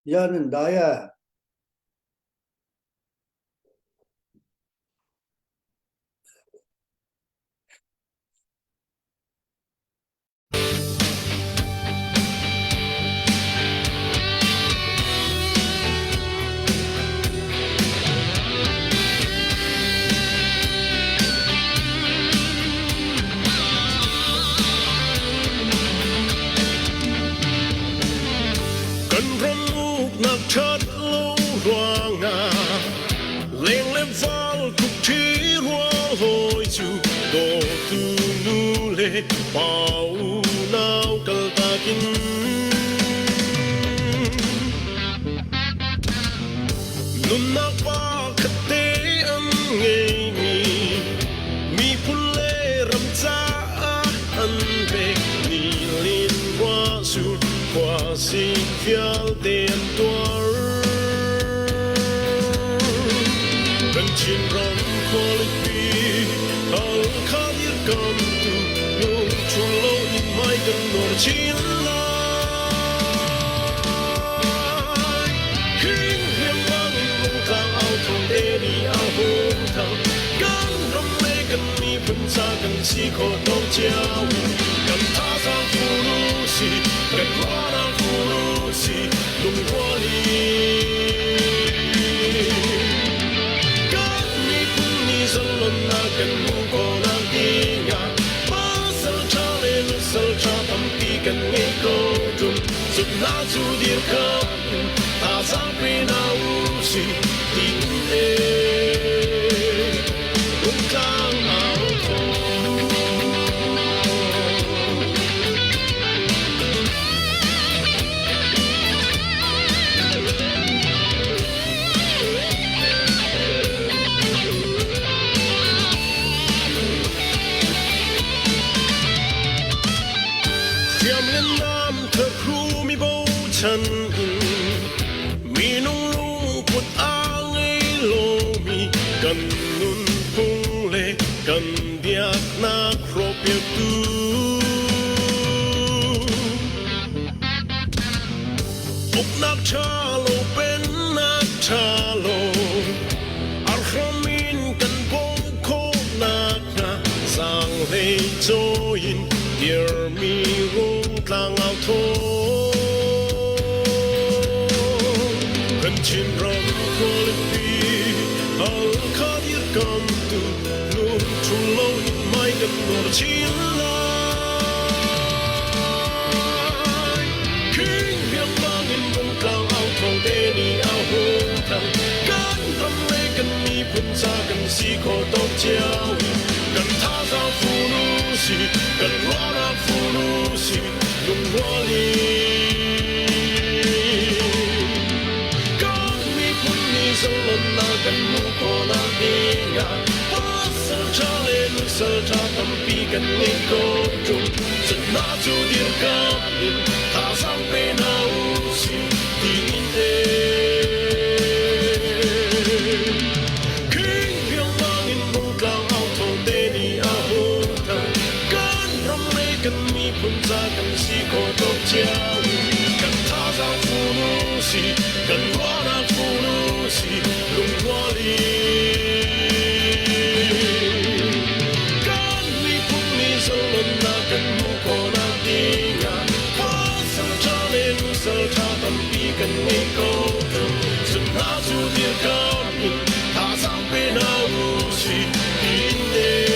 Yanin daya cần rong uk nạc chát lâu hoa ngà lên lên val cục trí hoa hồi chu đồ tu nu lệ bao nào cờ ta kinh nun nạc ba khát tế âm nghe mi phun lệ râm cha ăn về ni liên hoa su hoa si phial tiền tour gần chín rong quality al khadir kam tu nu chung lâu in mai gần nor chín lai kinh hiểm mang in mong thang ao thong đê đi ao hôn thang gan rong lê gần mi phun xa gần si khó đau chiao gần tha sang phu lu si gần hoa na phu lu si lung hoa li gần mu có nàng đi ngả ba sầu cha lên sầu cha thầm pi gần nghe câu trùng giúp na chu điệp khắp ta sang bên nào si tin ê cũng càng áo thô chân mi nung lung quật áng ấy lô mi cần nun phung lệ cần biak na khro biak tu ốc nak cha lô bên nak cha lô ar khom min cần bông khô nak na sang lệ cho in dear mi rung tlang ao thô chín rong quality al khadir kam tu nu chung lâu in mai gần nor chín lai kinh hiểm mang in mong cao ao thong đê ni ao hôn thang gan rong lê gần mi phun xa gần si khó tóc chiao gần tha ra phu nu si gần hoa ra phu nu si lung hoa li sâu lần na gần mu có na đi ngả ba sầu cha lên sầu cha tâm pi gần nghe câu trùng giật na chu điệp khắp ta sang bên nào si tin ê kinh hiểm mang in mong cao ao thong đê đi ao hôn thang gan rong lê gần mi phun ra gần si khó tóc chiao gần tha ra phu nu si gần hoa na phu nu si lung hoa li gan mi phun mi sâu lần na gần mu có na đi ngả ba sầu cha lên sầu cha tâm pi gần nghe câu trùng giật na chu điệp khắp ta sang bên nào si tin ê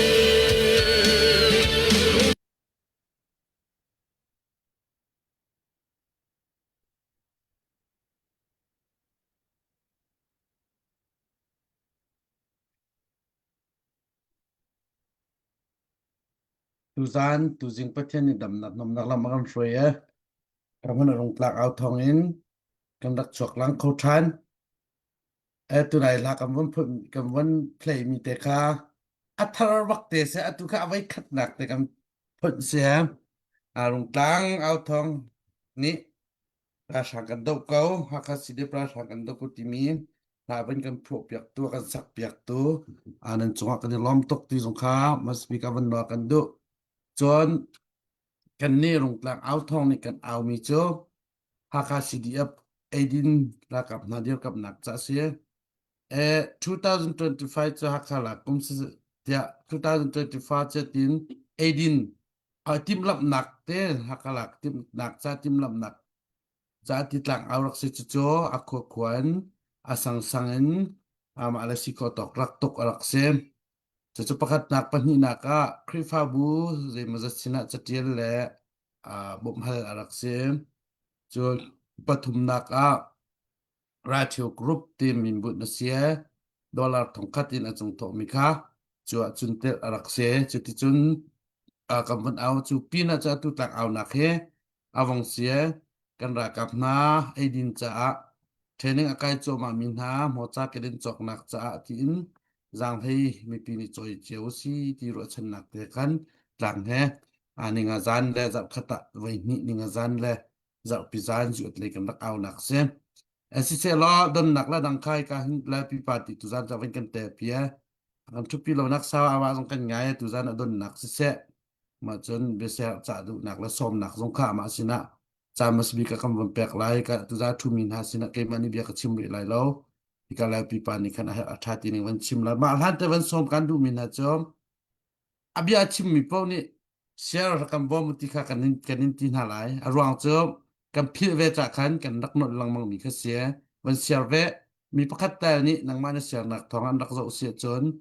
tu zan tu jing pathian ni dam nak nom nak lam kan shwe kamun rong tlak au thong in kan dak chok lang kho than tu nai la kam wan play mi te kha athar wak te se atu kha vai khat nak te kam phun se rong tlang au thong ni pra sang kan do ko ha kha si de pra sang kan do ko ti mi la ben kan phro piak tu kan sak piak tu anan chunga kan lom tok ti jong kha mas bi ka van no kan do chon kan ni rong tlang au thong ni kan au mi cho ha kha si di up 18 lakap na dir kap nak cha sia 2025 cha hakhala kum si tia 2025 cha tin 18 tim lap nak te hakala tim nak cha tim lap nak cha ti tlang awrak si chu cho akho kwan asang sangen ala si ko tok rak tok alak se chu chu pakhat nak pani naka khrifa bu ze maza china chatil le bom hal alak se chu pathum naka ratio group team min but na sia dollar thongkhatin achung to mi kha chu chun te alak se chu ti chun kam van au chu pina cha tu tak au nak he awang sia kan ra kap na ai din cha training akai cho ma min ha mo cha ke din chok nak cha tin jang hei mi pi ni choi cheu si ti ro chen nak te kan tlang he ani nga zan le zap khata wei ni nga zan le zap pi zan ju le kan rak au nak se asi se lo don nak la dang khai ka hin la pi pa ti tu zan cha wen kan te pia kan thu pi lo nak sa awa jong kan ngai tu zan don nak se mà chân bây giờ trả đủ nạc là xóm nạc giống khả mà xin ạ trả mà bị các cầm vật bẹc lại cả tu ra thu mình ha xin ạ cái mà đi việc chim bị lại lâu thì cả lại bị pani khăn hay ở thà tiền vẫn chim lại mà hắn tới vẫn xóm can đủ mình ha chom abia chim mi pau ni share kam bom ti kha kanin tin halai arwang chom kam phil ve cha khan kan rak not lang mang mi kha sia wan share ve mi pakhat ta ni nang ma na share nak thong an rak zo sia chon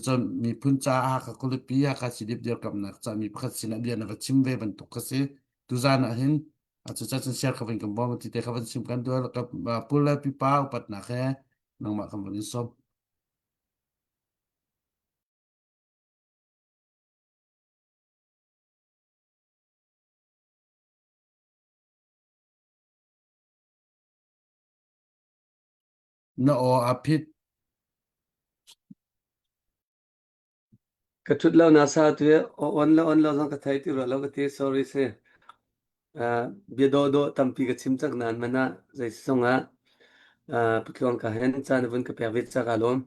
chon mi phun cha ha ka kul pi ha ka sidip dir kam nak cha mi pakhat sin abia na chim ve ban tuk ka se tu za na hin a chu cha chen share ka vin kam bom ti te kha van sim kan do ka pula pi pa upat na khe nang ma kam van som na o apit cái chút lâu nào sao thì on lâu xong cái thấy thì rồi lâu cái thế sorry se bia do tam pi cái chim chắc nan mà na dây xong á bút lòng cả hen cha nó vẫn cái bè vết chắc cả luôn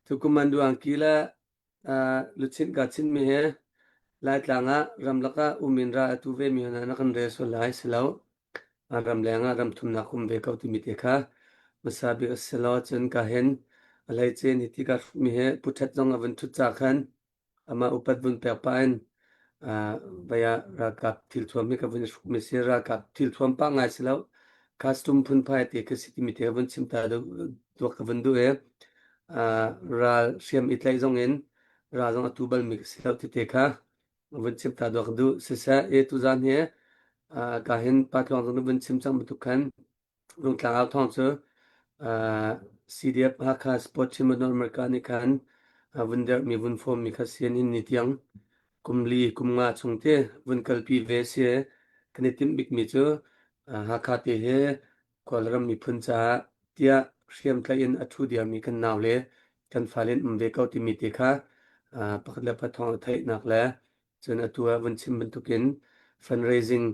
tu kumandu angkila luchin ka chin mi he lai tlanga ramlaka uminra tu ve mi na kan re so lai silau ram lenga ram thumna kum ve ka ti mi te kha masabi aslo chen ka hen alai chen iti ka mi he puthat jong avan thu cha khan ama upat bun pe pain vaya ra ka til thum mi ka vun mi se ra ka til thum pa ngai silau custom phun phai te ka siti mi te vun chim ta do ka vun du he ra siam itlai zong in ra zong atubal mi silau ti te kha vun chim ta do du se sa e tu zan he ka hen pa tlong zong vun chim chang tu khan rung tlang au thong chu CDF ha kha sport chim no america ni khan vun der mi vun form mi kha sian in ni tiang kumli kumnga chungte vun kalpi ve se knetim bik mi chu ha kha te he kolram mi phun cha tia siam tla in athu dia mi kan naw le kan falen ve ka ti mi te kha pakla pa thong thai nak la chen atua vun chim bun tukin fundraising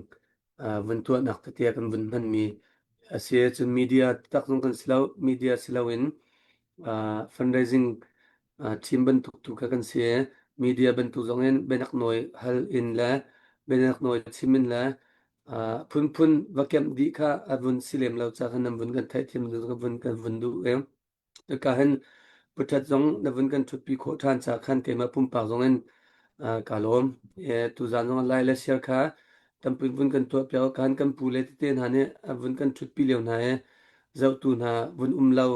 vun tu nak te tia kan vun man mi asia chen media tak jong kan slow media slowin fundraising team ban tuk tu ka kan se media ban tu jong en benak noi hal in la benak noi chimin la phun vakem di kha avun silem lo cha khan vun kan thai thim du vun kan vun du em ka hen putat jong na vun kan thut pi kho than cha khan ke ma pum pa jong en kalom tu zan jong lai la share kha tam pin vun kan to pya kan kan pu le te na ne vun kan thut pi le na he zau tu na vun lo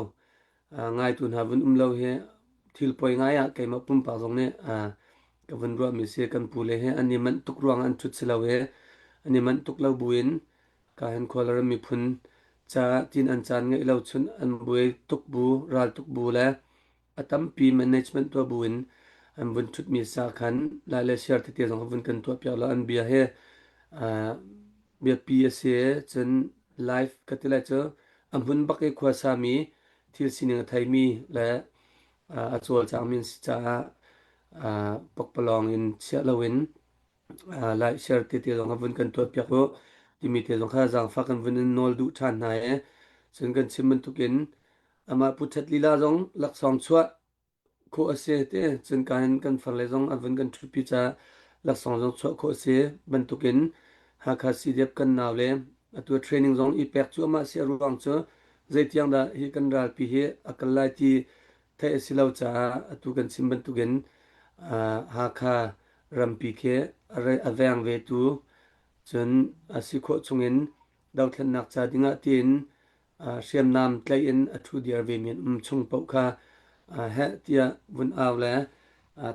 ngai tu na vun lo he thil poi ngai a ke ma pum pa jong ne ka vun ro mi se kan pu le he ani man tuk ruang an thut sila we ani man tuk lo buin ka hen kholar mi phun cha tin an chan ngai lo chun an buai tuk bu ral tuk bu la atam pi management to buin an bun thut mi sa khan la le share te te jong vun kan to pya la an bia he bia pi se chen life katila cho am bun bakai khwa sa mi thil sining thai mi la achol chang min si cha pokpalong in sia lawin lai share te te jong vun kan to pya ko ti mi te jong kha jang fa kan vun nol du than na e chen kan chimman tukin ama puthat lila jong lak song chwa ko ase te chen kan farle jong avun kan thupi cha lak song jong chwa ko ase ban tukin ha kha si dep kan naw le tu training zong i pek chu ma se ruang chu zai tiang da hi kan ral pi hi akal lai ti thai silau cha tu kan simban tu gen ha kha ram pi ke are avang ve tu chun asikho chungin dau thlen nak cha dinga tin siam nam tlai in athu diar ve min chung pau kha he tia vun aw le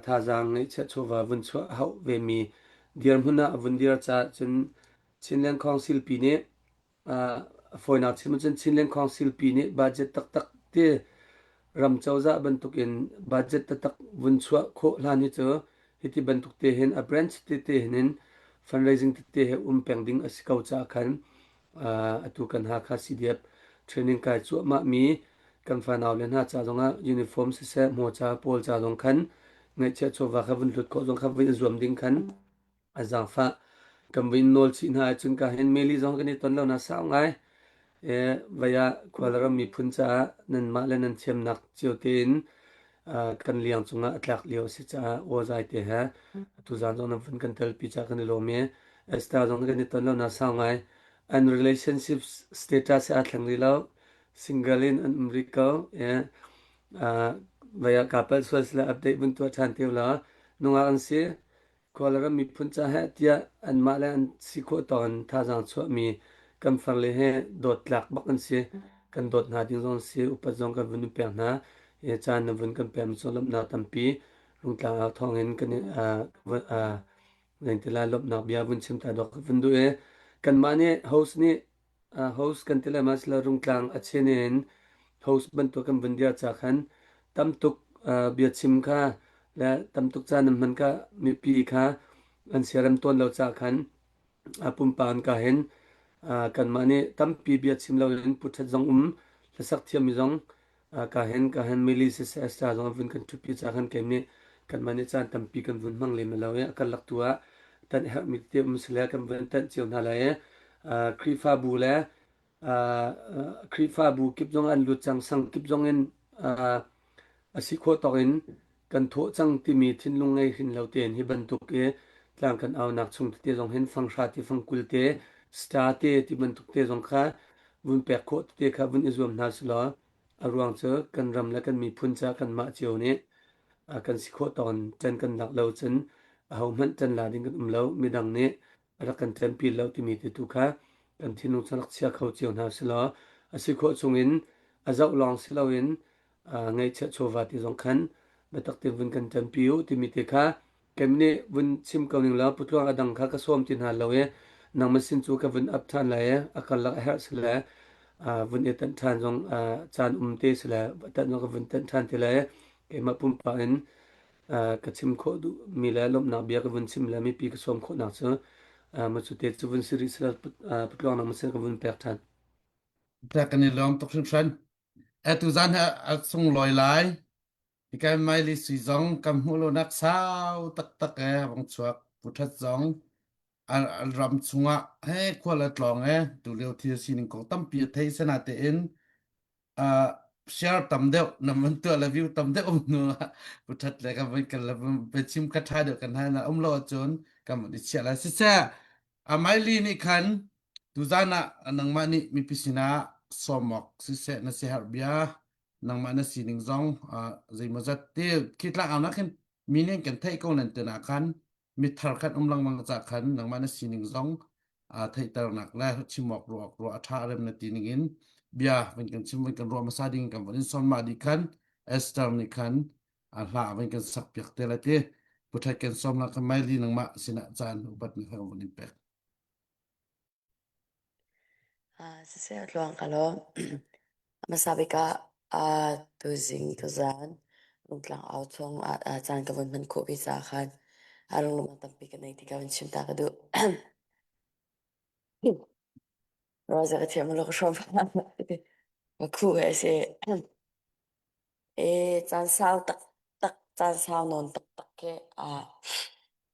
tha jang nei che chowa vun chwa hau ve mi diar huna vun diar cha chun chinlen council pi ne foina chim chun chinlen council pi ne budget tak tak te ram chawza bantukin budget tak vun chwa kho lani cho hiti bantuk te hen a branch te henin fundraising te he pengding asikau cha khan atu kan ha kha CDF training kai chu ma mi kan fa naw len ha cha zonga uniform se mo cha pol cha zong khan ngai che chowa kha vun lut ko zong kha vin zuam ding khan azang fa kam vin nol chin ha chung ka hen meli zong kan ni ton lo na sa ngai vaya kwalaram mi phun cha nan ma len nan chem nak chiu tin kan liang chunga atlak leo si cha o zai te ha tu zan zong nan phun kan tel pi cha kan lo me esta zong kan ni ton lo na sa ngai and relationships status a thlang ri lo single in an umriko vaya couple social update bun tu than te la nunga an se kwalaram mi phun cha ha tia an ma le an sikho ton tha jang chho mi kam farle he dot lak bak an se kan dot na ding zong se upa zong kan vunu pe na chan na vun kan pem solam na tampi lung tla thong in kan nang tila lop na bia vun chim ta dok vun du kan mane house ni house kan tila masla rung tlang achenen house ban to kan vun dia cha khan tam tuk bia chim kha la tam tuk cha nam man ka mi pi kha an seram ton lo cha khan apum pan ka hen kan mane tam pi bia chim lo in puthat zong la sak thiam mi zong ka hen mili se sta zong vun kan thupi cha khan kemne kan mane chan tam pi kan vun mang le me lo akal lak tua tan ha mi te musla kan vun tan chiu na la krifa bu la krifa bu kip zong an lu chang sang kip zong in asikho tokin kan tho chang ti mi thin lung ngai hin lo ten hi ban tuk e tlang kan aw nak chung te zong hen fang sha ti fang kul te sta te ti ban tuk te zong kha vun pek kho te kha vun izom na sula arwang che kan ram la kan mi phun cha kan ma chiu ne kan sikho ton chen kan dak lo chen hau man chen la ding kan lo mi dang ne ra kan chen pi lo ti mi te tu kha kan thinu chanak chia khau chiu na sula asikho chungin azau long silawin ngai che chowa ti zong khan betak te vun kan chen piu ti mi te kha kemne vun chim ko ning la putlo adang kha ka som tin ha lo nang masin chu ka vun up than la akal la her sila vun e tan than zong chan te sila tan no ka vun tan than te la ke ma pum pa in ka chim kho du mi la lom na bia ka vun chim la mi pi ka som kho na chu ma chu te chu vun siri sila putlo nang masin ka vun pek than ta kan ni lom tok shan tu zan ha sung loi lai thì cái mai li suy zong cầm hulu lo nak sao tak tak bang chuak puthat zong al ram chunga he kwala tlong tu leo thia sin ko tam pi thei sana te in a share tam deuh na man tu la view tam deuh nu puthat le ka vai kan la pe chim ka tha de kan ha na lo chon kam di chia la si cha a mai li ni khan tu zana nang ma ni mi pisina somok si se na se har bia nang ma na si ning zong zai ma zat te kit la ang na khen mi nen kan thai ko nan te na khan mi thar khan lang mang cha khan nang ma na si ning zong thai tar nak la chimok ro atha rem na ti ning in bia wen kan chim wen kan ro ma sa ding kan wen son ma di khan estam ni khan hla wen kan sak pek te la te puthai kan som la ka mai li nang ma sina chan upat ni ha wen pe Sese luang kalau masabi ka tu zing tu zan lung tlang au chong chan ka man ko bi sa khan arung lum tampi ka nei ti ka wen chim ta ka du roza ka thiam lo ko shom ma khu se chan sao tak tak chan sao non tak tak ke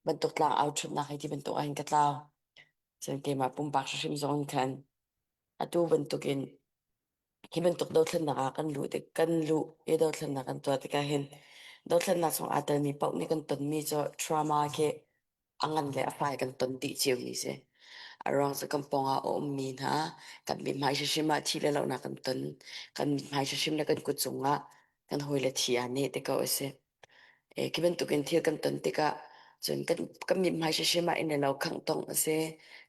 bentuk tlang au chut na hai ti bentuk ain ka tlau chen ke ma pum pak shim zong khan atu bentukin hi bentuk do thlen na kan lu te kan lu e do thlen na kan to te ka hen do thlen na song atar ni pau ni kan ton mi cho trauma ke angan le afai kan ton ti chiu ni se arong sa kamponga o umina kan mi mai shima thile lo na kan ton kan mai shim na kan kutsunga kan hoile thia ne te ka ose kiben tu kan thil kan ton te ka chun kan mi mai shima in lo khang tong ase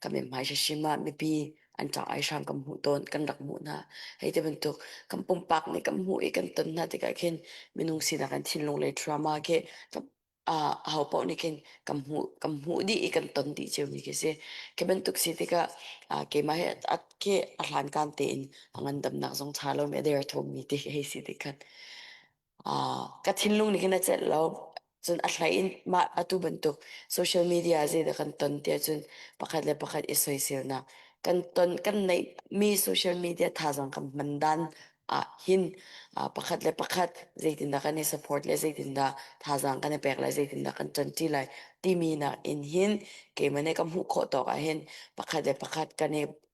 kan mi mai shima mi pi an cha ai shang kam hu ton kan rak mu na hei te ben tu kan pum pak ni kam hu e kan ton na te ka khen minung si na kan thin long le trauma ke hau po ni ken kam hu di e kan ton di cheu ni ke se ke ben tuk si te ka ke ma he at ke ahlan kan te in angan dam nak zong cha lo me der thom ni te hei si te kan ka thin lung ni kena chet lo chun a thlai in ma atu bantuk social media ze da kan ton te chun pakhat le pakhat isoi sir na kan ton kan nei mi social media tha jang kam mandan hin pakhat le pakhat zeitin da kan support le zeitin da tha jang kan pek la zeitin da kan chan ti lai ti mi na in hin ke mane kam hu kho to ka hin pakhat le pakhat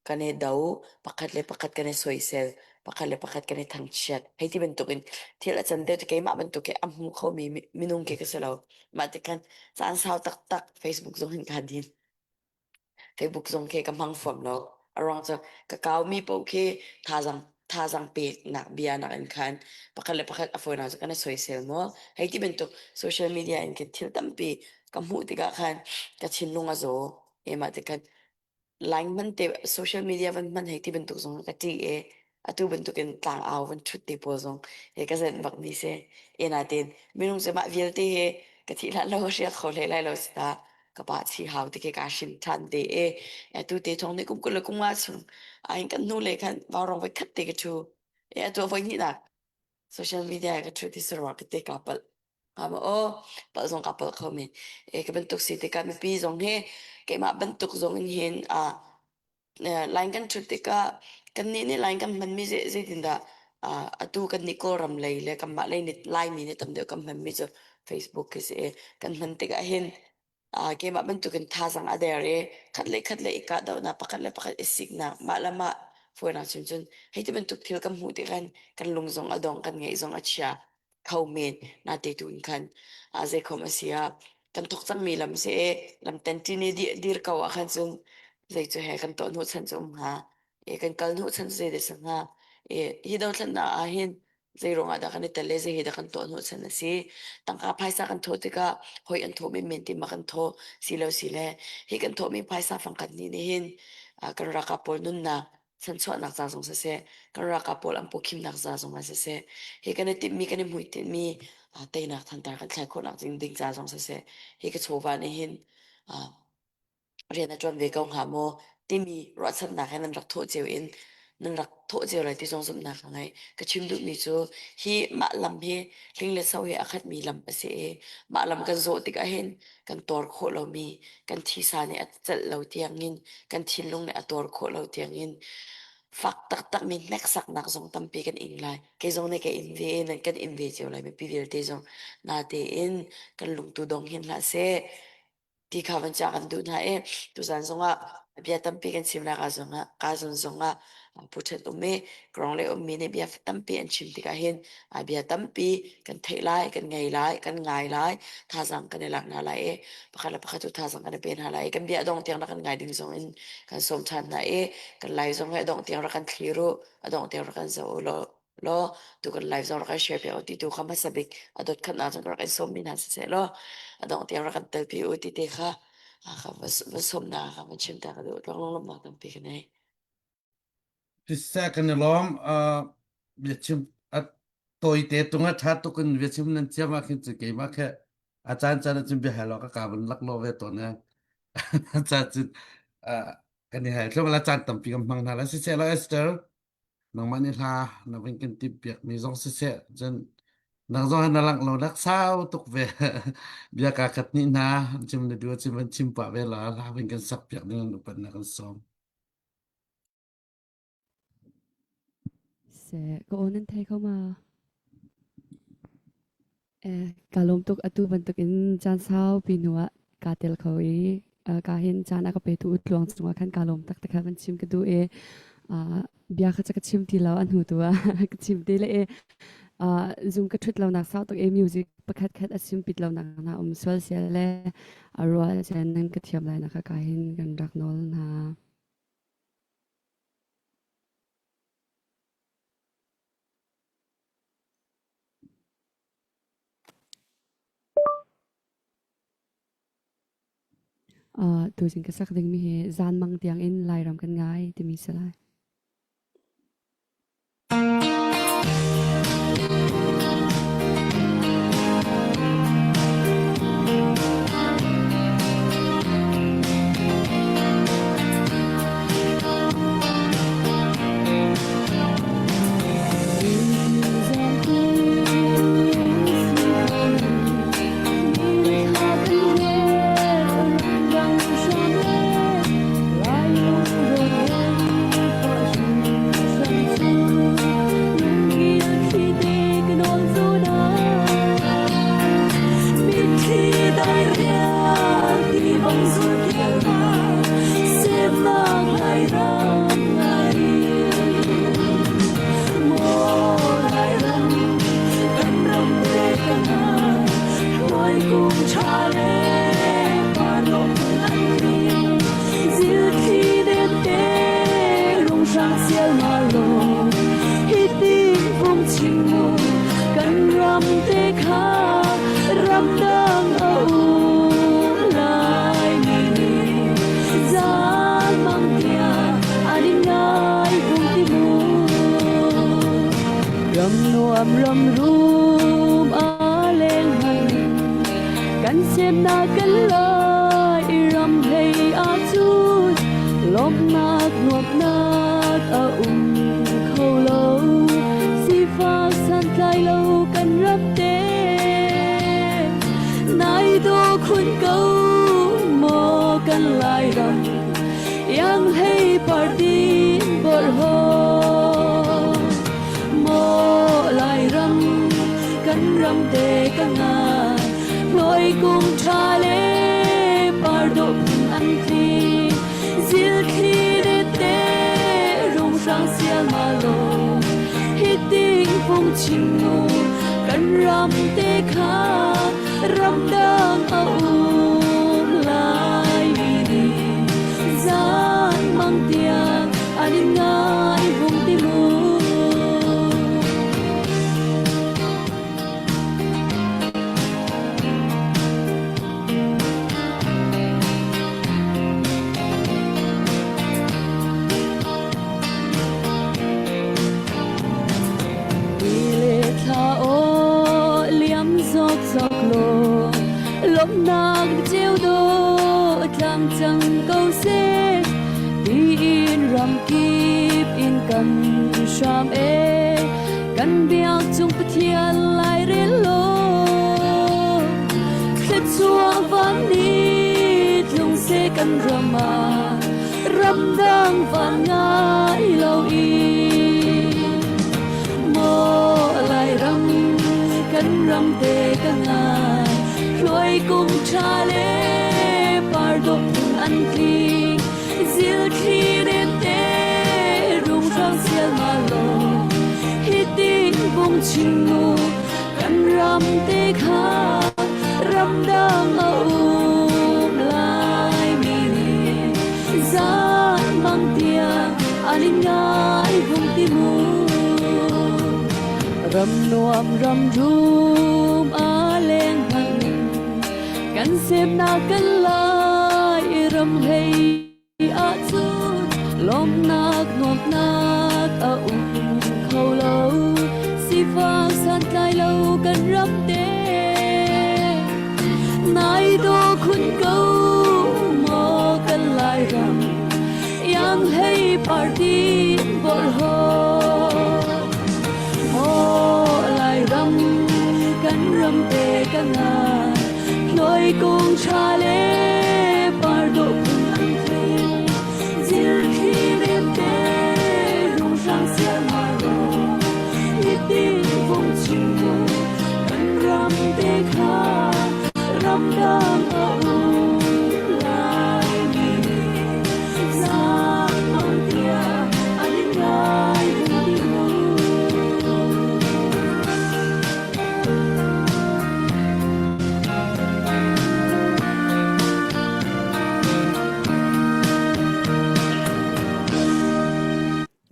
kan e dau pakhat le pakhat kan e soi sel pakhat le pakhat kan e thang chat hei ti bentukin thil a chan te ke ma bentuk ke am hu kho mi minung ke kasalo ma te kan san sao tak tak Facebook zong hin ka din Facebook zong ke kam hang phom lo arong cha ka kaw mi po ke tha jang pe na bia na kan khan pakhat le pakhat a phone na kan soi sel mo hei ti bentuk social media in ke thil tam pe kam hu ti ka khan ka chin lunga zo e ma te kan line man te social media man hei ti bentuk zong ka ti atu bentukin tlang aw van thut te po zong he ka zen bak ni se ena ten minung se ma vial te he ka thi la lo sia khol he lai lo sta ka pa chi haw te ke ka shin than te atu te thong ne kum kul kum nga chung ai kan nu le kan ba rong vai khat te ke chu atu vai ni na social media ka thu ti sir wa ke te ka pal ama o pa zong ka pal khomi ka bentuk si te ka mi pi zong he ke ma bentuk zong in hin lain kan chuti ka kan ni lain kan man mi je tinda atu kan ni ko ram lei le kam ma lei ni lai mi ni tam de kam man mi jo Facebook ke se kan man te ka hin ke ma ban tu kan tha sang a der e khat le ka da na pakat le pakat isik na ma lama fo na chun chun hei te ban tu thil kam hu te kan lung zong adong kan ngei zong achia khau men na te tu kan ze khom asia kan thok chang mi lam se lam ten ti ni dir ka wa khan chung zai chu he kan to nu chan chum ha kan kal nu chan ze de sang ha hi do chan na a hin zai ronga da kan te le ze hi da kan to nu chan na si tang ka phaisa kan tho te ka hoi an tho mi men ti ma kan tho si lo si le hi kan tho mi phaisa phang kan ni hin kan ra ka pol nun na chan chwa nak za jong se kan ra ka pol am po khim nak za jong se hi kan ti mi kan mui ti mi te nak than tar kan thlai kho nak jing ding za jong se hi ka chowa ni hin rian a chuan ve kong ha mo ti mi ro chat na khan rak tho cheu in nan rak tho cheu lai ti jong zum na ka ngai ka chim du mi chu hi ma lam he hling le sau he akhat mi lam ase ma lam kan zo ti ka hen kan tor kho lo mi kan thi sa ne at chal lo tiang in kan thin lung ne ator kho lo tiang in fak tak tak min mek sak nak zong tam pe kan in lai ke zong ne ke in ve nan kan in ve cheu lai mi pi ver te zong na te in kan lung tu dong hin la se ti kha van cha kan du na tu zan zonga bia tam pi kan sim na ka zonga ka zon zonga pu that umme krong le ummi ne bia tam pi an chim ti ka hin bia tam pi kan thei lai kan ngai lai tha zang kan lak na lai pakhala pakha tu tha zang kan pen ha lai kan bia dong tiang na kan ngai ding zong in kan som chan na kan lai zong he dong tiang ra kan thliru adong tiang ra kan zo lo tu kan live zong ra kan share pe oti tu khama sabik adot khan na zong ra kan som min ha se lo adong tiang ra kan tel pi oti te kha kha vas som na kha man chim ta ka do long long ma tam pi kan ai Pisa kan lom vichim at toy te tunga tha to kun vichim nan chama khin chu ke ma khe achan chan chim bi halo ka ban lak lo ve to na cha chu kan ni hai lo la chan tam pi kam mang na la se la Esther nang mani ha na vin kan tip yak mi zong se jan nang zong na lang lo dak sao tuk ve bia ka khat ni na chim na du chim pa ve la vin kan sak pyak ni nu pan na kan som sẽ có ôn thấy không mà cả lom tục atu ban tục in chan sao pinua cả tel khoi cả hin chan aka pe tu utlong sunga khan cả lom tak tak ban chim ka du bia kha chaka chim ti law an hu tu ka chim te le zoom ka thut law nak sao tok music pakhat khat asim pit law nak na swal se le arwa chen nan ka thiam lai na kha ka hin kan rak nol na tu jing ka sak ding mi he zan mang tiang in lai ram kan ngai ti mi salai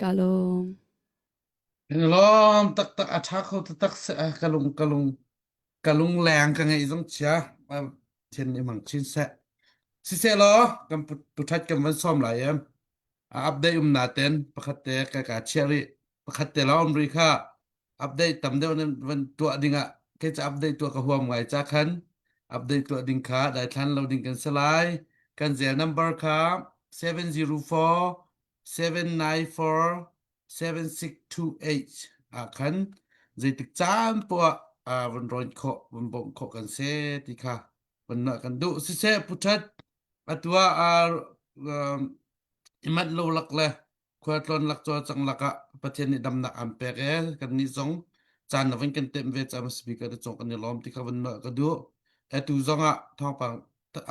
kalom lom tak tak athak ho tak se kalung lang ka ngai jong chia thiên ni mang chin se Sise lo kan putat kan van som lai em update naten pakhatte ka cherry pakhatte la ri kha update tam de van tua dinga ke cha update tua ka huam ngai cha khan update tua ding kha dai than lo ding kan salai kan zel number kha 704 794 7628 khan zai tik chan po van ron kho van bom kho kan se ti kha van na kan du sise putat atua imat lo lak le khwatlon lak cho chang laka pathian ni dam na ampere kan ni zong chan na van kan tem ve cham speaker de chong kan ni lom ti khawan na ka du tu zonga thong pang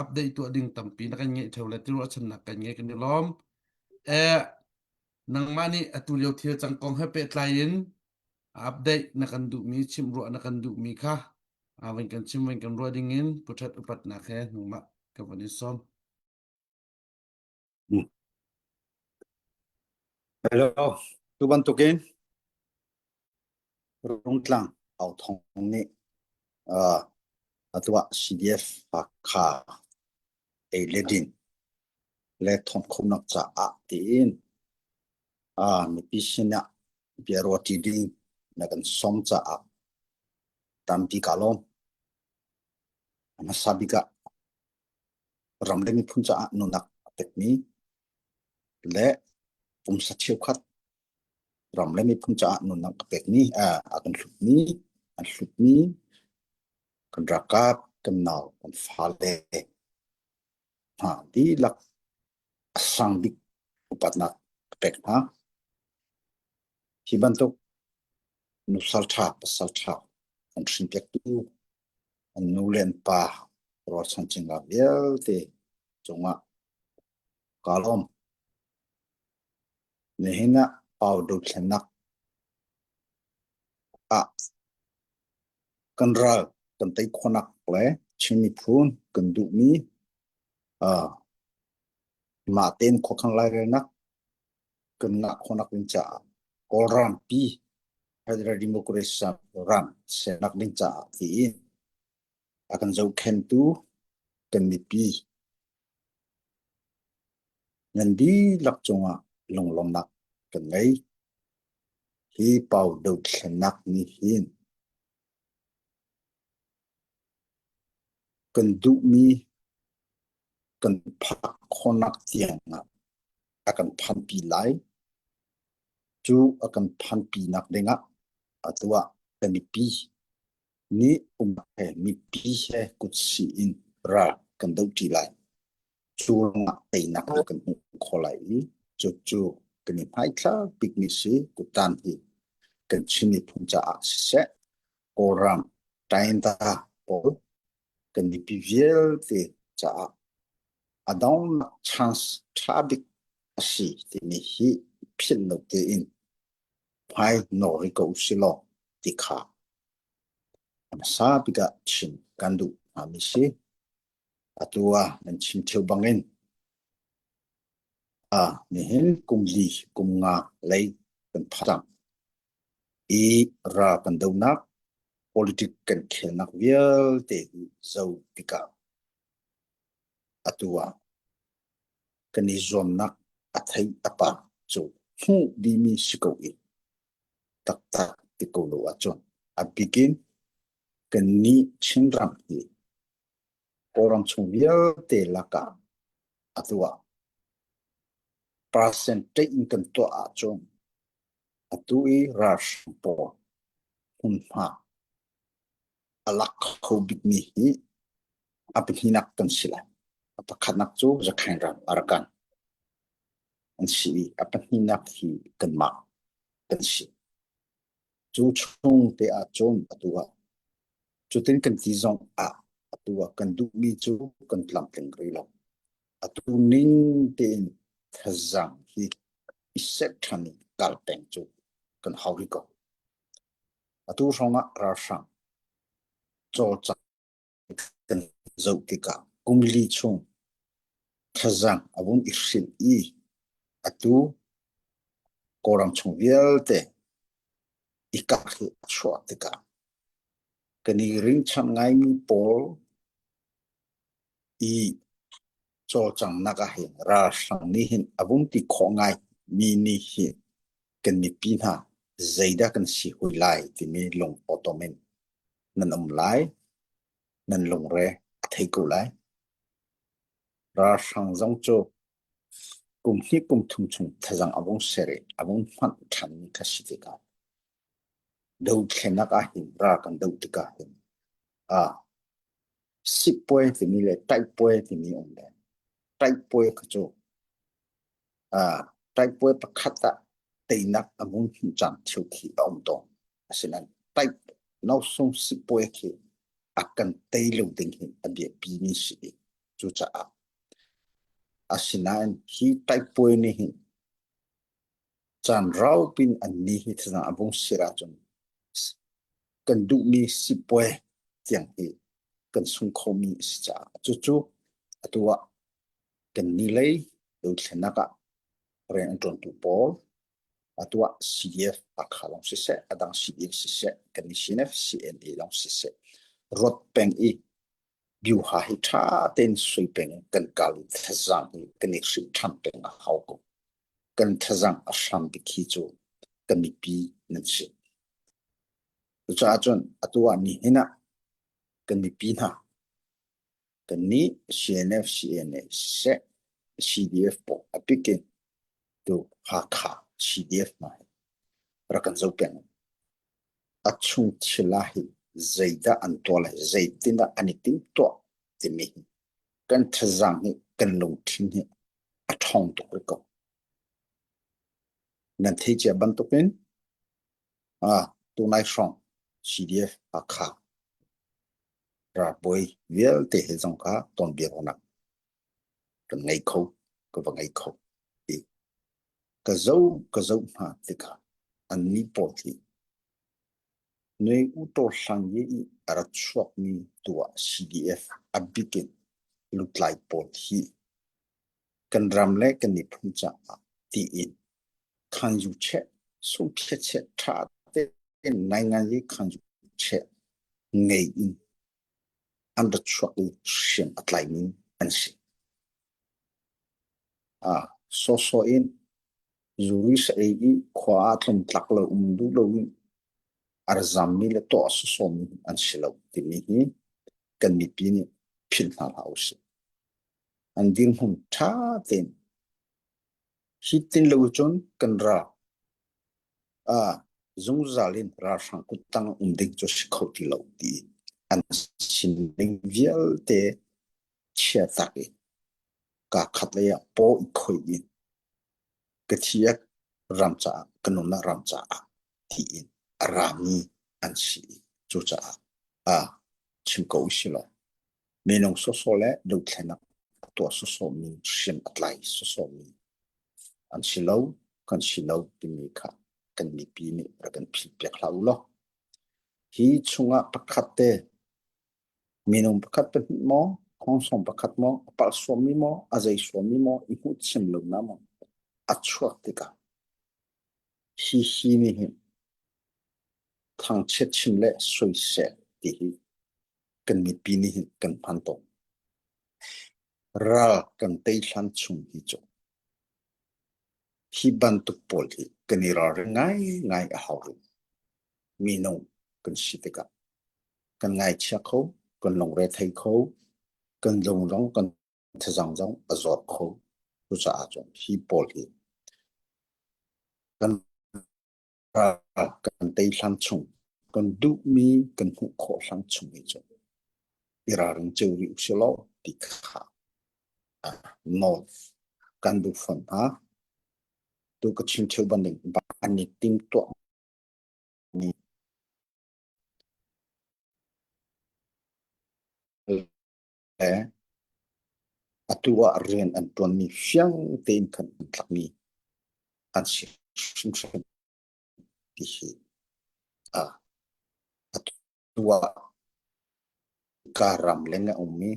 update tu ding tampi na kan nge thole ti ro chan na kan nge kan ni lom e nang mani atu leo thia chang kong he pe tlain update na kan du mi chim ro na kan du mi kha van kan chim van kan ro ding in puthat upat na khe nungma ka van ni som Hello, tu ban tukin rung tlang au thong ni atwa CDF kha e ledin le thong khom nak cha a tin mi pisina biaro ti ding na kan som cha a tam pi kalom na sabika ramle mi phun cha a no nak tek ni le pum sa chiu khat ramle mi phun cha a no nak tek ni kan hlut ni an hlut ni kan rakap kan naw kan fale di lak sang dik upat nak pek hibantuk nusal tha pasal tha an trin pek tu an nulen pa ro chan chinga bel te chunga kalom nehina pau do thlenak kan ra kan tai khonak le chimi phun kan du mi ma ten kho khang lai nak kan na khonak lin cha kolram pi hadra democracy ram se nak lin cha ti akan zo khen tu kan mi pi ngan di lak chunga long long nak kan ngai hi pau do thlenak ni hin kan du mi kan phak khonak tiang akan phan pi lai chu akan phan pi nak denga atua kan mi pi ni he mi pi he kut si in ra kan do ti lai chu nga ai nak kan kholai chu chu kan ni phai tla picnic si kutan hi kan chini phun cha se koram tain ta pol kan ni pi viel te cha adong chance traffic si ti ni hi phin no te in phai no ri ko silo ti kha sa biga chin kandu ami si atua nan chin theu bangin ni hin kum li kum nga lei kan phadam ra kan do nak politic kan khel nak vial te zo tika atua kan ni zon nak athai apa chu hu di mi siko i tak tak ti ko lo achon a begin kan ni chinram hi koram chung vial te laka atua percentage in kan to achon atui rush po hun ha alak khobit ni hi aphinak kan sila apakhanak chu zakhain ram arakan an si aphinak hi kan ma kan si chu chung te a chon atua chu tin kan ti zong atua kan du mi chu kan tlam tling ri lo atu ning ten thazang hi isek thani kal teng chu kan hawi ko atu songa ra sang cho cha kan zo ti ka kumli chung thazang abun irsil i atu koram chung vial te ikak hi chwa ti ka kani ring chan ngai mi pol i cho chẳng naga hin ra sang ni hin abung ti kho ngai mi ni hi kan mi pin ha zaida kan si hui lai ti mi long otomen nan lai nan long re thei ko lai ra sang jong cho kum hi kum thum chung thajang abung sere abung phan than ka si ka đâu khen naga hin ra kan đâu ti ka hin sip poe ti mi le tai poe ti mi on le tai poe ka cho tai poe pa khata tei nak amung hin chan thiu thi om to asinan tai no song sip poe ki akan tei lo ding hin abia pi ni si chu cha asinan hi tai poe ni hin chan rau pin an ni hi thana abung sira chun kan du mi sip poe tiang hi kan sung kho mi si cha chu chu atua kan ni lei do thenaka ren ton tu pol atua CDF akhalong si se adang CDF si se kan ni sinef CNA long si se rot peng i biu ha hi tha ten sui peng kan kalu thazang hi kan ni sui tham peng a hau ko kan thazang a sham bi khi chu kan ni pi nan si chu achon atua ni hina kan ni pi na kan ni CNF CNA se CDF po apike to hakha CDF mai rakan zo pen achung chilahi zaida antola zaitina anitim to timi kan thazang hi kan long thin hi athong to ko nan thi che ban to pen tu nai song CDF hakha ra boy vial te he jong ka ton bi honak kan ngai kho ko ba ngai kho ka zo ma tika an ni po thi nei u to sang ye i ara chok ni tua CDF abikin lut lai po thi kan ram le kan ni phun cha ti in khang yu che so phe che tha te nai ngai ye khang yu che ngei in am da chok i shin atlai ni an si so in Zuris ai khwa thum tlak lo du lo arzam mi le to so mi an shilo ti mi hi kan mi pi ni phil na haus an din hum tha ten hitin lo chon kan ra zung zalin ra sang kutang ding cho sikho ti lo ti an sin ding vial te chia ta ke ka khat le ya po khoi ni ka chia ram cha kanuna ram cha ti in rami an si chu cha chim ko shilo menong so le do thena to so mi shin atlai so mi an shilo kan shilo ti mi kha kan mi pi ni ra kan phi pek hlau lo hi chunga pakhat te menong pakhat pe mo khong som pakhat mo pal so mi mo azai so mi mo i hu chim lo na mo achua tika hi ni hi thang chet chim le soi se ti hi kan mi pi ni hi kan phan to ra kan tei hlan chung hi cho hi ban tu pol hi kan ira ngai a haw mi no kan sitika kan ngai cha kho kan long re thai kho kan long kan thajang jong azor kho tu cha a chon hi pol hi kan kan tei hlan chung kan du mi kan hu kho hlan chung hi cho ira rang cheu ri uselo ti kha no kan du phon tu ka chin cheu ban ding ba ani tim to ni atua rian an ton mi fiang tein kan tlak mi an si shim shim ti hi atua karam lenga ummi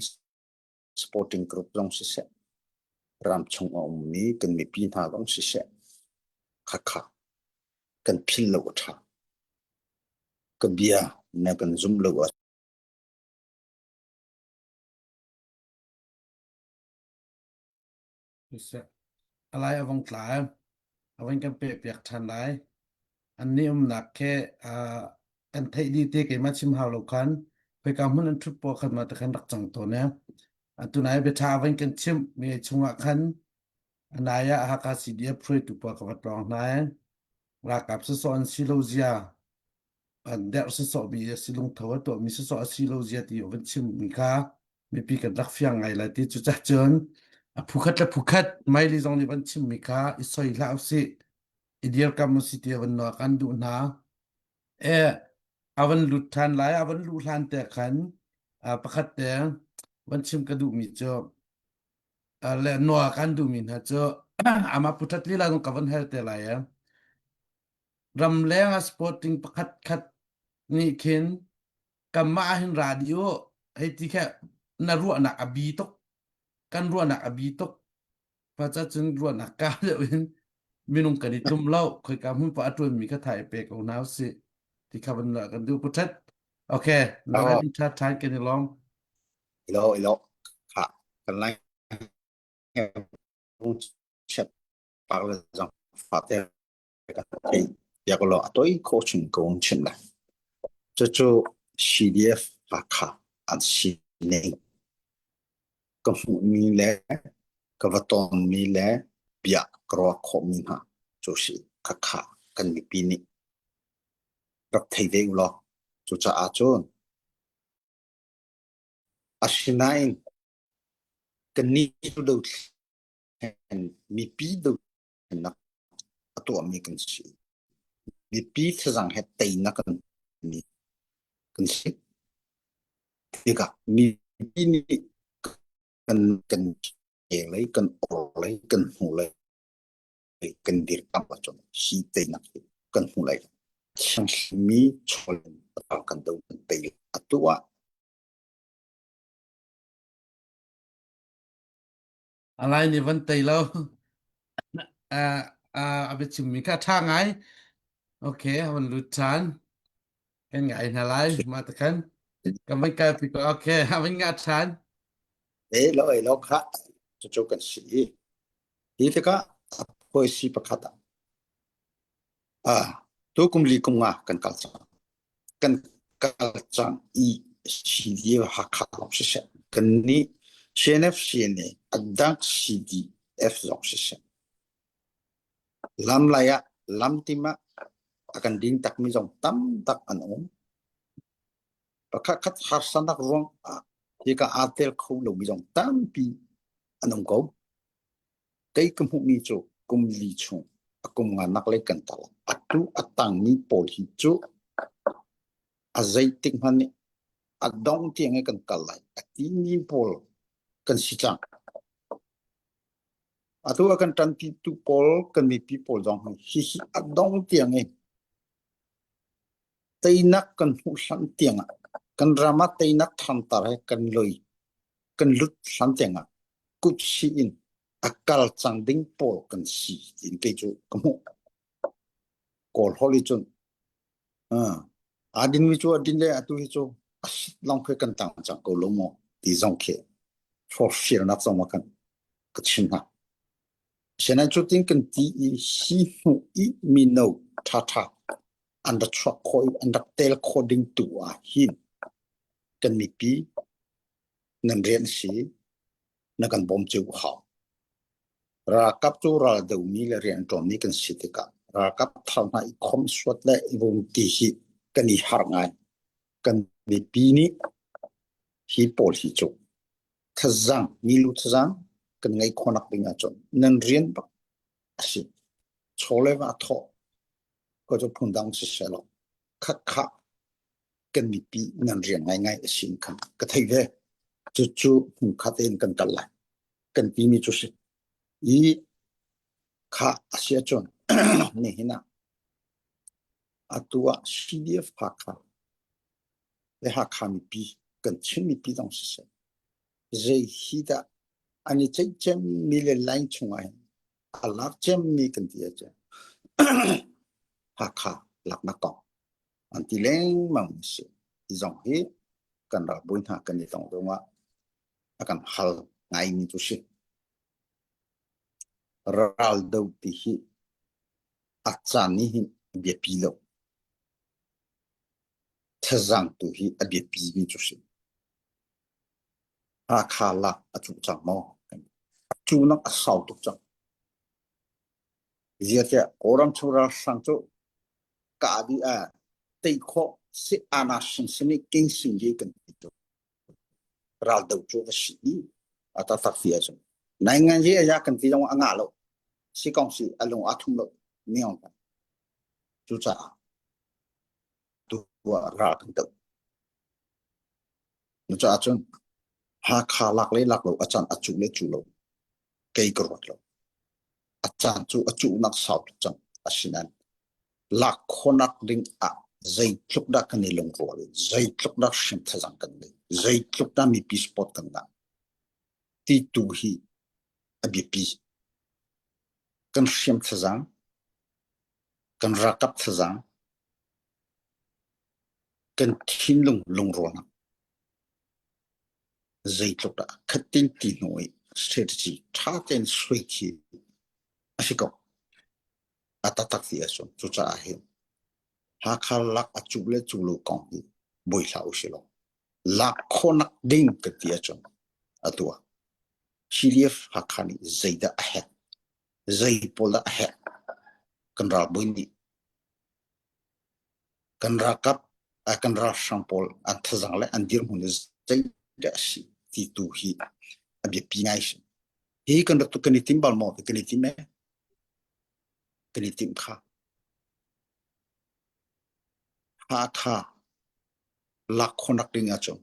sporting group long si se ram chung ummi kan mi pi na long si se kha kan phil lo tha ka bia na kan zum lo Bisa alai avong tla avong kan pe piak than lai an ni nak ke kan thei di te ke ma chim ha lo khan pe ka mun an thu po khan ma ta khan rak chang to ne tu nai be tha avong kan chim me chunga khan anaya ha ka si dia phrui tu pa ka tong nai ra kap so an silozia an der so bi silung thawa to mi so silozia ti oven chim mi ka mi pi kan rak fiang ngai la ti chu cha chön phukat la phukat mai li zong ni ban chim mi ka isoi la si idial kam si ti avan no kan du na e avan lut than lai avan lu than te khan pakhat te ban chim ka du mi cho le no kan du min ha cho ama puthat li la no ka van hel te lai ya ram lenga sporting pakhat khat ni khin kama hin radio ai ti kha na ru na abi tok kan ru na abi tok pa cha chun ru na ka le win minung kani tum lau khoi ka hun pa atun mi ka thai pe ko naw si ti kha ban la kan du puthat okay na lai bin chat than ke ni long ilo ha kan lai chat pa la jang fa te ka thei ya ko lo atoi coaching kong chen la chu CDF pa kha an si ne ka fu mi le ka va ton mi le bia kro kho mi ha chu si ka kha kan mi pi ni rak thei ve lo chu cha a chon asinain kan ni tu do mi pi do na to mi kan si mi pi thang he tei na kan si ka mi pi ni kan lấy kan o lấy kan hu lấy kan dir kam pa chon si tei na kan hu lấy sang mi chol ta kan do kan tei atua alai ni van tei lo abe chim mi ka tha ngai okay han lu chan kan ngai na lai ma ta kan kan ban ka pi ko okay han nga chan e lo kha cho kan si hi te ka ko si pa khata to kum li kum nga kan kal chang i si li ha kha lo se kan ni CNF CNA adak CDF lo se lam laya lam tima akan ding tak mi jong tam tak anom pakhat khat har sanak rong ka atel khou lo mi jong tam pi anom ko kai kum hu mi chu kum li chu akum nga nak le kan tal atu atang ni pol hi chu azai ting han ni adong tiang kan kalai ati ni pol kan si chang atu akan tan pi tu pol kan mi pi pol jong hi adong tiang e teinak kan hu san tiang kan rama teinak tham tar he kan loi kan lut san tiang kup si in akal chang ding pol kan si in pe chu kamu kol holi chun adin mi chu adin le atu hi chu long khe kan tang chang ko lo mo ti jong khe for fear nak song kan ka chin ha sena chu tin kan ti i hi hu i mi no tha tha under truck koi under tail coding to hin kan mi pi nan rian si na kan bom chu ha ra kap chu ra do mi le rian tom ni kan si te ka ra kap thal na i khom swat le i bom ti hi kan i har ngai kan mi pi ni hi pol hi chu thazang ni lu thazang kan ngai khonak binga chon nan rian ba si chole wa tho ko cho phun dang se se lo kha kha kan mi pi nan rian ngai ngai sin kan ka thai ve chu chu hum kha ten kan kal lai kan pi mi chu se i kha asia chon ne hina atua CDF kha kha le ha kha mi pi kan chin mi pi dang se se zai hida ani chai chem mi le line chungai alak chem mi kan tia cha ha kha lak na ko anti leng mang se zong hi kan ra buin ha kan ni tong dong wa akan hal ngai mi tu se ral dau ti hi achan ni hi bia pi lo thazang tu hi abia pi ni chu si a khala a chu chang mo chu nak a sau tu chang zia tia oram chura sang chu ka di a tei kho si ana shin sini king sing ge kan tu ral dau chu da si ata tak fia chu nai ngan ye ya kan ti jong anga lo si kong si along athum lo niong ta chu cha tu wa ra kan tu nu cha chun ha kha lak le lak lo achan achu le chu lo kei korot lo achan chu achu nak sau tu chang asinan lak khonak ding a zai tluk da kan ni long ro le zai tluk da shin thazang kan le zai tluk da mi pi spot kan da ti tu hi abi pi kan shim thazang kan rakap thazang kan thin long ro na zai tluk da khatin ti noi strategy tha ten sui ki asiko atatak ti ason chu cha he ha khal lak achu le chu lo kong hi boi la usilo lak khonak ding ka ti achon atua CDF hakani zaida ahead zai pola ahead kan ra boini kan ra kap kan ra sampol an thazang le an dir mun zaida si ti tu hi abi pingai hi kan tu kan timbal mo kan timme kan tim kha ha kha lak khonak ding achon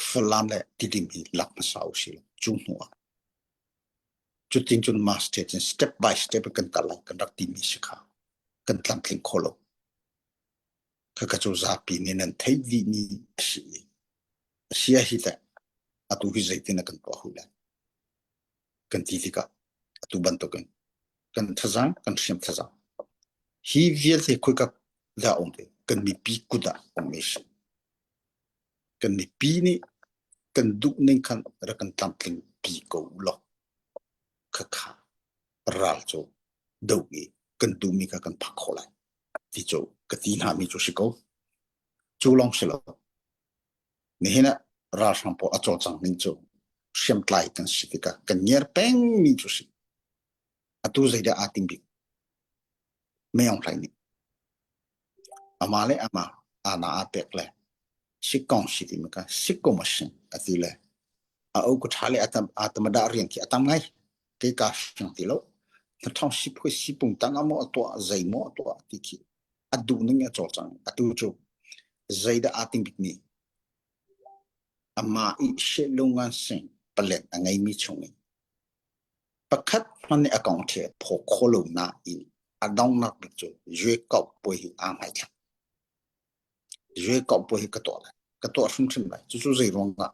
falam le tidim hi lak masau si chung nuwa chuting chun master step by step kan kala kan rak ti mi sikha kan tlam tling kholo ka ka chu za pi ne nan thai vi ni sia hi ta atu hi zaitin kan to hula kan ti ka atu ban to kan thazang kan sim thazang hi vial the khoi ka da onde kan mi pi kuda omesh kan mi pi ni kan duk ning kan ra kan tlam tling pi ko lo ka kha ral cho dau gi kan tu mi ka kan phak kholai ti cho ka ti na mi cho siko chu long silo ne hena ra sampo a cho chang ning cho shem tlai kan sifika kan yer peng mi cho si atu zaida ating bi meong tlai ni amale ama ana apek le sikong siti maka sikomashin atile a o ko thale atam da rian ki atam ngai ke ka shang ti lo ta thong si phoi si pung tang amo to zai mo to ti ki adu ning a cho chang atu chu zaida ating bik ni ama i she lungan sin palet angai mi chung pakhat man account the pho kholo na in adong nak bik chu yue kau poi hi a mai cha yue kau poi hi ka to shung chim lai chu zai rong ga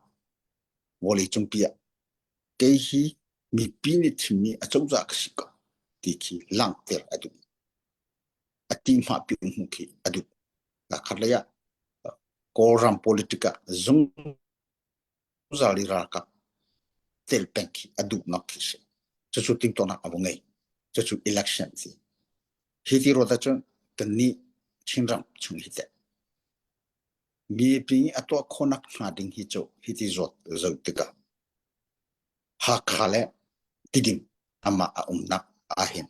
wo li chung pia ke hi mi pi ni thimi a chau za ka sika ti ki lang ter adu ati ma pi hu ki adu la khalaya koram politika zung zali ra ka tel penki adu nak ki se chu ting to na abungai chu election si hiti ro da chu kan ni chinram chung hite mi pi ato khonak na ding hi chu hiti zot zo tika ha khale tidim ama a umnak ahin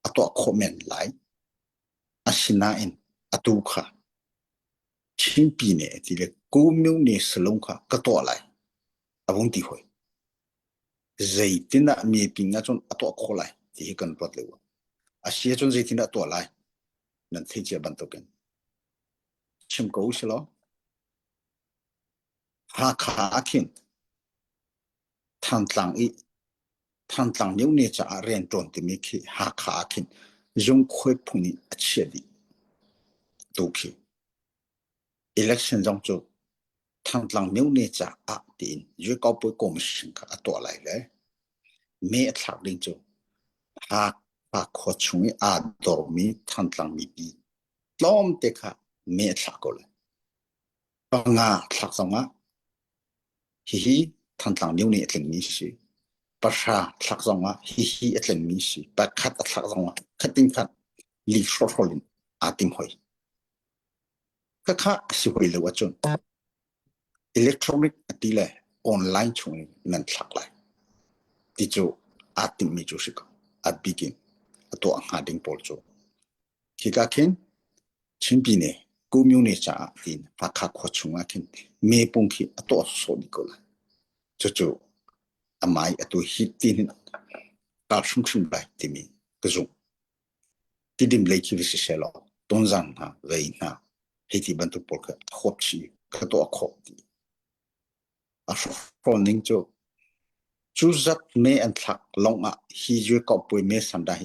ato khomen lai asina in atu kha chimpi ne tile ko myu ne slong kha ka to lai abung ti hoi zaitina mi pinga chon ato kholai ti kan pat lewa asia chon zaitina to lai nan thei che ban to ken chim ko shlo ha kha akin thang tlang nyu ne cha ren ton ti mi ki ha kha akin jong khoi phuni achedi to ki election jong chu thang tlang nyu ne cha a tin yu ko po commission ka to lai le me thak ding chu ha pa kho chung a dor mi thang tlang mi pi lom te kha me thak ko le pa nga thak song a hi thang tlang nyu ne tling ni si ประชาทักษะฮิอัตเลนมีสิปะคัดทักษะคัดติงคัดลีโซโซลินอาติมหอยก็ข้าสิหอยเลยว่าจนอิเล็กทรอนิกส์ตีเลยออนไลน์ช่วงนั้นทักเลยที่จูอาติมมีจูสิกอาบิกินตัวหาดิ้งโพลจูที่ก็เข็นชิมปีเน่กูมิวเนจ่าดินพักขัดขวดชงอาเข็นเมย์ปุ่งขี้ตัวโซดิโกละจู่อาไม่ตัวฮิตดินการชุ่มไปที่มีกระจุงที่ดิมเลยคิดวิเศษหรอต้นจันฮะเรียนฮะให้ที่บรรทุกปอลก็ขบชีก็ตัวขบดีอาชฟอนนิ่งจู่จูจัดเมย์อันทักลงอ่ะฮิจูก็ป่วยเมย์สันได้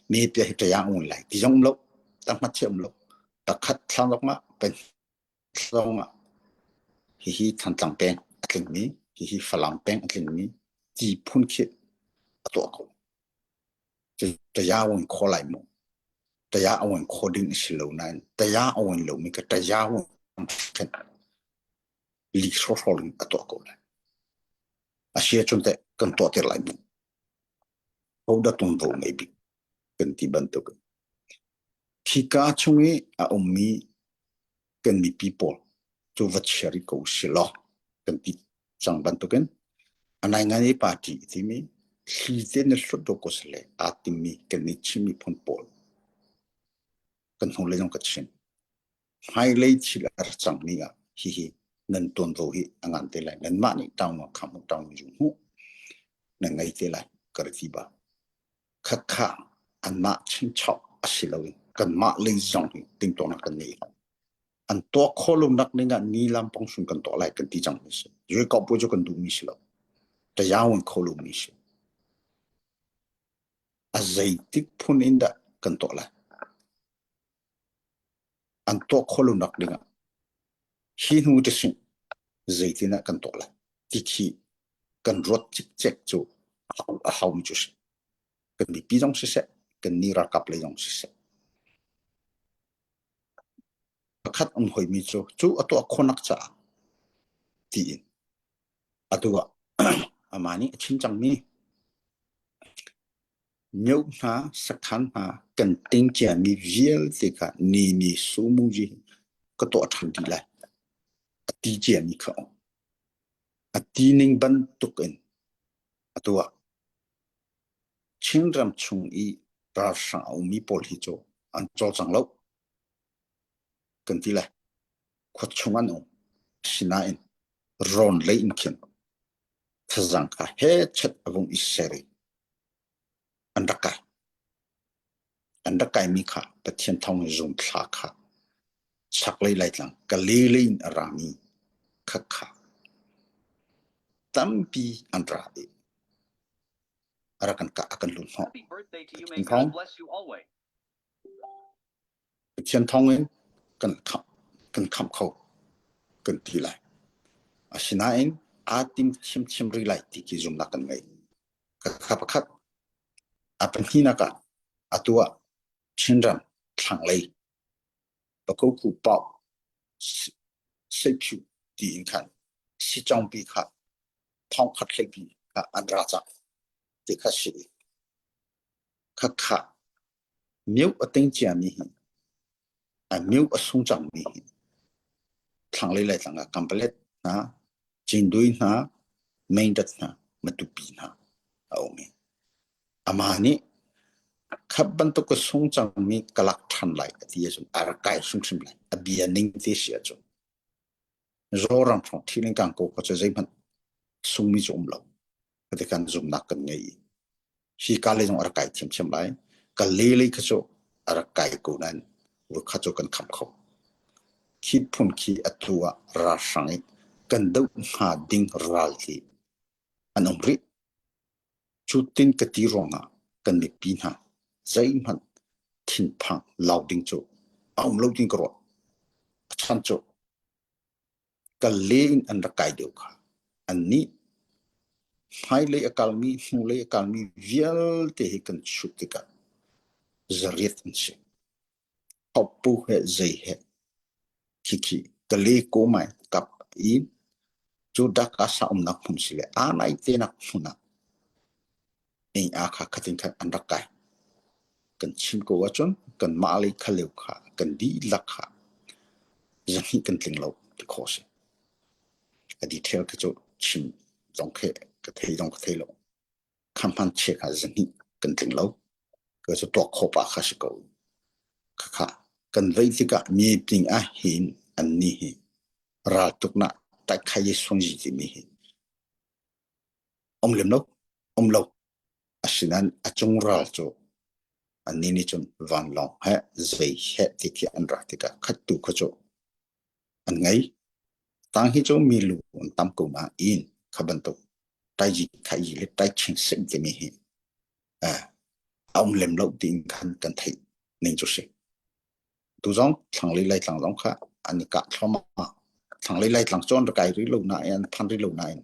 เมย์เปียให้ตัวอย่างอุ่นไหลที่จงลบตั้งมาเชื่อมลบตะคัดทางลงมาเป็นลงอ่ะฮิทันตังเป็นอัตลิงนี้ฮิฝรั่งเป็นอัตลิงนี้ที่พุ่นคิดตัวเขาจะยาววันโคไลมแต่ยาเอาวันโคดิ้งสิโลนั้นแต่ยาเอาวันโลมิก็แต่ยาวันกันลิโซโซลิงตัวเขาเลยอาเซียจนแต่กันตัวเท่าไรมั้งเขาได้ตุ้งโตไม่บิกันที่บันทึกที่กาช่วงนี้อามีกันมี people จูวัชริโกสิลอกันที่จังบันทึกกันอันนั้นงานนี้ปาร์ตี้ที่มีที่เด่นสุดโดก็สเลยอาทิมีกันนิชิมีพนปอลกันหงเลยจงกัดเช่นไฮไลท์ที่ละจังนี้อ่ะฮินั่นต้นโตฮิงานเตลัยนั่นมานี่ตาวมาคำตาวมาจุงหูนั่นไงเตลัยกระติบะขัดข้าอันมาชิงชอบอาศิลวิกันมาเลยจังฮิติงตัวนักกันนี่อันตัวโคลุนักนี่งานนี่ลำปองสุนกันตัวอะไรกันที่จังมิสยูก็พูดกันดูมิสแล้วแต่ยาววันโคลุมิสอาใจติกพูนินดะกันตัวอะไรอันตัวโคลุนักนี่งานฮินูจะสิใจตินะกันตัวอะไรที่ขี้กันรถจิกเจ็กจูเขาไม่จุดกันมีปีจงสิเสกันนี่รักกับเลยจงสิเสคัดหอยมีจูตัวคนนักจ่าที่ตัวอามานี่ชินจังมีเนื้อหาสักขันหากันติงเจมีเวียลติกานี่สูมุจีก็ตัวทันทีเลยตีเจมีเขาตีนิงบันตุกันตัวชินรำชงอีราชาอุมีโพลิโจอันโจจังเลวกันทีเลยขวดชงอันสินาอินรอนเลยอินเข็นทจังกะเฮชัดอวงอิสรีอันดักไกมีค่ะแต่เทียนทองจุงทลาค่ะชักเลยหลังกะเลยอินรามีค่ะตั้มปีอันตรายอะไรกันกะอากันลุนหอเป็นของเทียนทองเองกันคำเขากันทีไรอาชินาเองอาติมชิมรีไลที่กิจุมนักกันไงกับขัดอาเป็นที่นักอาตัวชินรำทางเลยปะกูกูเป่าเสียผิวดีอินคันสิจงปีค่ะท้องขัดเลยปีอันราชาที่ขัดสิค่ะนิ้วติ้งเจียมีนิ้วส่งจังมีทางเลยทางกัมเปลตนะจินดุยนะเมนดัตนะมาตุปีนะเอาไหมอามานี่ขับบันทุกส่งจังมีกลักทันไหลที่จะอารักไก่ส่งสิมไหลอบียนิงที่เสียจงโจรัมฟงที่ลิงกังโกก็จะใจมันส่งมีจมเหล่าก็จะการจมนักกันไงฮีกาเลยจงอารักไก่เทียมเทียมไหลก็เลยก็จะอารักไก่กูนั้นว่าข้าจะกันคำเขาคิดพุ่นคิดตัวราชังกันดูหาดิ้งรัลที่อันอมริจุดทิ้งกติรองกันมีปีน่ะใจมันทิ้งพังเหล่าดิ้งจูเอาเหล่าดิ้งกรอดฉันจูกันเลี้ยงอันรักไก่เดียวกันอันนี้ให้เลยอากาศมีหูเลยอากาศมีเวียลเตะกันชุดที่กันจะเรียกมันสิขอบผู้เหตุใจเหตุคิกันเลยกูไม่กับอินจุดดักอาสานักพุ่นสิเลยอันไหนเตนักพุ่นนะ eng akha khatin khan andakai kan chim ko wachon kan mali khaleu kha kan di lakha zahi kan tlinglo ti khose a detail ka cho chim dongkhe ka thei dong ka thei lo khampan che ka zahi kan tlinglo ka cho to khopa kha shi ko kha kan vei ti ka mi ping a hin an ni hi ra tukna ta khai sonji ti mi hi lem lo lo asinan achung ral cho ani ni chon van long ha zai he ti ki an ra ti ka khat tu kho cho an ngai tang hi cho mi lu on tam ko ma in khaban to tai ji khai ji le tai ching sem ti mi hi lem lo ding khan kan thai ning cho se tu zong thang le lai tlang zong kha ani ka thoma thang le lai tlang chon ra kai ri lo na an phan ri lo na in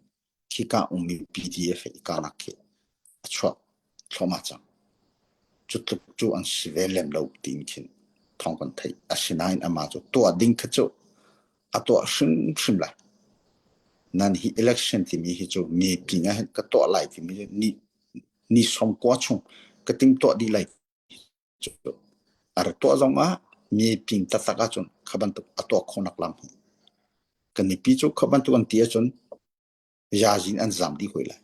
ki ka mi pdf ka na ke chwa thoma chang chút lúc chú anh sẽ về làm lâu tiền tiền thong còn thấy asinain ama cho tua ding khát cho tua sinh sinh lại nan hi election thì mi hi cho mi pinga hết cái tua lại thì mi ni som quá chung cái tính tua đi lại cho tua giống á mi ping ta ta chun khaban tu tua khonak lam cái ni pi cho khaban tu an tia chun ya jin an zam đi hồi lại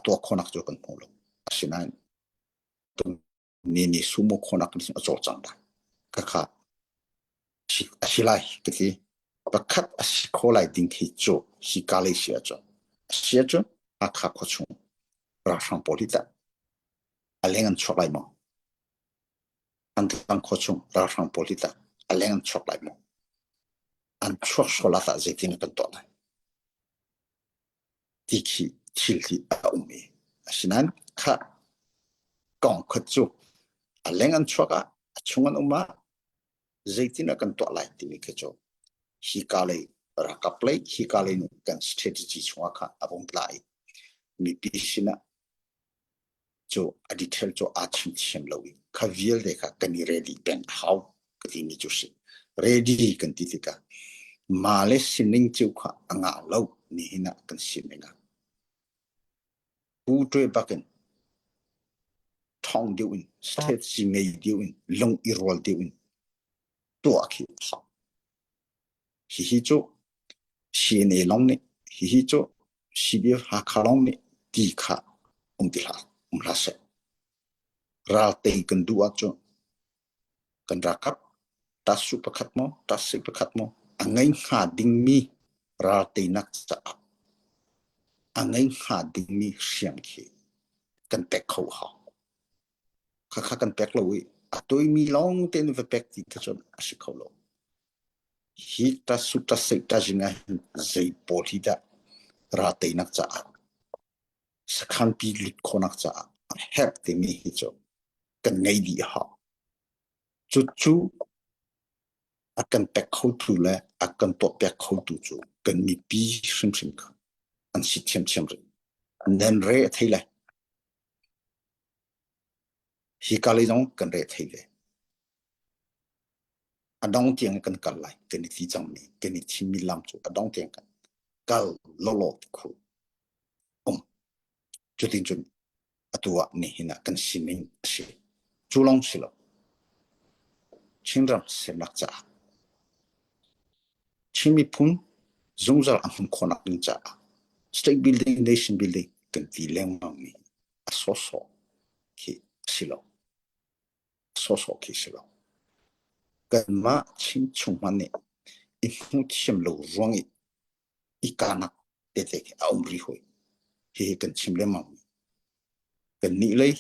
tua khonak cho kan pholo asinain ni sumo khonak ni cho chang da ka kha asilai kiti pakhat asikholai ding thi cho hi kale sia cho akha kho chung ra sang polita alengan choklai mo antang kho chung ra sang polita alengan choklai mo an chok sola ta zetin kan to la dikhi chilti aumi asinan kha kong kho chu alengan choka chungan uma zaitina kan to lai ti ke cho hi kale rakaplai hi kale nu kan strategy chunga kha abong plai mi pisina cho aditel cho achim chem lowi khaviel de kha kani ready ben how kati ni chu si ready kan ti tika male sining chu kha anga lo ni hina kan sininga pu twe baken thong diwin state singei diwin long irol diwin to akhi ha hi cho cna long ne hi cho cdf ha khalong ne ti kha umtila umlase ral te kan du acho kan rakap tasu pakhat mo tasi pakhat mo angai ha ding mi ral te nak cha angai ha ding mi siam khi kan pek kho ha kha kan pek lo wi atoi mi long ten ve pek ti thon asikholo hi tasu tasi ta jinga zai polida ra te nak cha sakhan pi lit khonak cha hep te mi hi cho kan ngai di ha chu akan pek kho tu le akan to pek kho tu chu kan mi pi sim sim ka an si chem re nen re thile hi kali dong kan re thile adong tiang kan kal lai kan ti chang ni kan ti mi lam chu adong tiang kan kal lo khu chu tin chun atua ni hina kan sining si chulong silo chinram senak cha chimi pun zungzal am khonak ning cha state building nation building kan ti leng mang ni asoso ki silo kan ma chin chung man ne I hu chim lo rongi ikana tete aumri hoi hi kan chim le mang kan ni lei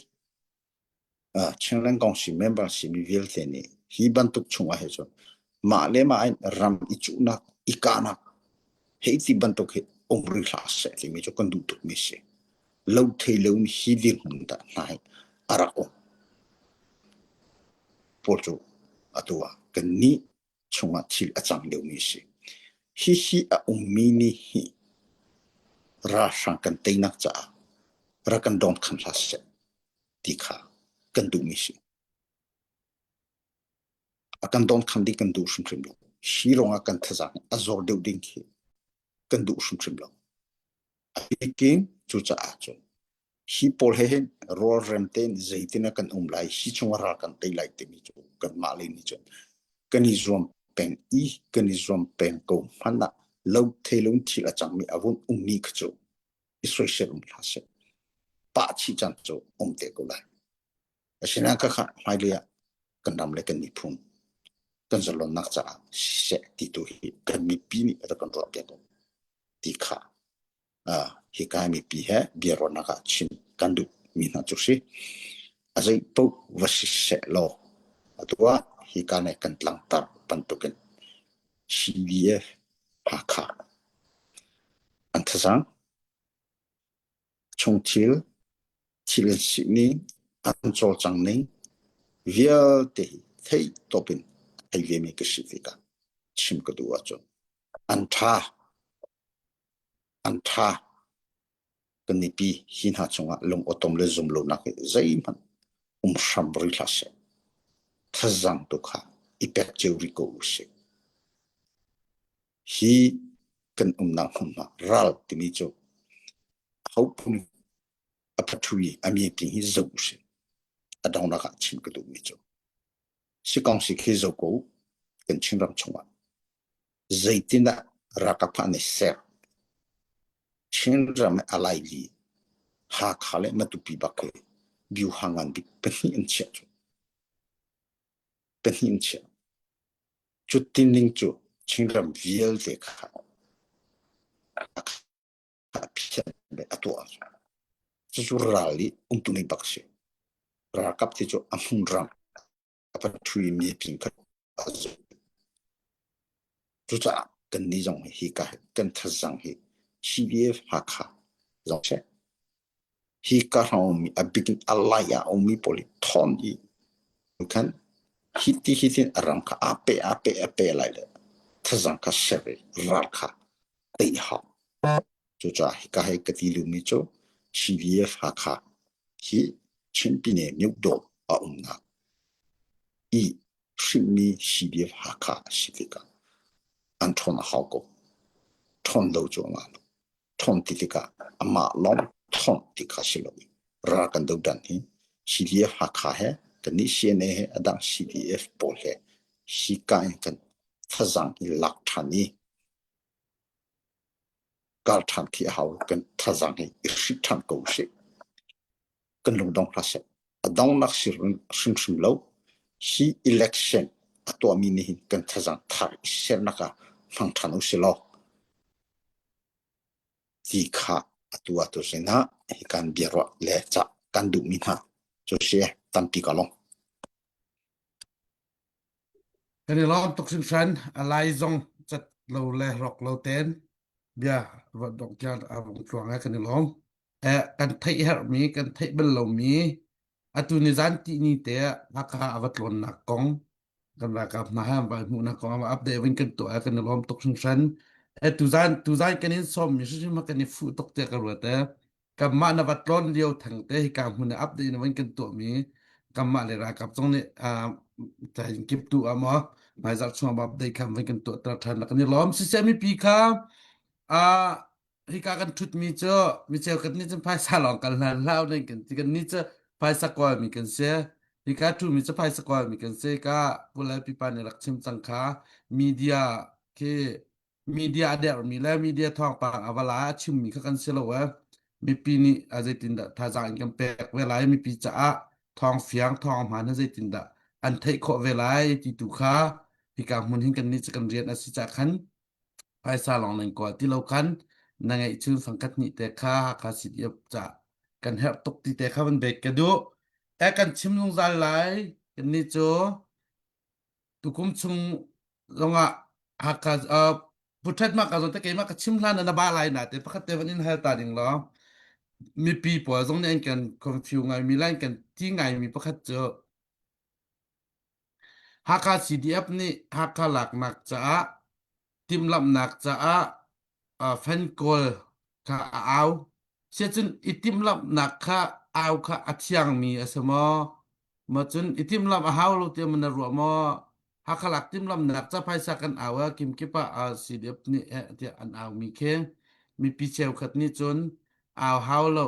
chenglang gong si member si mi vil te ni hi ban tuk chunga he cho ma le ma ram ichuna ikana he ti ban tuk he umri la se ti mi cho kan du tuk mi se lo thei lo ni hi dir hunda nai arako porjo atua kan ni chunga thil achang le mi se hi a ummi ni hi ra sang kan teinak cha ra kan don khan la se ti kha kan du mi se akan don khan di kan du shim shim lo shirong akan thazang azor deu ding ki kan du shim shim lo akin chu cha a chu hi pol he rol remten zeitina kan umlai hi chungara kan teilai te mi chu kan ma le ni chu kan i zom peng i kan i zom peng ko hana lo thelung thila changmi avun umni khchu isoi serum lase pa chi chan chu umte ko lai asina ka kha mailia kan nam le kan ni phum kan zalon nak cha se ti tu hi kan mi pi ni ta kan ro pe ko ti kha hi ka mi pi he biaro na ka chin kan du mi na chu si azai po vasi se lo atua hi ka ne kan tlang tar pan tu kan CDF haka antazang chongtil chilen sini anchol changning vial te thei topin ai ve me kisifika chim ka duwa chon anta kanipi hinha chunga long otom le zum lo nak zai man shambri lase thazang to kha ipek cheuri ko se hi kan na khumma ral timi cho hopun apathui ami pi hi zo se adong na ka chim ka du mi cho si kong si khi zo ko kan chim ram chunga zaitina rakapa ne ser chim ram alai li ha khale matupi bakke biu hangan bi pehin che chutin ning chu chingram viel de kha pia be atwa chu rali untuni bakse ra kap ti chu amun ram apa thui mi pin ka azu chu cha kan ni jong hi ka kan thazang hi CDF hakha jong che hi ka hom a big alaya omi poli thon i kan hitin arang ka ape lai le thazang ka sebe ral kha tei ha chu cha hi ka he ka ti lu mi cho CDF hakha hi chimpine nyuk do a umna i shimi CDF hakha sifika anton hauko ton lo jo nga ton titika ama long ton tika silo ra kan do dan hi CDF hakha he kani siene he adang CDF pol he hi kan thazang i lak thani kal than thi hau kan thazang hi shi than ko se kan lu dong la se adong nak shim lo hi election atwa mi ni kan thazang thar ser naka phang thanu se lo ti kha atwa to se na hi kan biaro le cha kan du mi ha cho se tampi ka long kan ni lom tok sim san alai zong chat lo le rok lo ten bia wat dok jan avong chuang kan ni lom kan thei her mi kan thei bel lo mi atu ni zan ti ni te haka avat lon na kong kan ra kap na ha ba mu na kong update win kan to kan ni lom tok sim san tu zan kan in som mi shi ma kan ni fu tok te ka ro te kam ma na vat lon liu thang te hi kam hu na update na win kan to mi kam ma le ra kap jong ni ta kip tu ama mai zat chuma bab dei kam win kan to tra than kan ni lom si se mi pi kha hi ka kan thut mi cho mi cheu kan ni chen phai sa long kan la lao nei kan ni cha phai sa ko mi kan se hi ka thu mi cha phai sa ko mi kan se ka pula pi pa ne rak chim chang kha media ke media der mi la media thong pa avala chim mi kha kan se lo wa mi pi ni a je tin da tha jang kan pek we lai mi pi cha a thong fiang thong ma na je tin da an thei kho we lai ti tu kha hi ka mun hin kan ni cha kan rian a si cha khan phai sa long len ko ti lo khan na ngai chu sangkat ni te kha kha si yep cha kan help tok ti te kha ban bek ka du kan chim lung zal lai kan ni chu tu kum chung longa haka puthat ma ka zo te ke ma ka chim hlan na ba lai na te pakhat te van in hel ta ding lo mi pi po zong ne kan confuse ngai mi lai kan ti ngai mi pakhat cho haka CDF ni haka lak nak cha tim lam nak cha fan kol ka au se chun itim lam nak kha au kha athiang mi asamo ma chun itim lam a haw lo te man ro mo haka lak tim lam nak cha phai sa kan awa kim ki pa CDF ni te an au mi khe mi pi cheu khat ni chun au haw lo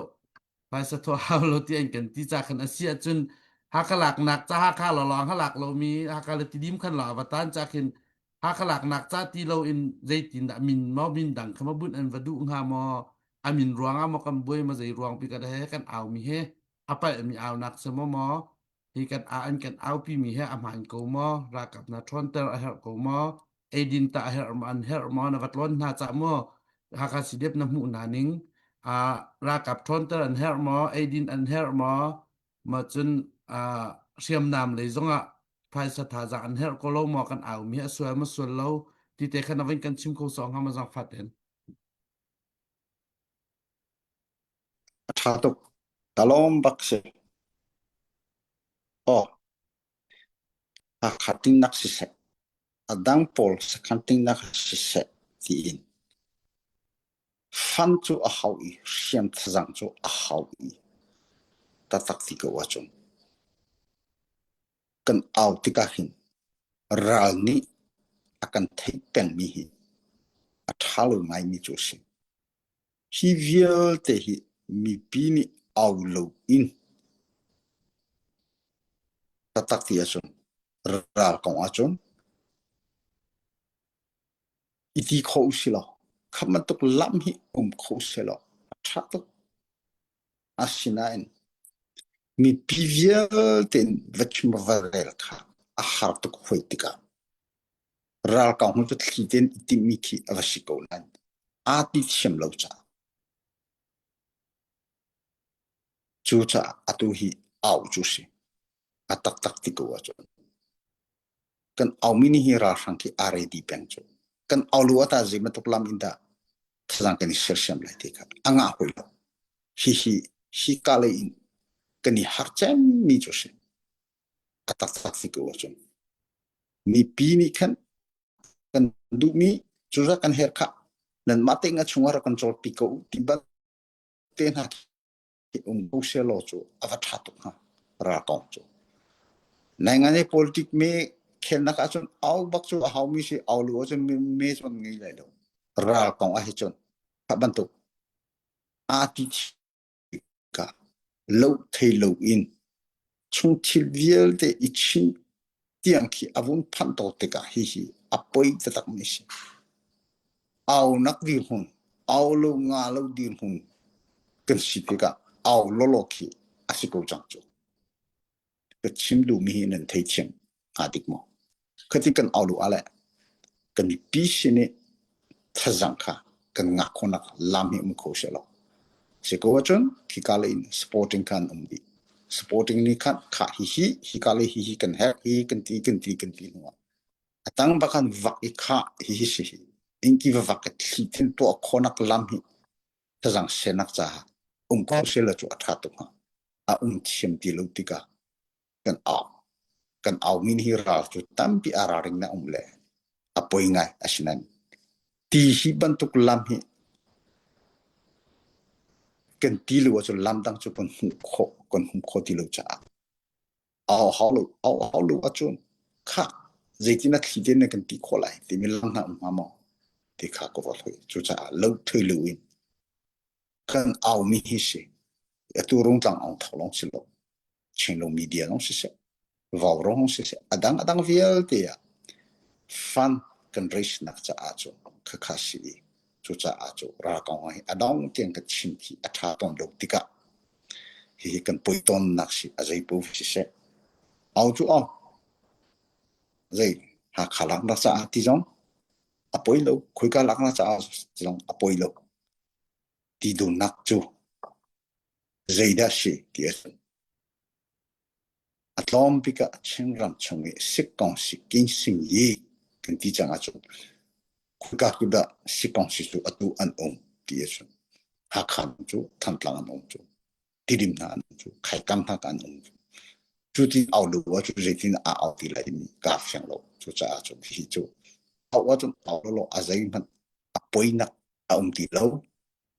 phải sa thua hao lo ti anh cần ti cha khan asia chun ha ka lak nak cha ha kha lo long ha lak lo mi ha ka le ti dim khan lo avatan cha khin ha ka lak nak cha ti lo in zai tin da min mo bin dang khama bun an vadu nga mo amin ruang mo kam boy ma zai ruang pi ka da he kan aw mi he apa mi aw nak se mo hi kan a an kan aw pi mi he am han ko mo ra kap na thon ter a her ko mo edin ta her man her mo na vatlon na cha mo ha ka sidep na mu na ning à ra cặp thôn tơ anh her mò aidin anh her mò mà chun siam nam lấy zong ạ phải sát thà ra anh her cô lâu mò kan ảo mi xuôi mà xuôi lâu thì thế khăn vinh kan chim câu song ham zong phát đến Athatuk talom bakse o a khating nak si se adang pol sa khating nak si se ti in fan chu a hau i siam thazang chu a hau i ta tak ti ko wa chung kan au ti ka hin ral ni akan thei pen mi hi athalu mai mi chu si hi vial te hi mi pi ni au lo in ta tak ti a chung ral kong a chung iti kho si lo khamat tuk lam hi kho se lo athatuk asinain mi pi vial ten vachma varel kha a har tuk hoitika ral ka hu tu thiten iti mi ki avashiko nan ati shem lo cha chu cha atu hi au chu si atak tak ti ko wa chu kan au mini hi ra sang ki are di pen chu kan au lu ata ji matuk lam inda thang kan shir shem lai ti ka anga hoi lo hi ka le in kan ni har chem mi chu si atak tak ti ko wa chu mi pi ni kan du mi chu ra kan her kha nan mate nga chunga ra control pi ko ti ba te na ki bu se lo chu ava tha tu ha ra kong chu nai nga ne politic me khel na ka chun au bak chu how mi si au lu chu me chun ngi lai do ra kong a hi chun pa ban tu a ti ka lo thei lo in chung thil vial te ichin tiang ki avun phan to te ka hi apoi te tak mi si au nak di hun au lo nga lo di hun kan si te ka au lo lo ki asiko jang chu ke chim lu mi nan thei chim adik mo khati kan au lu ala kan mi pi si ne thazang kha kan nga khona lam hi mu kho se lo se ko chon ki kala in sporting kan di supporting ni khan kha hi kale hi kan ha hi kan ti no atang bakan vak i kha hi si inki vak thi tin to khonak lam hi tazang senak cha ko se la chu atha tu ha a chim ti lo tika kan au min hi ra chu tam pi araring na le apoi ngai asinan ti hi bantuk lam hi kan ti lu chu lam dang chu kon kho ti lu cha au how lu achun kha zeitina khiden ne kan ti kholai ti mi lang na ma mo ti kha ko wa thoi chu cha lo thoi lu in kan au mi hi si tu rong tang ang tholong si lo chen lo media long si se va rong si se adang vial te ya fan kan race nak cha a chu kha si chu cha a chu ra ka ngai adang tiang ka chin ki atha ton lo tika hi kan poiton nak si azai pu si se au chu au zai ha khalak na cha ti jong apoi lo khoi ka lak na cha jong apoi lo ti du nak chu zai da shi ti atlom pika chengram chungi sikong si king sing yi kan ti changa chu khoi ka ku da sikong si chu atu an ti chu ha khan chu tham tlang an chu ti dim na chu khai kam ha kan chu ti au lu wa chu zai tin a au ti lai mi ka fyang lo chu cha chu hi chu au wa chu au lo a zai man a poi na a ti lo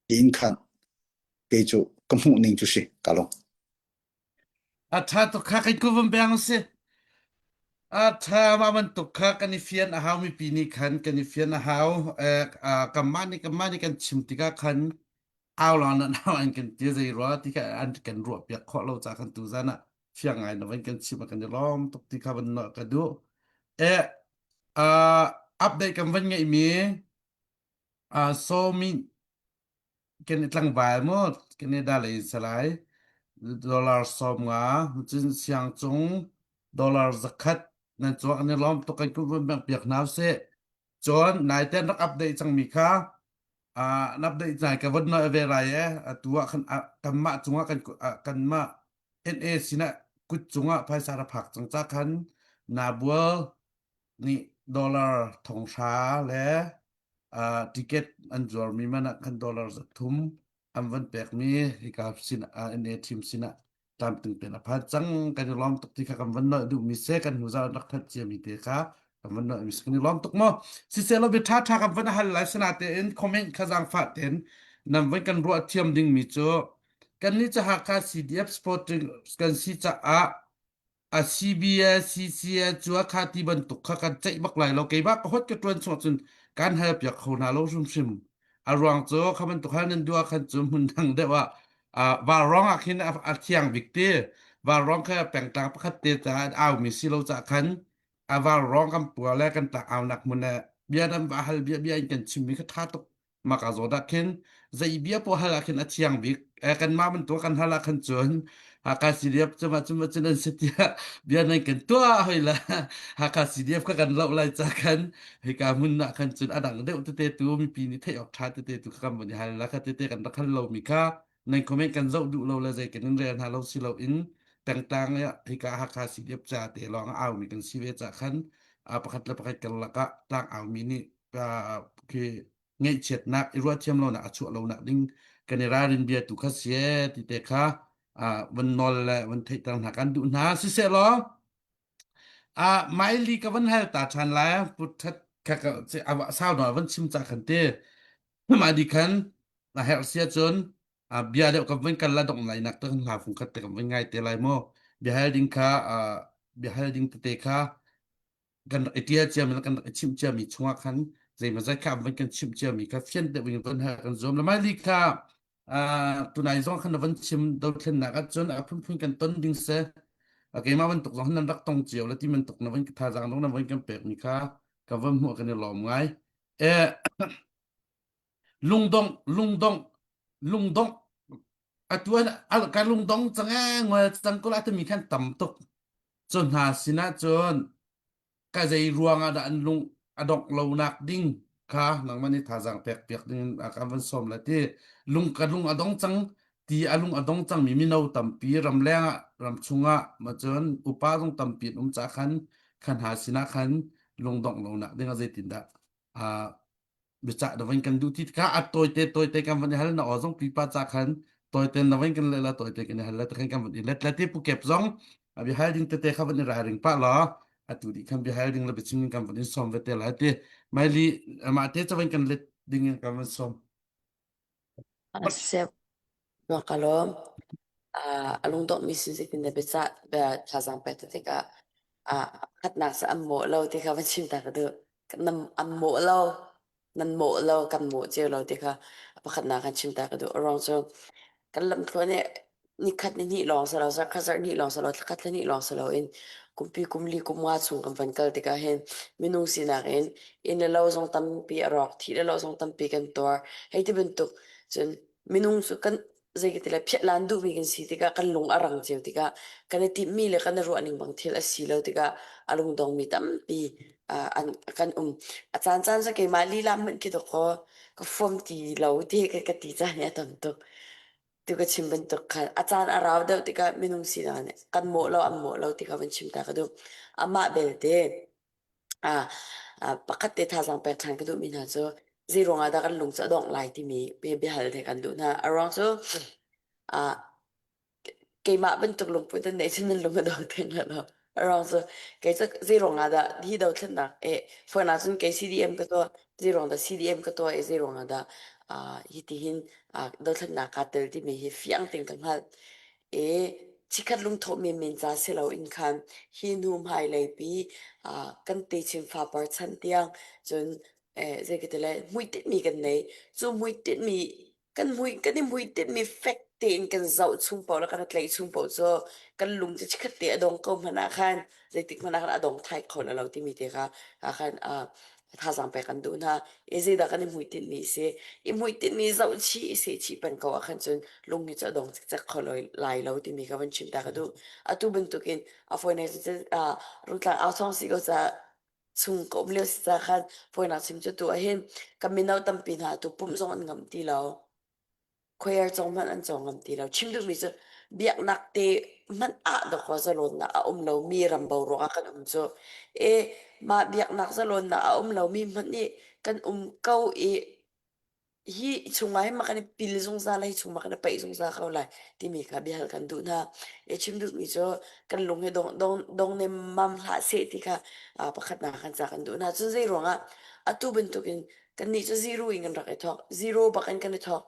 tin khan ke chu kamu ning chu si ka lo atha to kha kai ku vam bang se atha ma man to kha kan fian a hau mi pi ni khan kan fian a hau kamani kan chim tika khan ao lo na na an kan ti zai ro ti ka an kan ro pya kho lo cha kan tu zana fiang ai na wan kan chi ma kan lom tok ti ka ban no ka du e a update kan van ngai mi so min kan tlang bai mo kan da le salai dollar som nga chin siang chung dollar zakat na chuak ni lom to kan ku ban piak naw se chon nai ten rak update chang mi kha nắp đây giải cái vấn nói về này ấy tua khăn cầm mạ chúng kan kan ma NA sina kut chúng phải sa ra phak chẳng chắc khăn na bua ni dollar thong sha le ticket an jor mi mana kan dollar za thum am van pek mi hi ka sina NA team sina tam tung pe na pha chang kan lom tok ti kha kam van no du mi se kan hu za rak that che mi te kha kam van no mi se kan lom tok mo si se lo be tha tha kam van hal lai sana te in comment kha jang fa ten nam van kan ro thiam ding mi cho kan ni cha ha ka CDF sporting kan si cha CBA CCA chua kha ti ban tuk kha kan chai bak lai lo ke ba ko hot ka tron so chun kan ha pyak khona lo sum sim arwang cho kha ban tuk han nan dua khan chum hun dang de wa wa rong a khin a thiang bik te wa rong kha peng tang pakhat te cha aw mi si lo cha khan wa rong kam pu la kan ta aw nak mun na bia dam ba hal bia kan chim mi kha tha tok ma ka zo da khin zai bia po hal a khin a thiang bik kan ma ban to kan hala khan chun Haka CDF cuma cuman setia biar naikin tua hoi lah haka CDF kan lau lai cakan hika mun nak kan cun adang de tete tu mi pini te ok tha tete tu kan bani hal la ka tete kan kan lau mika nai komen kan zau du lau la zai kan ren ha lau si lau in tang ya hika haka CDF ca te long au mi kan si ve ca kan pakat la pakat kan la ka tang au mi ni ke ngai chet nak irua thiam lo na achu lo na ding kan ra rin bia tu kha sie ti te khaวันนอลและวันที่ต่างหากกันดูนะสิเสร็จแล้วไม่ลีกับวันให้ตาชันแล้วพุทธค่ะก็จะเอาสาวหน่อยวันชิมจากขันเต้มาดีขันเฮลเซียจนเบียเดียวกับวันกันละดอกไหลนักตั้งหาฟุงคัดแต่กับวันไงเตลัยโมเบียให้ดิงค่ะเบียให้ดิงเตะค่ะกันไอเดียเจียมันกันชิมเจียมีช่วงขันใจมันใจข้ามวันกันชิมเจียมีค่ะเฟียนเดวินวันให้กันซอมแล้วไม่ลีค่ะ ตัวไหนสองขันวันชิมดาวเทนนักจนพุ่งกันต้นดิ่งเสโอเคมาวันตกสองนั้นรักตองเจียวแล้วที่มันตกในวันท่าจางตรงนั้นวันกันเปรกมีค่ากับวันหัวกันในหลอมไงเออลุงดงลุงดงลุงดงตัวนั้นการลุงดงจังแงว่าจังก็แล้วจะมีขั้นต่ำตกจนหาสินะจนก็จะรวงอันลุงอดอกเราหนักดิ่งค่ะหนังมันนี่ท่าจางเปียกดิ่งการวันสมแล้วที่ลุงกับลุงอดองจังตีอาลุงอดองจังมีนาวตัมปีรำแรงรำชุงมาจนอุปาต้องตัมปีจากขันหาสินะขันลุงดองเราหนักดิ่งอะไรติดดาบิจักดวันกันดูที่ข้าตัวเตกันวันนี้ฮัลน่ะอ๋อส่งปีป้าจากขันตัวเตนวันกันเลยละตัวเตกันฮัลละตะกันวันนี้เล็ดที่ภูเก็ตซ่องบิฮัลดิ้งเตข้าวันนี้รายริงป้าล้อตุดีคำบิฮัลดิ้งเราไปชิมกันวันนี้ซ่อมเวทละเตไม่ลีมาเตจะวันกันเล็ดดิ้งกันวันซ่อม Sep makalom alung dok misin sitin na bisa ba chazang peta tika kat na sa ammo lo tika van chim ta kadu nam ammo lo nan mo lo kan mo je lo tika pakat na kan chim ta kadu orang so kan lam thlo ne ni khat ni long sa lo sa khazar ni long sa lo khat ni long sa lo in kumpi kumli kumwa chung kan van kal tika hen minung sinakin in lo zong tam pi arok thi lo zong tam pi kan tor hei ti bentuk chun minung su kan zai kitila phiat lan du mi kan si tika kan lung arang cheu tika kan ti mi le kan ro aning bang thil a si lo tika alung dong mi tam pi an kan chan chan sa ke ma li lam man ki to ko ka fom ti lo ti ka ti cha ne tam to tu ka chim ban to khan chan araw de tika minung si na ne kan mo lo am mo lo tika ban chim ta ka du ama bel de pakat te tha sang pe than ka du mi na so zero nga da kan lung cha dong lai ti mi be hal the kan du na arong so cái mà bên tục lục bên này xin lục cái đầu tiên là nó rồi so cái zero nga da đi đầu tiên là for na sun cái CDM cái to zero da CDM cái to zero nga da hi ti hin đầu tiên là cái tel ti mi hi fiang ting kan hal chỉ khát lung thọ mình ra sẽ lâu in khan hi num hai lấy bi kan ti chim pha par chan tiang chun dễ cái là mũi tít mi cái này chu mũi tít mi kan ni mui tin mi fek te in kan zau chung pau la kan tlai chung pau cho kan lung che chikhat te adong ko mana khan zaitik mana khan adong thai khon alo ti mi te kha khan tha sang pe kan du na e zai da kan ni mui tin mi se i mui tin mi zau chi se chi pan ko khan chun lung ni cha dong chik chak kholoi lai lo ti mi ka van chim ta ka du atu bun tukin a foi na che rutla a chong si go cha chung ko mleo si cha khan foi na chim chu tu a hin kaminau tampi na tu pum zong an ngam ti lo khoyar chong man an chong ngam ti lo chim du mi chu biak nak te man a do kho za lon na a lo mi ram bo ro a kan chu e ma biak nak za lon na a lo mi man ni kan kau e hi chunga hi makani pil zung za lai chung makani pai zung za khaw lai ti mi kha bihal kan du na e chim du mi cho kan lung he dong ne mam hla se ti kha pakhat na kan cha kan du na chu zai ronga atu ben tukin kan ni chu zero in kan rak e thok zero bakan kan e thok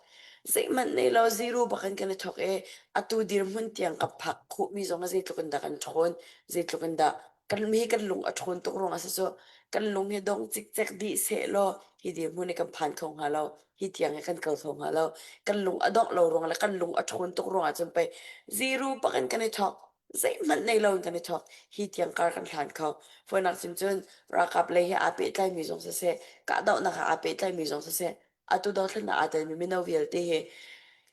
zai man nei lo zero bakan kan e thok e atu dir mun tiang ka phak khu mi zong a zai tlukan da kan thon zai tlukan da kan mi kan lung a thon tok ronga sa cho kan lung he dong chik chak di se lo hi dir mun e kan phan thong ha lo hi tiang kan kal thong ha lo kan lung adok lo rong la kan lung a thon tok rong a chum pe zero pakan kan e thok zai man nei lo kan e thok hi tiang kar kan thlan khaw foi nak chim chun ra kap le hi ape tlai mi jong sa se ka dau na kha ape tlai mi jong sa se atu dau thlan na atel mi no vial te he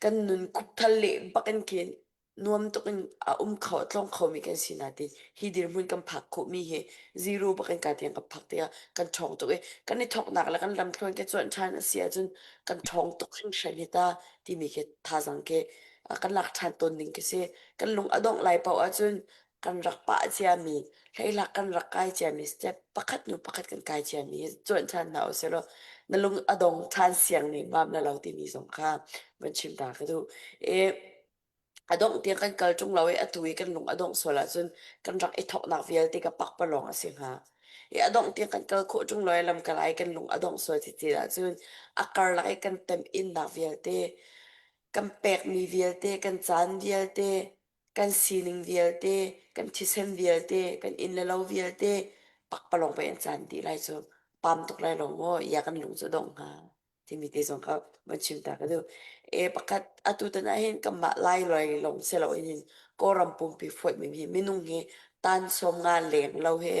kan nun kup thal le pakan kin nuam tokin a khaw tlong khaw mi kan sinati hi dir mun kan phak khu mi he zero pakan ka tiang ka phak te kan thong to e kan ni thok nak la kan lam thlon ke chon than asia chun kan thong to khin shani ta ti mi ke tha jang ke kan lak than ton ding ke se kan lung adong lai pau a chun kan rak pa chia mi hlei lak kan rak kai chia mi step pakhat nu pakhat kan kai chia mi chon than na o se lo na lung adong than siang ni mam na lo ti mi song kha ban chim ta ka du e adong tiang kan kal chung lawe atui kan lung adong sola chun kan rak e thok nak vial ti ka pak pa long asing ha e adong tiang kan kal kho chung loy lam kalai kan lung adong sol ti ti la chun akar lai kan tem in nak vial te kan pek mi vial te kan chan vial te kan sining vial te kan thisen vial te kan in le lo vial te pak pa long pa en chan ti lai chu pam tuk lai long mo ya kan lung chu dong ha ti mi te song ka ban chim ta ka du e pakhat atu ta na hin kam ma lai loi long se lo in ko ram pum pi foi mi mi minung he tan som nga leng lo he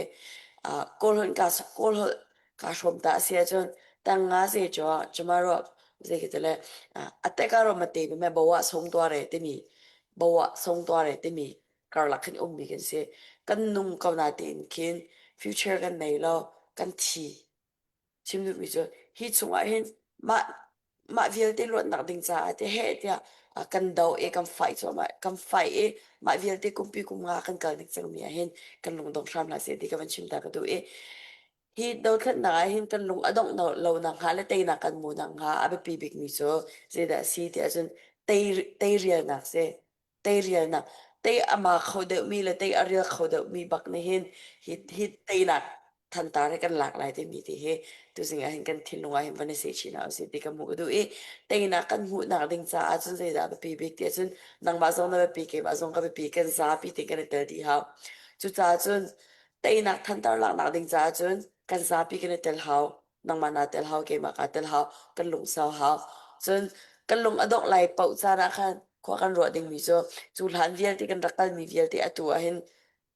kol hon ka kol hon ka som ta sia chon tang nga se cho chamaro ze ke tele ate ka ro mate me bawa song to re te mi bawa song to re te mi kar la khin mi kan se kan nung ka na tin kin future kan nei lo kan thi chim nu mi cho hi chunga hin ma ma vial te lot nak ding cha te he tia kan dau e kan fai cho ma kan fai e ma vial te kum pi kum nga kan kal dik chang mi a hin kan lung dong sham la se ti ka ban chim ta ka du e hi dau khat na hin kan lung adong no lo nang ha le te na kan mu nang ha abe pi big mi cho ze da si ti a chun te rial nak se te rial na te ama khode mi le te arial khode mi bak ne hin hi te na than ta re kan lak lai te mi ti he tu singa hin kan thin lunga hin vane se china se ti ka mu du e te na kan mu na ding cha a chun ze da pi big ti chun nang ba zong na pi ke ba zong ka pi kan za pi ti kan te di ha chu cha chun te na than tar lak na ding cha chun kan za pi kan tel hau nang ma na tel hau ke ma ka tel hau kan lung sao hau chun kan lung adok lai pau cha ra khan kho kan ro ding mi cho chu hlan vial ti kan rakal mi vial ti atu a hin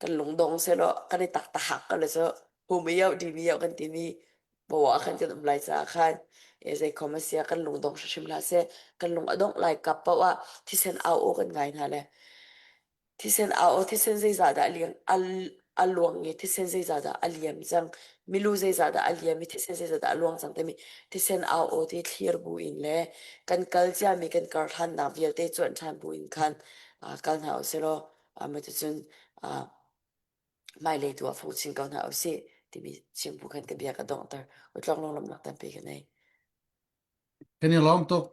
kan lung dong se lo kan ni tak ta hak ka le cho hu mi yau di mi yau kan ti mi bo wa khan kan lai cha khan e zai khomasia kan lung dong shim la se kan lung adok lai kap pa wa thi sen au o kan ngai na le thi sen au thi sen zai za da liang aluang nge thi sen zai za da aliam chang milu zai za da aliam thi sen zai za da aluang chang te mi thi sen au o ti clear bu in le kan kal cha mi kan kar than na vial te chon than bu in khan kal na se lo ma tu chun mai le tu a fu ching kal na o se ti mi chim bu kan ka bia ka dong tar o tlong long lam nak tan pe ka nei kan ni lom tok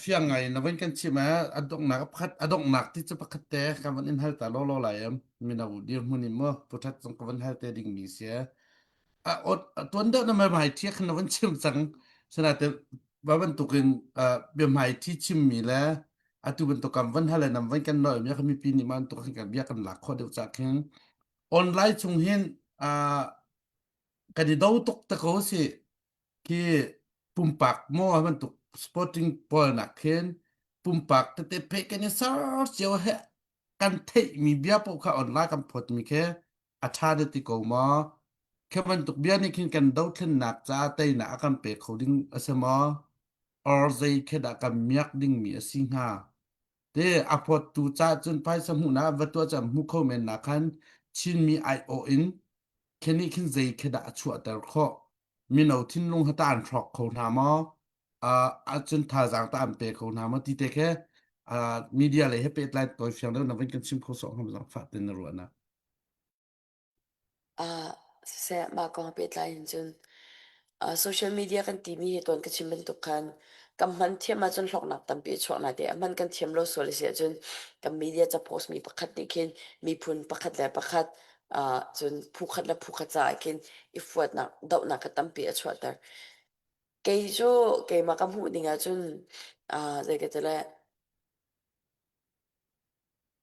fiang ngai na wen kan chi ma adong nak phat adong nak ti chu pakhat te ka van in hal ta lo la em mi na u dir mun mo puthat song ka van hal te ding mi sia ot ton da na mai thi khan na wan chim chang sana te ba ban tukin be mai thi chim mi la atu ban to kam van hal nam wan kan noi mi ka mi pi ni man to kan bia kan la kho de cha khen online chung hin kan di dau tok ta ko si ki ปุ่มปักโม่มันตุกสปอร์ติ้งปอยนักเคนปุ่มปักแต่เพกันเนี่ยสารเจียวเฮกันเทมีเบียปกข้าออนไลน์กันพดมีแค่อาชาเดติโกมาแค่มันตุกเบียนี่คินกันดาวขึ้นหนักจ้าเตยหนักกันเปกเขาดิ้งอสมาออร์ใจแค่ดักกันเมียกดิ้งมีอสิงหาเดอพอตูจ้าจนไปสมุนาวัตัวจำมุขเขาเมนนักขันชินมีไอโออินแค่นี้คินใจแค่ดักชัวแต่ข้อมีเอาทิ้งลงหัตานทรอกเขาทำมอ อาจนท่าจางตามเปเขานามาตีเตะแค่มีเดียเลยให้เป็ดไลน์ตัวเฟียงแล้วนับเป็นกันชิมเขาสองคำสั่งฝากเป็นรัวนะ se ma ko pe tlain chun social media kan ti mi ton ka chim ben tukan kam man thiam ma chun hlok nak tam pi chho na de man kan thiam lo sol se chun kam media cha post mi pakhat ni kin mi phun pakhat la pakhat chun phu khat la phu khat cha kin ifwat na dau na ka tam pi a chho tar ke jo ke ma kam hu dinga chun ze ke tele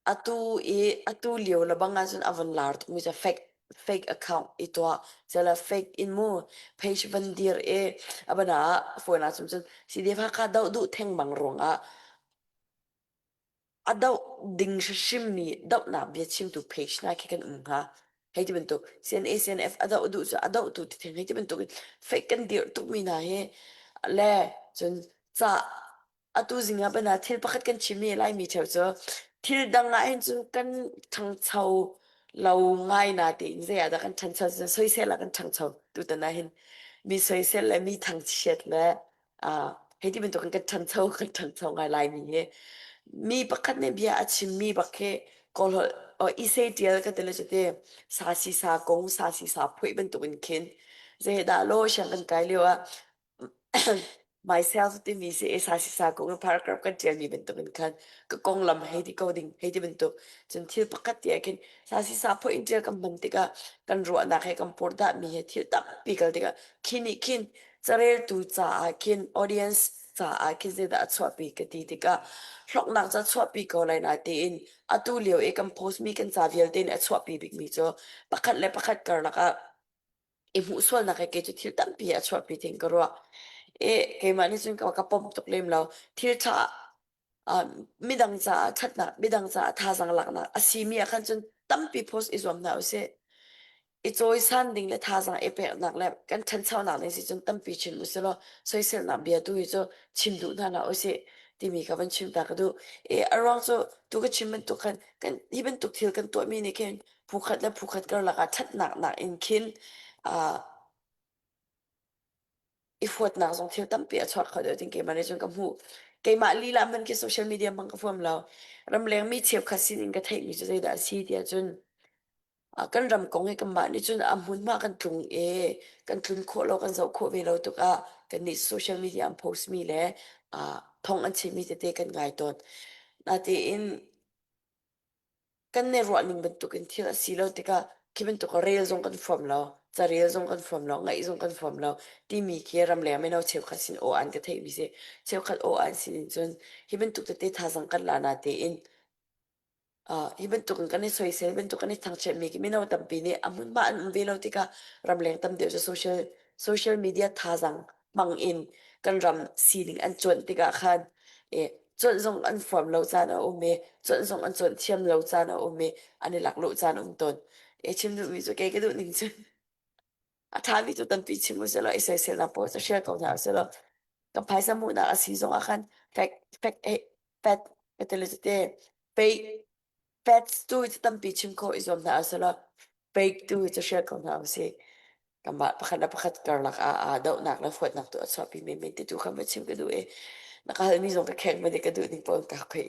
atu lio la banga chun avan lar tu mi cha fake account itwa chala fake in mo page van dir abana phone chum chun cdf ka dau du theng bang ronga adau ding shim ni dau na bia chim tu page na ke kan ha hei ti ben tu cnf adau du cha adau tu ti theng hei ti ben tu fake kan dir tu mi na he le chun cha atu zinga bana thil pakhat kan chimi lai mi cheu cho thil dang a hin chun kan thang chau lo ngai na ti ze ya da kan thang chau soi se la kan thang chau tu ta na hin mi soi se la mi thang chet le hei ti ben tu kan thang chau ngai lai mi he mi pakhat ne bia achim mi bakhe kol o ise tial ka tele chete sa kong sa phui ben tu kan kin ze da lo shang kan kai lewa myself ti mi se sa ko ng paragraph kan tiyan mi bento kan ka kong lam hedi coding hedi bento chun thil pakat ti akin sa po intia kan mantika kan ro na khe kan porda mi he thil tap pikal tika khini kin charel tu cha akin audience cha akin ze da chwa pi ka ti tika hlok nak cha chwa pi ko lai na ti in atu leo e kan post mi kan cha vial tin a chwa pi big mi cho pakhat le pakhat kar na ka e mu swal na ke chu thil tam pi a chwa pi ting ko ro ke mani chun ka pom tok lem lo thil tha midang cha thatna midang cha tha jang lak na asimi akhan chun tampi post izom na ase I choi san ding le tha jang e pe nak le kan than chau na ne si chun tampi chin uselo soisel na bia tu cho chim du na na ase ti mi ka ban chim ta ka du arang so tu ka chim man tu kan hi ban tu thil kan to mi ne ken phu khat kar la ka that nak in kin a ifwat na zong thil tam pi a chhuat kha de ting ke mane chung kam hu ke ma li la man ke social media mang ka form lao ram leng mi chep khasin in ka thai mi chu da si dia chun kan ram kong e kam ma ni chun mun ma kan tung kan tlun kho lo kan zo kho ve lo tu ka kan ni social media am post mi le thong an chi mi te kan ngai ton na ti in kan ne ro ning ben tu kan thil a si lo te ka ki ben tu ka rel zong kan form lo cha rel zong kan form lo ngai zong kan form lo ti mi ke ram le me no cheu khasin o an ka thei mi se cheu khat o an sin chun hi ben tu te tha jang kan la na te in hi ben tu kan ne soi sel ben tu kan ne thang che mi ki me no tam pi ne amun ba an ve lo ti ka ram leng tam de social media tha jang mang in kan ram siling an chon ti ka khan chon zong an form lo cha na o me chon zong an chon thiam lo cha na o me ani lak lo cha na ton chim du mi zo ke du ning chun tha mi tu tam pi chim mo se lo se na po so share ko na se lo ka phai sa mu na si zong a khan fact fat ka te le te fake fat tu tam pi chim ko izom na se lo fake tu so share ko na se kamba pakhat kar lak daw nak la fot nak tu at sapi me ti tu kamba chim ka du nakahal mi zong ka keng ma de ka du ning pon ka kwe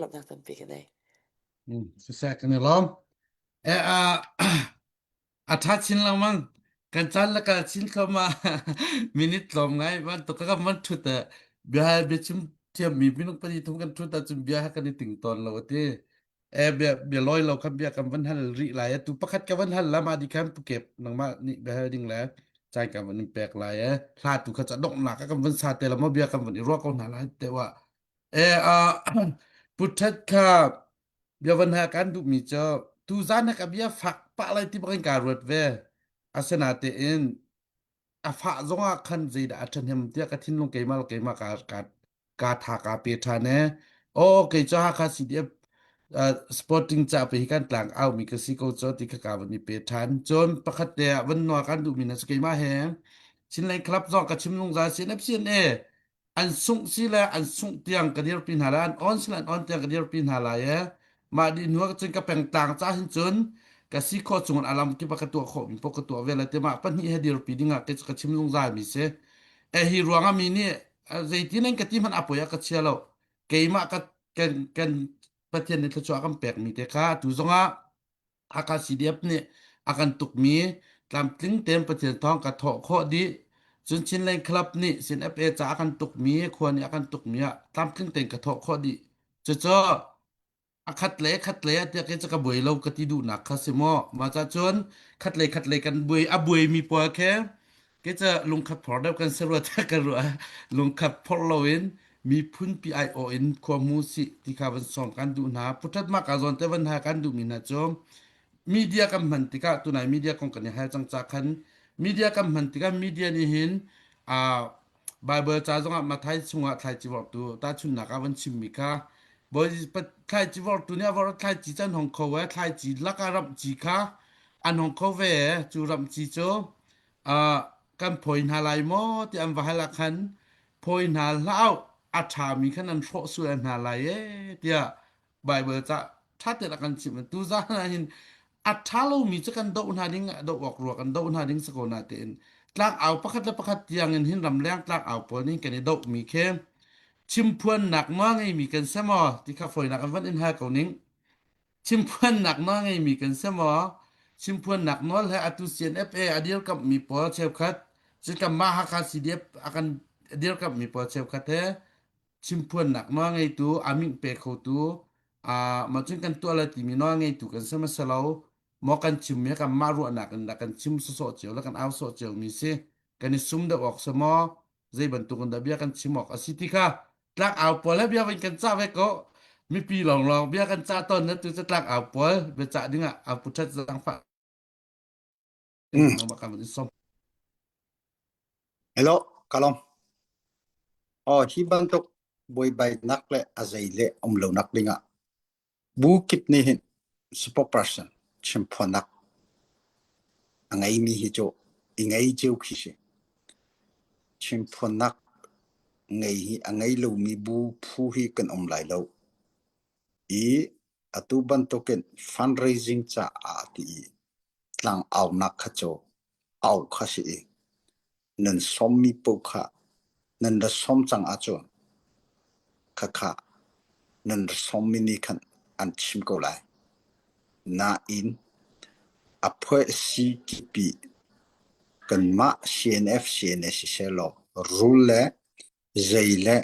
lam nak tam pi ka daiสุดแสกันนี่ล้อมอาทัดชินละมั้งกันจันแล้วก็ชินเข้ามามินิทลมไงมันตกก็มันชุดแต่เบียร์เบียร์ชิมเทียมมีพี่น้องปฏิทุกกันชุดแต่จนเบียร์ให้กันในติ่งตอนเราที่เบียร์ลอยเราครับเบียร์กันวันหันริหลายตุประคัดกันวันหันละมาดีครับเก็บนังมานี่เบียร์ดิ่งแล้วใจกันวันนี้แปลกหลายพลาดตุเขาจะดกหนักกันวันซาแต่ละมาเบียร์กันวันนี้รอกันหนาหลายแต่ว่าเออพุทธครับ Bia van ha kan du mi cho tu zan ha ka bia fak pa lai ti bang ka rot ve asana te in afa zonga khan zida athan hem tia ka thin long ke ma ka tha ka pe tha ne o ke cha kha CDF sporting cha pe kan tlang au mi ka si ko cho ti ka ban ni pe than chon pakhat te wan no kan du mi na ke ma he chin lai club zo ka chim long za sin ep sin e an sung si la an sung tiang ka dir pin halan on sin on tiang ka dir pin hala ye ma di nuwa ka chen ka peng tang cha hin chun ka si kho chung alam ki pa ka tu kho mi po ka tu vela te ma pan hi he dir pi dinga ke ka chim long za mi se e hi ruanga mi ni zeitin ka ti man apoya ka chialo ke ma ka kan pathian ni tlo akam pek mi te kha tu zonga aka CDF ni akan tuk mi tlam tling tem pathian thong ka tho kho di chun chin lai club ni sin FA cha akan tuk mi khwa ni akan tuk mi tlam tling tem ka tho kho di choคัดเลยเดี๋ยวก็จะกระบวยเราก็ที่ดูหนักคาสิโมมาจากจนคัดเลยกันบวยบวยมีปัวแค่ก็จะลงขัดพอร์ตกันสรุปกันรัวลงขัดพอร์ตเราเองมีพุ่น PIO เองความมูสิที่ข้าพเจ้ากันดูนะพุทธมากการอนแต่วันหากันดูมีนะจอมมีเดียกับมันติกาตัวไหนมีเดียของกันเนี่ยให้จังจากขันมีเดียกับมันติกามีเดียนี่เห็นอ่าไบเบิลจ้าจงมาไทยชงไทยจีบอกตัวตาชุนนักวันชิมมิกา บริษัทไทยจีวอร์ตัวเนี้ยวอร์ไทยจีจันของเขาเว้ไทยจีลักการรับจีค่ะอันของเขาเว้จูรับจีโจกันพอยนาลายมอที่อันว่าให้ละคันพอยนาลาวอาชามีขนาดโฟสุดนาลายเดียไบเบิลจะถ้าเกิดละกันจิมันตูซ่านะหินอาชาเรามีจะกันโดนหาดิ้งโดนออกรัวกันโดนหาดิ้งสกุลนาเต็นตลากเอาประคัดและประคัดยังเงินหินลำแรงตลากเอาปอนี่กันในโดมีเข้มชิมพวนหนักน้อยไงมีกันเสมอที่ข้าฝอยหนักกันวันอินหาเก่านิ้งชิมพวนหนักน้อยไงมีกันเสมอชิมพวนหนักน้อยและอตุเซียนFAอเดียวกับมีปอเชฟคัดจึงกับมาฮักคาซีเดียบอากันอเดียวกับมีปอเชฟคัดเทชิมพวนหนักน้อยไงตัวอามิงเปเขาตัวมาจึงกันตัวอะไรที่มีน้อยไงตัวกันเสมอเสลาวมอกันชิมเมียกันมารุหนักกันชิมสดเจียวแล้วกันเอาสดเจียวมีเสกันในซุ่มเดออกสมอใจบรรทุกันดับเบียกันชิมออกอสิติค่ะ ตลักเอาปอแล้วเบียเป็นกันจ้าไว้ก็มีปีหลองเบียกันจ้าต้นนั้นตัวจะตลักเอาปอเบียจ่าดึงเอาพุทธสังฝา น้องบักกันมันส้ม hello kalom hi bantok boy bay nakle azaile omlo naklinga bukit ni hin super person chimponak angai mi hi jo ingai jeu khishi chimponak ngai hi angai lo mi bu phu hi kan omlai lo atu bantoken fundraising cha ati tlang au nak khacho au khashi nan som mi po kha nan da som chang acho kha nan da som mi ni khan an chim ko lai na in a phwe CTP kan ma CNF CNS selo rule zaile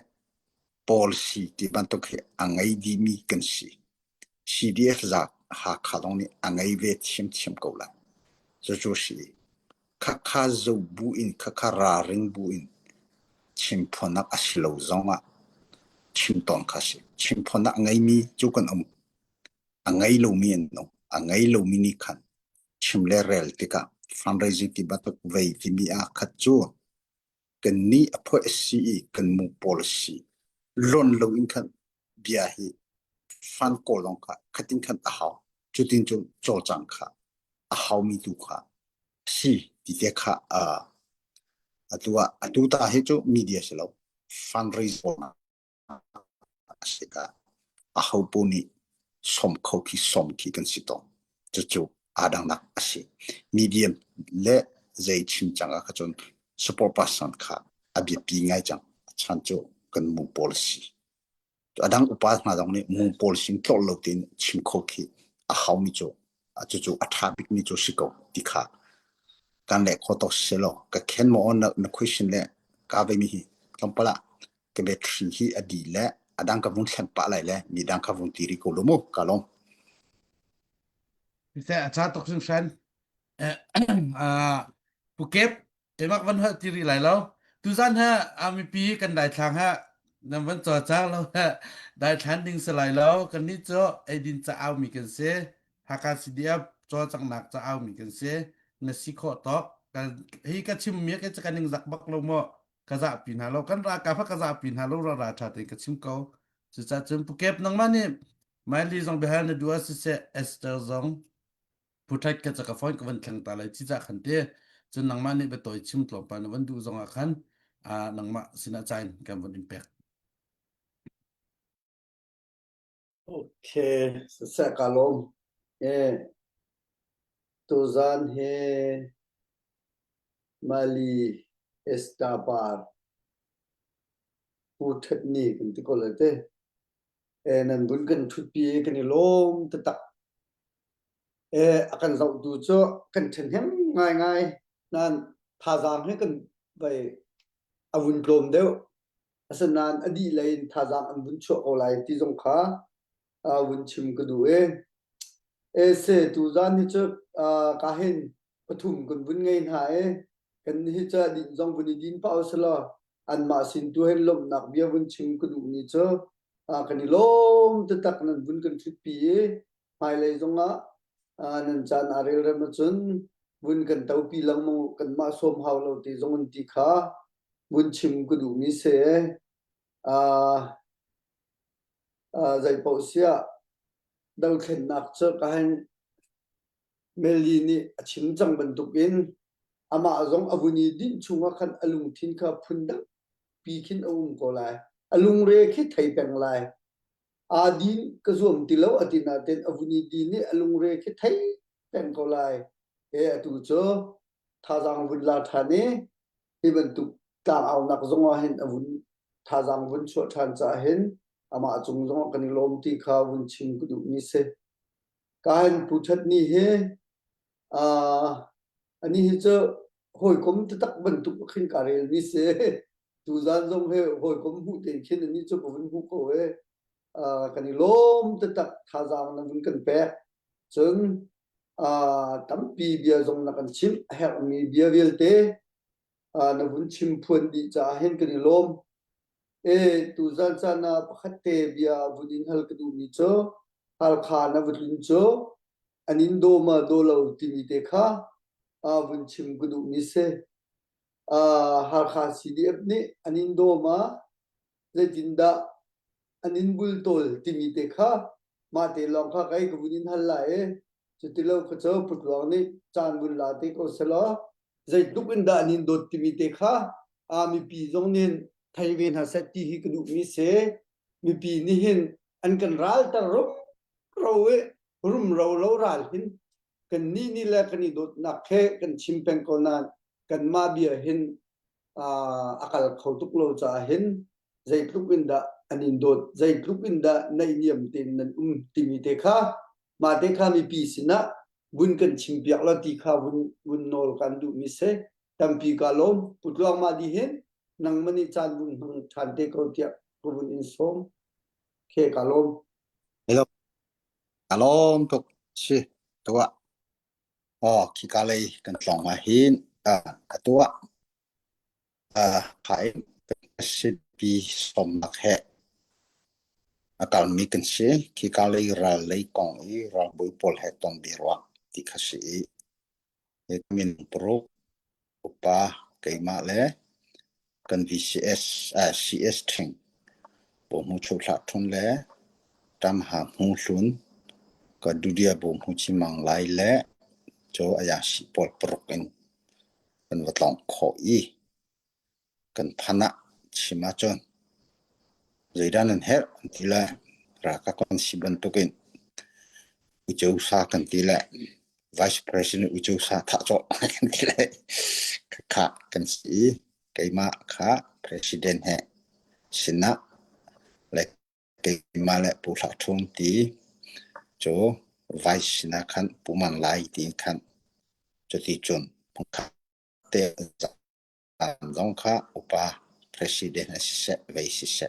policy ti bantok angai di mi kan si CDF za ha khalong ni angai ve chim ko lai zo shi kha zo bu in kha ra ring bu in chimphona asilo zonga chimton khashi chimphona ngai mi chukan angai lo mi no angai lo mi ni khan chimle rel tika fundraising ti batok vei ti mi a khachu kan ni apho SCE kan mu policy lon lo in khan bia hi fan ko long kha khatin khan a haw chutin chu cho chang kha a haw mi tu kha si ti te kha atu ta he chu media selo fundraise ona asika a hopuni som ki kan sito chu adang nak asi medium le zai chim changa ka chon support person kha abi pi ngai chang chan chu kan mu policy adang upas na dong ni mu policy ko lo tin chim khoki a haumi chu chu athabik ni chu siko tikha kan le khoto selo ka khen mo on na question le ka ve mi hi kampala ke be tri hi adi le adang ka vun khem pa lai le mi dang ka vun tiri ko lo mo kalom พี่แต่อาจารย์ตกซึ่งฉันภูเก็ตเอ็มักวันเฮตีรีไหลแล้วทุกท่านฮะมีปีกันได้ทางฮะนำวันจอจ้างแล้วฮะได้ทันดิงสลายแล้วกันนี้เจ้าไอดินจะเอามีกันเสียหากการสิเดียบจอจังหนักจะเอามีกันเสียนสิขอต่อ กันฮีก็ชิมเมียก็จะกันยังจักบักลงมอกะจะปีนหาเรากันรากาพักกะจะปีนหาเราราชาติก็ชิมเขาจะจะจนปุเก็บนังมันนี่ไม่ลีจงไปหาในดัวสิเซเอสเตอร์จงผู้ไทยก็จะกระฟ้อนกับวันแข่งตาเลยที่จะขันเตจนนังมันนี่ไปต่อยชิมตัวปานวันดูจงอาคันนังมาสินาใจกันวันอิมแพค Okay, sa kalom. Tuzan he Mali Estabar Putat ni kan ti ko le te. Nan bun kan thut pi kan ni lom ta tak. Akan zau du cho kan then hem ngai nan tha jang he kan bai avun klom deu. Asan nan adi lain tha jang an bun cho ko lai ti jong kha avun chim ka du se tu zan ni cho ka hen pathum kan bun ngai ha kan hi cha din jong bun din pa sala an ma sin tu hen lom nak bia bun chim ka du ni cho kan ni lom ta tak nan bun kan thut pi mai lai zonga nan chan arel ra ma chun bun kan tau pi lang mo kan ma som haw lo ti zong ti kha bun chim ka du ni se zai pau sia dal khen nak cho ka hen meli ni achim chang ban tukin ama azong avuni din chunga khan alung thin kha phunda pi khin ko lai alung re khi thai peng lai adin ka zum tilo atina ten avuni din ni alung re khi thai peng ko lai atu cho tha jang bun la thane iban tu ta au nak zonga hen avun tha jang bun cho than cha hen ama chung zonga kan lom ti kha bun chim ku du ni se kan puchat ni he ani hi cho hoi kom ta tak ban tu khin karel ni se tu zan zong he hoi kom hu ten khin ni cho bun hu ko kan lom ta tak tha jang na bun kan pe chung tam pi bia zong na kan chim her mi bia vel te na bun chim phun di cha hen kan lom tu zan cha na khatte bia bunin hal ka du mi cho hal kha na butin cho anin do ma do lo ti mi te kha bun chim ka du mi se hal kha cdf ni anin do ma le jinda anin bul tol ti mi te kha ma te long kha kai ka bunin hal la chu ti lo kha cho put lo ni chan bun la te ko se lo zai tuk in da anin do ti mi te kha mi pi zong nen thai ven ha set ti hi ka du mi se mi pi ni hin an kan ral ta ro rum lo ral hin kan ni la kan ni dot na khe kan chim peng ko nan kan ma bia hin akal khau tuk lo cha hin zai tuk in da anin dot zai tuk in da nai niam tin nan ti mi te kha ma te kha mi pi sina bun kan chim piak la ti kha bun nol kan du mi se tam pi ka lom putluang ma di hin nang mani chan bun hang than te ko tia ko bun in som khe kalom hello kalom tok chi tua ki ka lei kan tlong ma hin tua khai sit pi som nak he akal mi kan se ki ka lei ra lei kong ra boi pol he ton birwa ti khasi min pro upa keima le kan VCS CS thing bo mu chu thla thun le tam ha mu hlun ka dudia bo mu chi mang lai le cho aya si pol prokin kan watlong kho kan phana chima chon zaidan an her tila ra ka kon si ban tokin ujo sa kan tila vice president ujo sa tha cho kan tila ka kan si keima kha president he sina le keima le pu tha thum ti cho vice sina khan puman lai ti khan cho ti chon phukha te dong kha upa president se vice se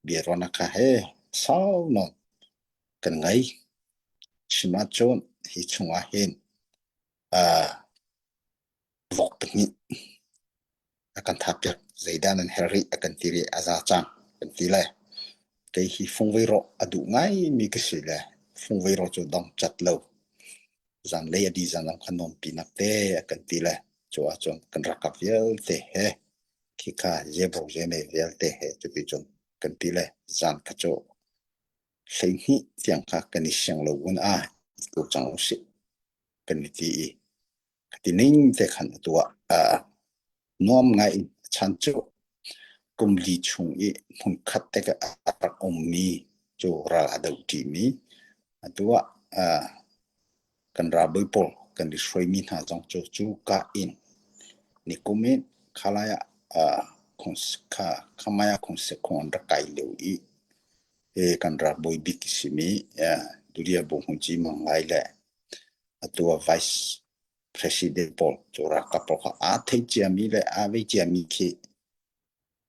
birona kha he sao non kan ngai chima chon hi chunga hen vok ni akan thapyak zaidan an herri akan tiri aza chang kan tile ke hi fungweiro adu ngai mi ke sile fungweiro chu dong chat lo zan le adi zan lam khanom pinak te akan tile chỗ chọn cần ra cặp viên thế hệ khi cả dễ bộ dễ này viên thế hệ cho cái chọn cần tỷ lệ giảm cái chỗ sinh hi tiếng khác cần sang lâu quân cũng chẳng sự cần thì nín thế khăn tua nom ngay chăn chỗ cùng đi chung muốn khát cái mi chỗ ra đầu tí mi tua cần ra bơi bol cần đi suy mi ha trong chỗ chú cả ni kumin khalaya kamaya konsekon ra kai leu kan ra boi bikisimi duria bohunji mangai le atua vice president Paul chora kapol ka thei chiami le ve chiami ki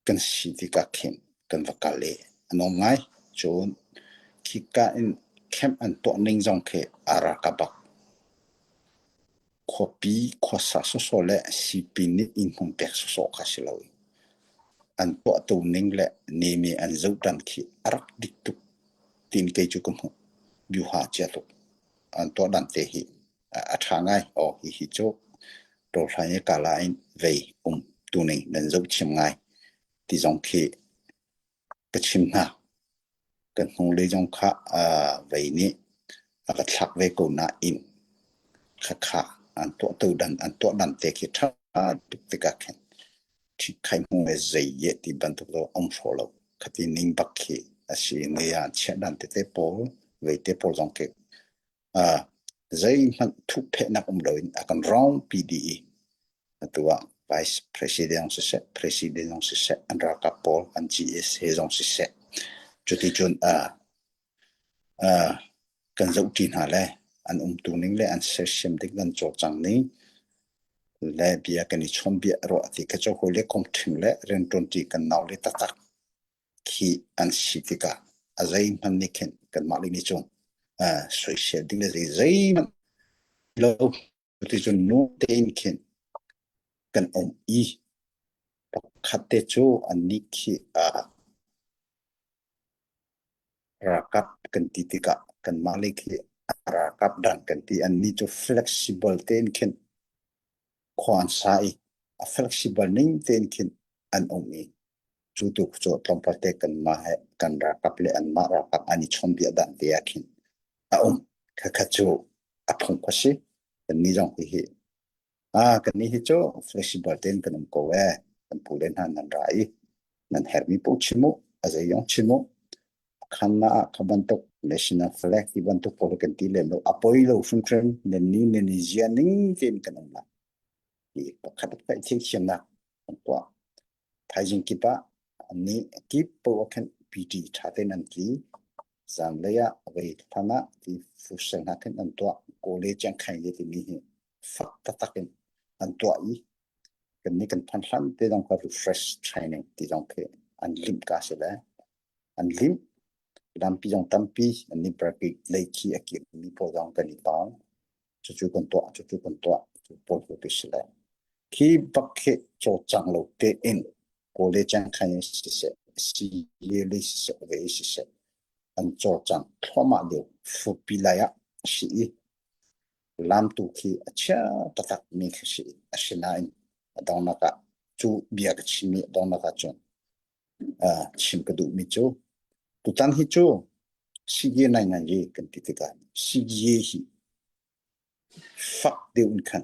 kan sitika khem kan vakale anongai chon kika in kem an to ning jong ke ara kabak kopi khosa so le sipini in hong pek so khasilaw an to to ning le nemi an zautan ki arak dik tuk tin ke chu kum biu ha cha to an to dan te hi a thangai o hi cho to thai ka lain ve tu ning nan zau chim ngai ti jong ki ka chim na kan hong le jong kha ve ni aka thak ve ko na in kha an to dan te ki tha dik te ka khenที่ใครมุ่งไปใจเยติบันทุกเราอมโฟลว์คดีนิ่งบักขี้อาศัยเงียนเชื่อดันเตเตโปเวเตโปจงเกใจมันทุกเพนักอมโดยอาการร้องพีดีตัว vice president สิเซ president สิเซอันรักกับโปอัน GS เฮจงสิเซจุดที่จนกันจะอุทิศหาเลยอันตูนิ่งเลยอันเสียเสียมดิกันโจจังนี้และเบียกันนิชมเบียรอที่กระจกเล็กคงถึงและเรื่องตนที่กันนาเลยตักที่อันสิติกาอะไรมันนี่เข็นกันมาเลยนิจงสวยเสียดิ้งเลยใจมันเราที่จนนู้นเต็นเข็นกันขัดเตโจอันนี้ที่รักกับกันติติกากันมาเลยที่รักกับดันกันที่อันนี้จะ flexible เต็นเข็นความใส่ flexible นิ่งเต็นขึ้นอันนี้จุดทุกจุดต้องปฏิกันมาให้กันรักกับเลยอันมารักกับอันนี้ชมเบียดันเดียขึ้นคือจูพงกสิกันนี้จงที่กันนี้จู flexible เต็นกันก็เว้กันผู้เล่นหันนั่นไรนั่นเฮร์มีปุ๊ชิมุอาศัยยองชิมุขันน่ะขบันตุก national flag ที่บันตุกพอกันที่เล่นเราอภัยเราฟุ้งเฟ้อนั่นนี่เจียนิ่งเต็นกันนั่นละที่ขัดไปที่เชียงนักตัวไทยจิงกิปะอันนี้กิปพวกกันพีดีชาตินันทีจำเลยเวทพนะที่ฟุตเซนนักกันตัวโกเลจังใครที่มีฟักตักกันอันตัวกันนี้กันพันธุ์ที่ต้องการ refresh training ที่ต้องการอันลิมก้าเสร็จแล้วอันลิมดัมปีจงตัมปีอันนี้ประกิเลยขี้อากิมีพอจงกันอีกต้องจู่ๆกันตัวปวดหัวไปเสียแล้วที่บักเก็ตโจจังโลเตอินโกเลจังใครสิเสสีเลี้ยลิสิเสเวสิเสอันโจจังทอมาเดียวฟุบปีลายสิลามตุคีเชื่อตักมีสิสินายดองนักจูเบียกชิมีดองนักจงชิมกระดูมิจูตุตันฮิจูสิเยนัยงันเยกันติดกันสิเยฮิฟักเดียวกัน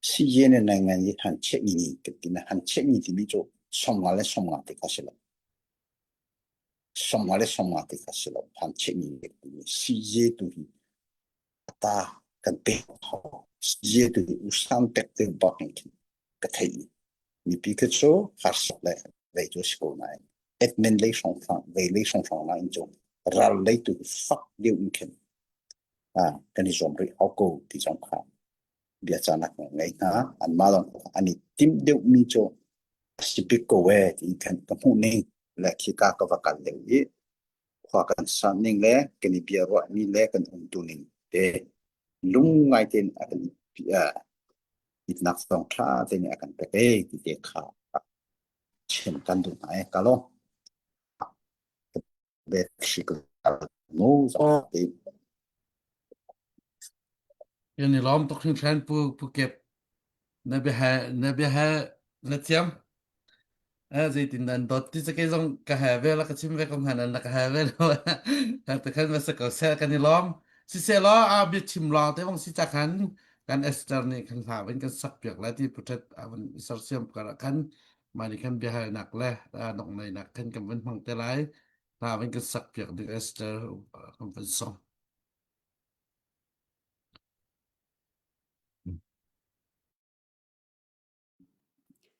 สิเยนในงานยี่หันเช็คนี่กันนะหันเช็คนี่ที่มีโจสมมาเลยสมมาติกาสิละหันเช็คนี่กันสิเยตุฮีตากันเตะเขาสิเยตุฮีอุสันเตะเตะบักนี่กันเทยมีปีกโจฮัสเลยเวโจสโกนายเอ็ดเมนเลยส่งฟังเวเลยส่งฟังนายโจรัลเลยตุฟักเดียวกันกันนี่จอมรีเอาโกที่จอมขาเบียจานักไงนะอันมาลองอันนี้ทีมเดียวมีโจสิบิโกเวที่กันกับผู้นี้และขี้กากวักันเลยขวากันสันนิงเลยกันนี่เบียร์ว่านี่เลยกันตัวนี้เดลุงไงเต็นกันอีนักสองท่าเต็นกันไปที่เด็กขาเช่นกันดูไหนกันลงเบ็ดชิกนู้สองที ยันนี่ล้อมตกขึ้นแทนผู้เก็บ نبيها نتيم زي تندن دوت تيجي زون كهذا لك تيم بكم هنا لك هذا هذا كان بس كوسا كان يلام سيسلا أبي تيم لا تبغى سيجا kan Esther ni kan saben kan sak piak la ti putet awan sarsiam kara kan mani kan biha nak leh nok nai nak kan kan wen mang te lai saben kan sak piak di Esther kan wen song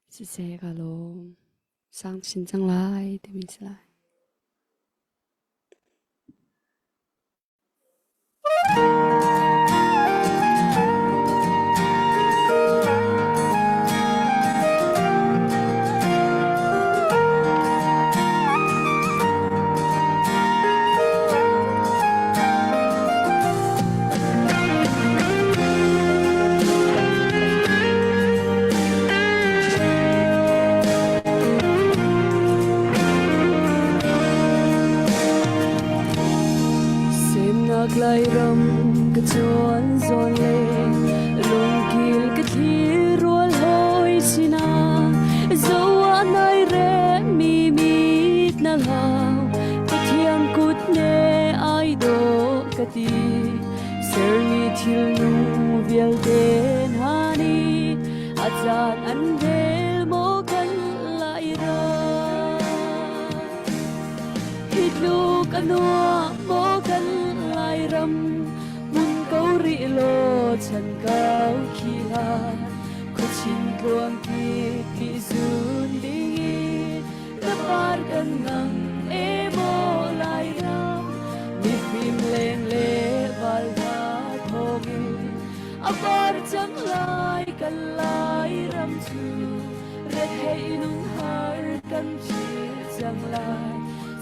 Sẽ cả lô sang xin chẳng lại thì mình sẽ lại. Lai ram ka chuan zon le lung kil ka thi rual hoi sina zoa nai re mi na lao ka thiam kut ne ai do ka ti ser mi thil nu vial den hani azan an del mo kan lai ra hitlu kanwa mo kan ram mun câu ri lo chan cao khi la ko chin luang ki zun ding ta par kan ngang e mo lai ram mi phim leng le wal na thogi a par chang lai kan lai ram chu re hei nung har kan chi chang lai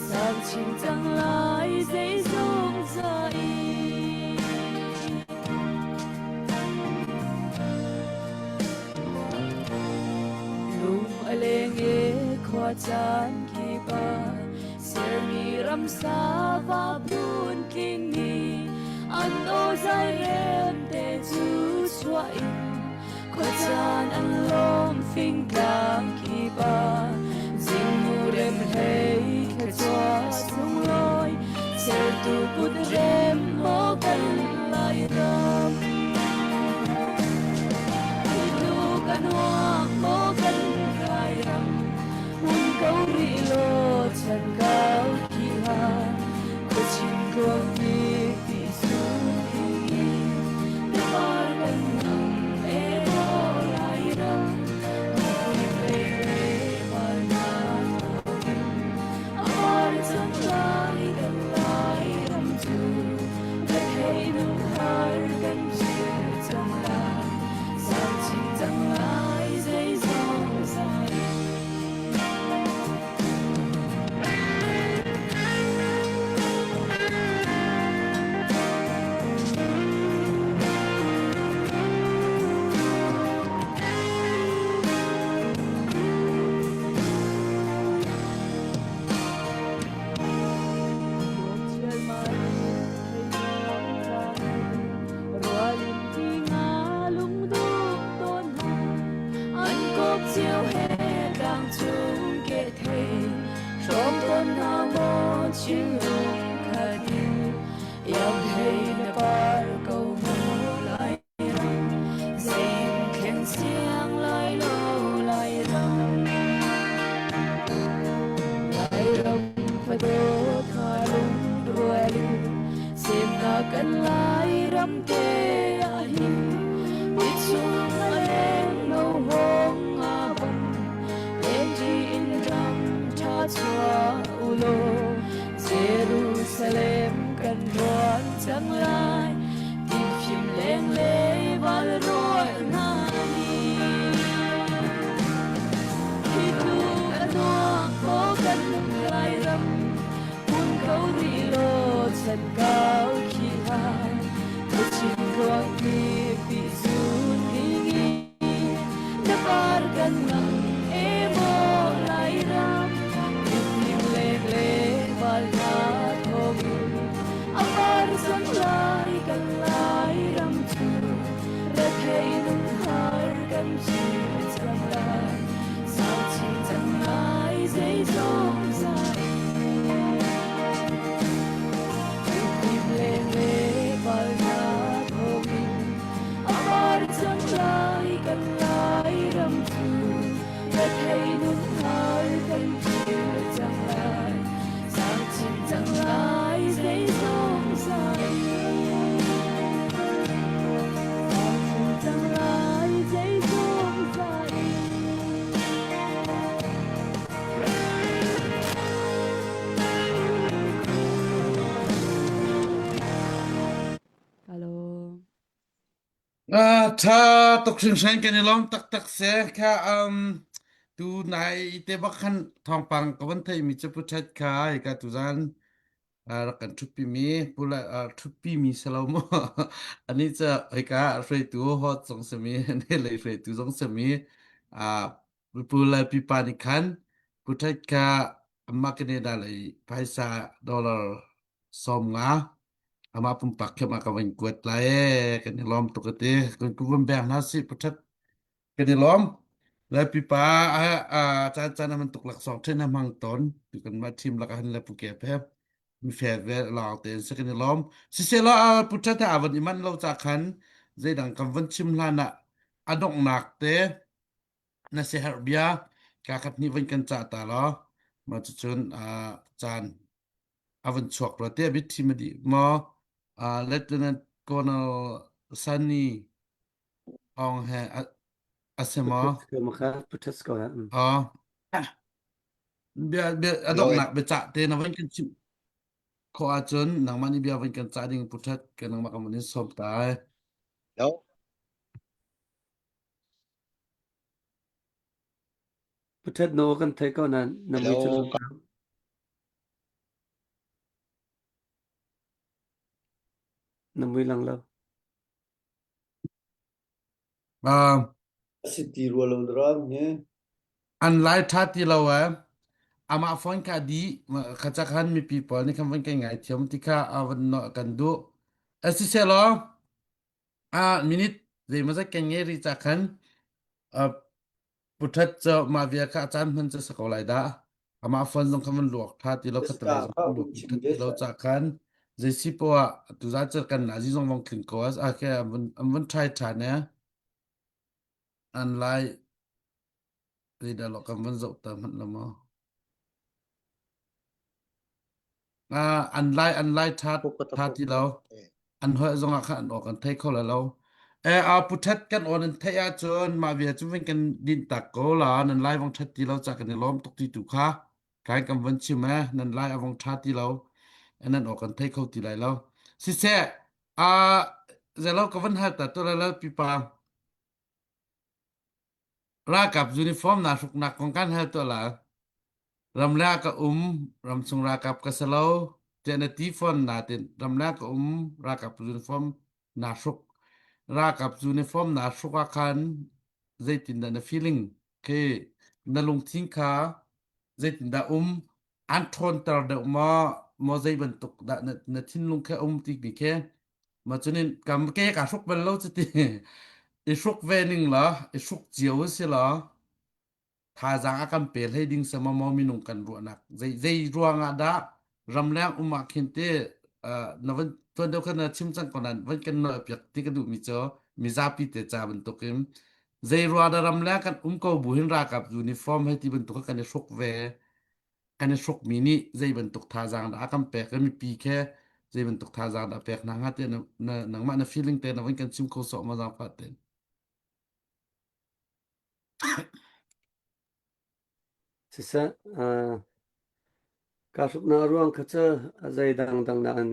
sang ching chang lai dei zong zai leng e khwa chan ki ba ser mi ram sa va bun king ni an o zai rem te chu chua in khwa chan an lom phing klang ki ba jing mu rem hei kha chua sung loi ser tu put rem mo kan lai ram lu kan wa mo kan mun câu ri lo chan cao ki ha ko chin luang ki ti su hi de par kan nam e mo lai ram ni pe par na amar chan lai kan lai ram chu de hei nu har kan chi chang lai sang ching chang lai zai zong zai chiều hè càng chung kệ thề trong con na mô chim lùng khát đi yam hay na par câu mô lại răng dìm khen xiang lại lâu lại răng và đô thà lung đuôi xem na cần lại rắm kê ahi biết chung lên nâu hông chua ulo Jerusalem kan ruan chang lai tim phim leng le wal roi na ni khi tu anwa ko kan lai ram mun câu ri lo chan cao khi hai ko chin ruang ki pi sun ni na par kan ngang e mo lai ram amar sang lai kan lai ram chu ra thei nung har kan chi ถ้าตกชิงชันกันในล้อมตักเสียค่ะดูนายเตบักขันทองปังกับวันไทยมีจะพูดชัดค่ะอีกาตุจันรักกันทุบปีมีปุระทุบปีมีสลาม อันนี้จะอีกาเฟรตัวฮอตสองสมีนี่เลยเฟรตัวสองสมีอ่าปุระปีปานิคันพูดชัดค่ะมากันได้เลย$5 สองงา ama pun pakai maka wan kuat lae kan lom tu kete kun ku bang nasi putat kan lom la pipa a chan chan man tuk lak song chen mang ton tu kan ma tim lak han la pu ke pe mi fe ve la te se kan lom si se la putat ta avan iman lo cha khan zai dang kam van chim la na adong nak te na se har bia ka khat ni van kan cha ta lo ma chu chun chan avan chok lo te bit timadi mo Lieutenant Colonel Sunny Ong he asema Putat ke maka putat sekolah. bia bia adok Loi nak beca te na wan kan chim ko achun nang mani bia wan kan cha ding puthat kan nang makamani som tai đâu Putat no kan thai ko na namui chu đâu namui lang lo. City role dram nhé. an lai that ti lawa ama phone ka di khachakhan mi people ni kam wan kan ngai thiam ti kha awan no kan du asise lo minute zai maza kan nge ri chakhan puthat cho ma via kha chan man cha sakolai da ama phone jong khaman luak tha ti lo Yes, khatle ka jong ka luak chim puthat ti yes. lo chakhan zai si po tu za cha kan na ji jong wong khin ko as a ke am try tha ne an lai ri da lo kam van zo ta man la mo an lai that cô có tập tha ti lo an hoi zong a kha an ok an thai kho la lo puthat kan on an thai a chon ma via chu wen kan din tak ko la nan lai wong that ti lo cha kan lom tok ti tu kha kai kam van chi ma nan lai awong tha ti loอันนั้นออกกันไทยเข้าตีไรแล้วสิเซอ่าจะเล่ากับวันหัดแต่ตัวแล้วปีปามรากับยูนิฟอร์มหนาสุกหนักของการหัดตัวละรำแรกกับรำทรงรากับกษเลาเจเนตีฟอนหนาเต็นรำแรกกับรากับยูนิฟอร์มหนาสุกรากับยูนิฟอร์มหนาสุกอาคารใจตินดานะฟีลิ่งคือนลงทิ้งขาใจตินดาอันทนตรเดมาใจบรรทุกดานทิ้งลงแค่ติกนี่แค่มาจนนี่กำแก้กับสุกเป็นเล่าจะตี ไอ้สุกเวนิงเหรอไอ้สุกเจียวสิเหรอ ทาจางอากันเปรให้ดิ้งสมมอมีนุงกันรัวนักใจรัวงาดารำแรงอุมาเข็นเตนวันตัวเดียวกันนะชิมจังก่อนนั้นวันกันเนอเปียกที่กระดูมีเจอมีซาปิเตจาบันตุกิมใจรัวดารำแรงกันก็บุหินรากับยูนิฟอร์มให้ที่บันตุกกันในชกเวกันในชกมินิใจบันตุกทาจางดาอากันเปรก็มีปีแค่ใจบันตุกทาจางดาเปรนังฮัตเตนนังมันฟีลิ่งเตนวันกันชิมโคสอมาจางพัดเตน Sisa kasuk na ruang kaca azai dang na an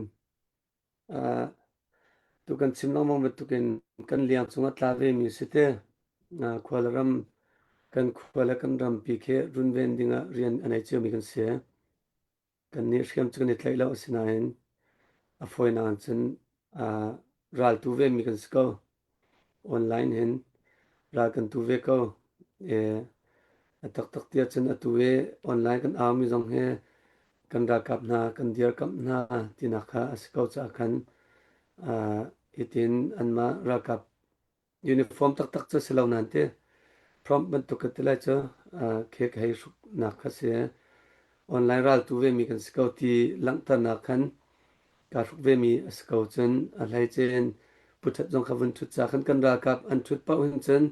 tu kan sim na mong tukin kan liang chunga tlave mi site khwalaram kan khwala kan ram pi khe run ven dinga rian anai chu mi kan se kan ni shkem chu ni tlaila usinain a foi na chan ral tu ve mi kan sko online hen ra kan tu ve ko e tak tia chan atu ve online kan mi jong he kan ra kap na kan dir kap na tinakha asko cha kan itin anma ra kap uniform tak cha silaw nante from ban to katila cha khe khai na khase online ral tu ve mi kan scouti langta na khan ka ruk ve mi scout chen a lai chen puthat jong khavan thu cha khan kan ra kap an thut pa hin chen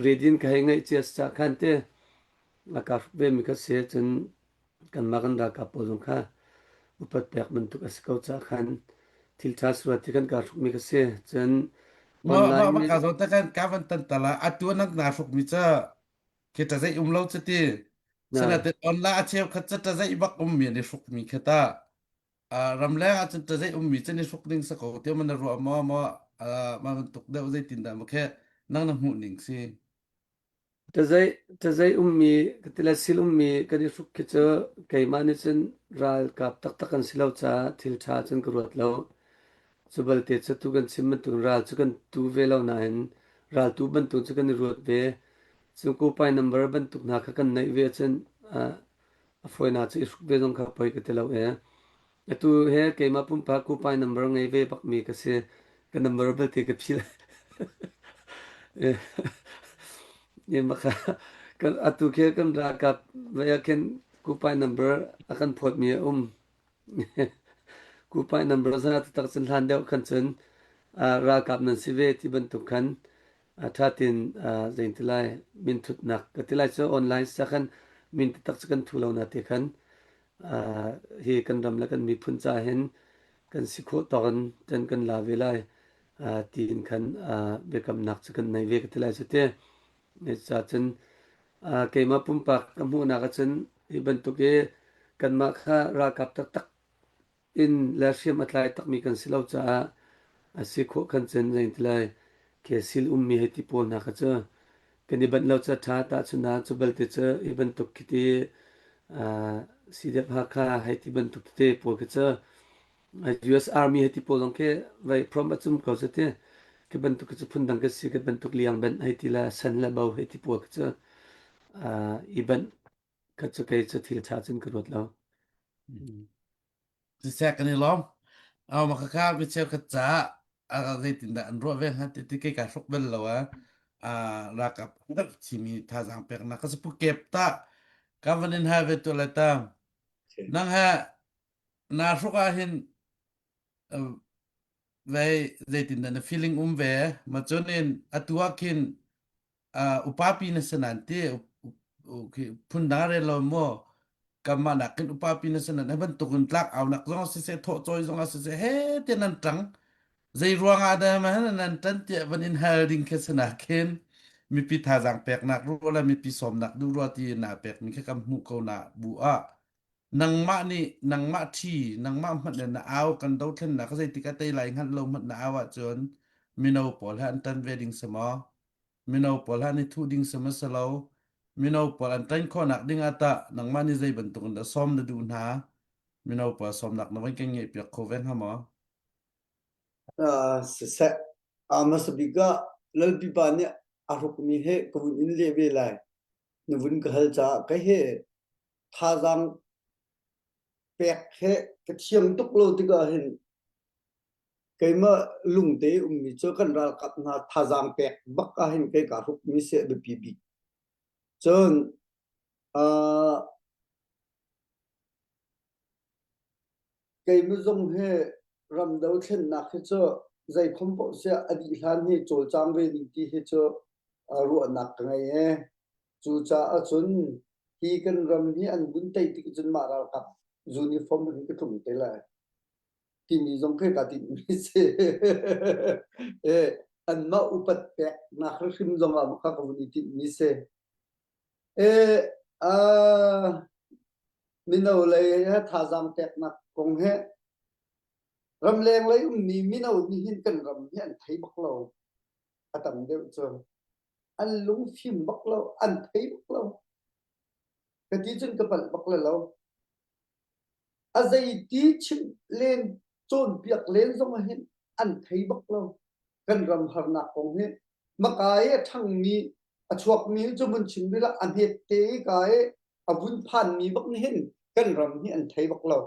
redin ka ngai che cha khan te la ka ruk ve mi ka se chen kan ma kan ra kap po jong kha upat pek ban tu scout cha khan thil tha surat ti kan ka ruk mi ka se chen online ma ka zo ta kan ka van tan tala atu nak na shuk mi cha ke ta zai lo cha ti sana na te on la che khat cha ta zai bak mi ne shuk mi khata ramleng a chen tazai mi chen ni suk ding sa ko te man ro ma ma man tuk de zai tin da ma khe nang na mu ning si tazai ummi katila sil ummi kadi suk ke cha kaimani chen ral kap tak kan silau cha thil tha chen kurut lo chubal te cha tu kan sim tu ral chu kan tu ve lo na hin ral tu ban tu chu kan ruat ve chu ko pai number ban tu na kha kan nei ve chen a foi na chu suk ve jong kha pai ka te lo tu he kaima pum pa ko pai number ngai ve bak mi ka se ka number ba te ka phil ye maka kan atu ke kan ra kap ya ken kupai number akan phot mi kupai number sa tak chen han deu kan chen ra kap nan sive ti ban tu kan thatin zain tilai min thut nak ka tilai so online sa kan min tak kan thulo na te kan hi kan ram la kan mi phun cha hen kan sikho ton chen kan la velai tin kan bekam nak kan nai ve ka tilai se te ne cha chen keima pumpak kamu na ka chen iban to ke kan ma kha ra kap tak in la shim atlai tak mi kan silau cha sikho kan chen zain tlai ke sil ummi heti pol na ka cha kan iban lau cha tha ta chuna chubal te cha iban to kiti sidep ha kha heti ban to te pol ka cha US Army heti pol long ke vai from achum ko cha te ke ban to ka cha phun dang ka si ke ban to liang ban heti la san la bau heti pol ka cha iban ka cha kai cha thil cha chen ka rot lo si se kan ni lom au ma kha bi che ka cha zai tin da an ro ve ha ti ke ka suk bel lo ra kap chi mi tha jang pek na ka su pu kep ta ka van in ha ve to la ta nang ha na suk a hin ve zai tin da na feeling ve ma chonin atua kin upapi na sanante phun da re lo mo kama nak kin upapi na sanan ban tukun tlak aw nak zong se tho choi zong se he te nan tang zai ruang ada ma nan tan te ban in hal ding ke sana ken mi pi tha jang pek nak ru la mi pi som nak du ro ti na pek mi ke kam hu ko na bu nang ma ni nang ma thi nang ma mat na aw kan do thlen na ka zai ti ka te lai ngan lo mat na awa chon mi no pol han tan wedding sama mi no pol han ni thu ding sama salo minau pal an tain kho nak ding ata nang mani zai ban tung da som da du na minau pa som nak na wan keng nge pyak kho ven hama se masabiga lalpi ba ne aruk mi he ko in le ve lai nu vun ka hal cha ka he tha jang pek he ka chiam tuk lo ti ga hin keima lung te mi cho kan ral kap na tha jang pek bak ka hin ke ka ruk mi se be pi bi chon keima zong he ram dau chen na he cho zai khom po se adi hlan he chol chang ve ding ti he cho ru nak ngai he chu cha a chun hi kan ram hi an bun tai ti chun ma ral kap uniform hin ka thum te la ti mi zong khe ka ti mi se an ma upat pe na khar khim zong ma kha ka ni ti mi se min no le ha tha jam tek na kong he ram leng lấy mi mi no mi hin kan ram hi an thei bak lo atam de cho an lung phim bak lo an thei bak lo ka ti chun ka pal bak lo a zai ti chin len chon piak len zong hin an thei bak lo kan ram har na kong he makai thang mi a chuak mi chu mun chin bila an he te kai a bun phan mi bak ni hin kan ram hi an thei bak lo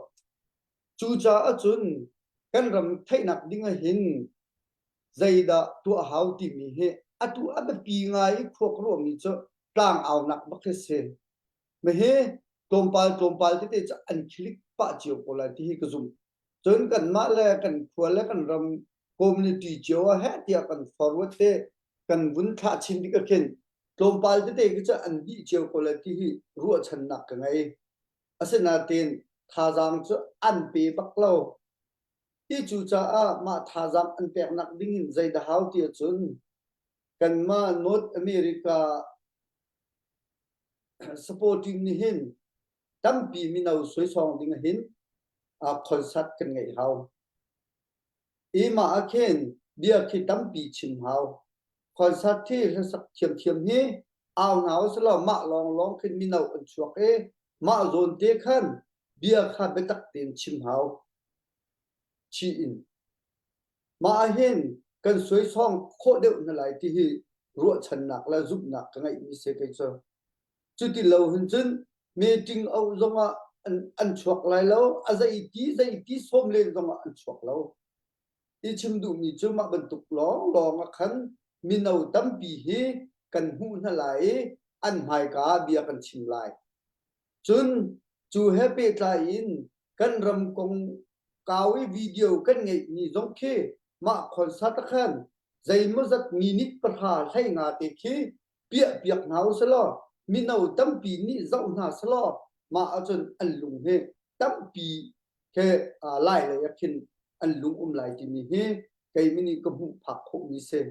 chu cha a chun kan ram thei nak ding a hin zaida tu hau ti mi he atu ab pi ngai khok ro mi cho tlang aw nak bak se me he tompal te cha an khilik pa chiu pola ti hi ka zum chon kan ma le kan khwal le kan ram community chiu a he tia kan forward te kan bun tha chin di ka ken tompal te ka cha an di chiu pola ti hi ru chan nak ka ngai asena ten tha jang cho an pe bak lo ti chu cha a ma tha jam an pek nak ding in zai da hau ti chun kan ma North America supporting ni hin tam pi mi nau soi song ding hin concert kan ngai hau ima akhen bia khi tampi chim hau concert thi sak thiam thiam hi aw naw sala ma long long khin mi nau an chuak e ma zon te khan bia kha betak ten chim hau chi in ma hen kan soi song kho deuh na lai ti hi ruwa chan nak la zup nak ka ngai mi se kai cho chu ti lo hun chun meeting au zonga an chuak lai lo zai ti som len zonga an chuak lo i chim du mi chu ma ban tuk long long a khan mi nau tam pi hi kan hu na lai an mai ka bia kan chim lai chun chu happy ta in kan ram kong kawi video kan ngai ni zong khe ma concert khan zai mo zat minute par ha thai nga te khi piak nau salo mi nau tam pi ni zau na salo ma a chun an lung he tam pi ke lai le yakin an lung lai ti mi he kai mini ko hu phak kho mi se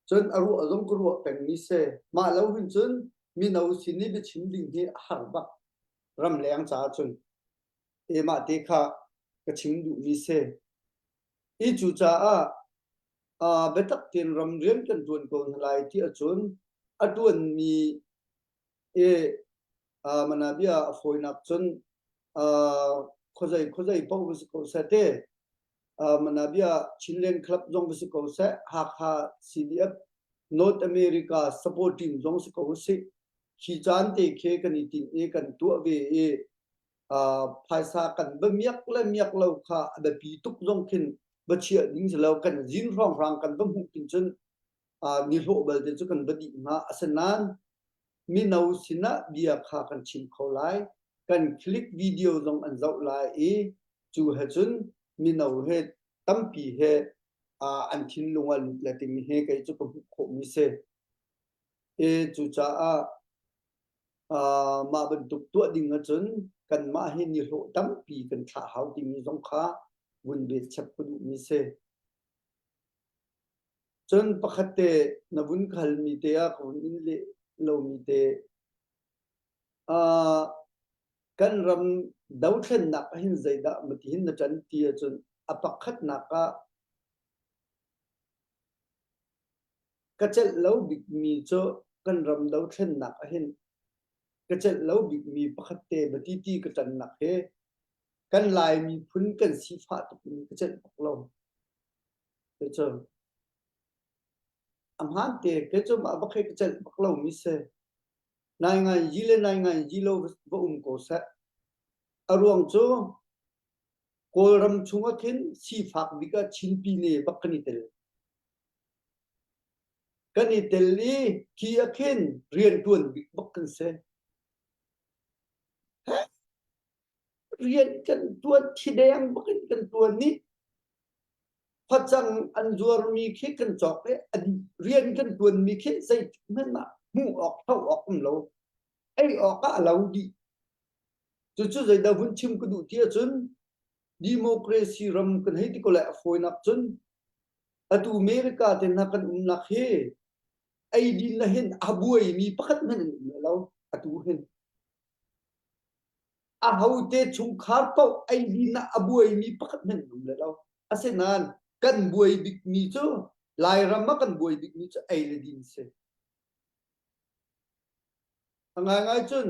chun aru azong ko ro peng mi se ma lo hin chun mi nau sini be chim ding he har ba ram leng cha chun e ma te kha ka chim du mi se i chu cha a betak tin ram riam kan tuan ko lai ti a chun atuan mi e manabia foinak chun khozai pau ko sa te manabia chilean club jong ko sa ha CDF North America supporting jong ko si khi chan te khe kan ti e kan tu ve e phaisa kan ba miak lo kha da pi tuk jong khin ba chia ding lo kan jin rang kan ba mu tin chun ni ho bal te chu kan ba di ma asanan mi nau sina bia kha kan chim kholai kan click video jong an zau lai e chu ha chun mi nau he tampi he an thin lunga la ti mi he kai chu ko kho mi se e chu cha ma ban tuk tu ding a chun kan ma he ni ho tampi kan tha hau ti mi jong kha bun be chap ku mi se chun pakhate na bun khal mi te a ko in le lo mi te kan ram dau then nak hin zaida mati hin na chan ti chun apakhat naka kachel lo big mi cho kan ram dau then nak hin kachel lo big mi pakhate mati ti ka chan nak he kan lai mi phun kan si pha tu kachel lo ke cho amhan te ke cho ma bakhe kachel lo mi se nai ngai ji lo vo ko sa arong cho kolram chunga khin si phak bika chinpi ne bakani tel kani telli ki akhin rian tuan bik bakan se rian kan tuan thideng bakan kan tuan ni phachang anjur mi khi kan chok le rian kan tuan mi khi sai men ma mu ok thau ok lo ai ok ka lo di chu zai da vun chim ku du tia chun democracy ram kan hei ti ko la foi nak chun atu America te na kan nak he ai din na hen abuai mi pakhat men lo atu hen a haute chung khar pau ai din na abuai mi pakhat men lo asenan kan buai big mi chu lai ram ma kan buai big mi chu ai le din se angai chun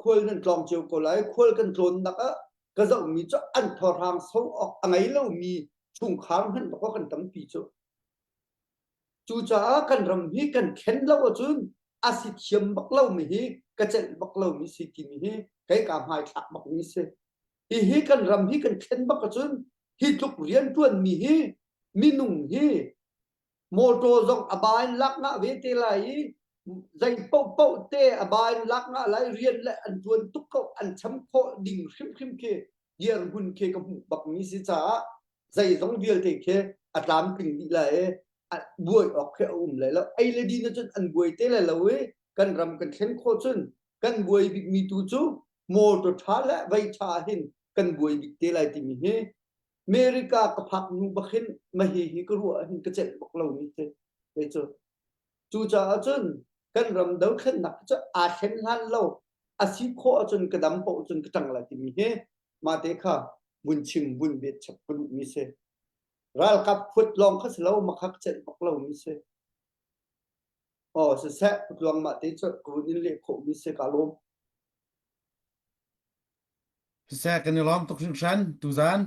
khol nan tlong chiu ko lai khol kan tlon naka ka zau mi cho an thor hang so ok angai lo mi chung khang han ko kan tam pi cho chu cha kan ram hi kan khen lo chun asit chiam bak lo mi hi ka chen bak lo mi si ti mi hi kai ka mai thak bak mi se hi kan ram hi kan khen bak chun hi tuk rian tuan mi hi mi nung hi moto zong abain lak na ve te lai dây pau te abai lak nga lai rian le an tuan tuk ko an cham kho ding khim ke yer hun ke ka bak mi si cha dây giống vial te ke atlam ping di la e buai ok ke le la ai le di na chun an buai te la we kan ram kan khen kho chun kan buai big mi tu chu mo to tha la vai tha hin kan buai big te lai ti mi he America ka phak nu bakhin ma hi ka ru hin ka chet bak lo mi te ve chu cha chun kan ram dau khen nak cho a khen han lo asi kho achun kadam po chun katang la ti mi he ma te kha bun chim bun bet chap pun mi se ral kap phut long khas lo ma khak che bok lo mi se se se phut long ma te chot ku in le kho mi se ka lom se kan ni lom tok shan tu zan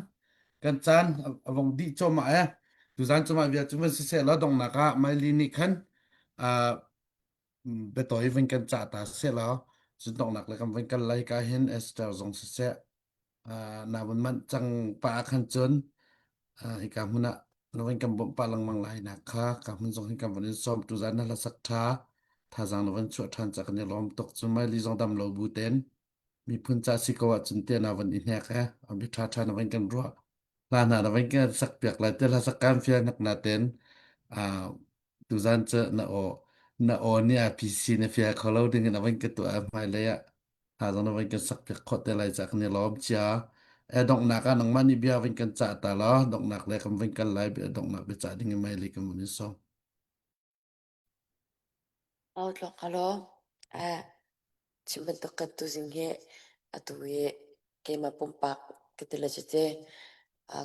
kan chan avong di cho ma tu zan cho ma via chu se la dong na ka mai li ni khan a be toy vin kan cha ta se la chu dong nak la kan vin kan lai ka hin ester zong se na bun man chang pa khan chun hi ka huna lo vin kan bom pa lang mang lai na kha ka hun zong hi kan vin som tu zan na la sak tha tha zang lo vin chu than cha kan ni lom tok chu mai li zong dam lo bu ten mi phun cha si ko wa chun te na van in hek bi tha tha na van kan ro la na van kan sak piak la te la sak kam fia nak na ten a tu zan che na o ni a pc na fia kholo ding na van ke tu a mai le ya ha zong na van kan sak piak kho te lai cha kan ni lom cha e dong na ka nang mani bia van kan cha ta lo dong nak le kan van kan lai bi dong nak be cha ding mai le kan mun so Outlook alo chimbentuk tu singhe atuye kema pumpak ketela chete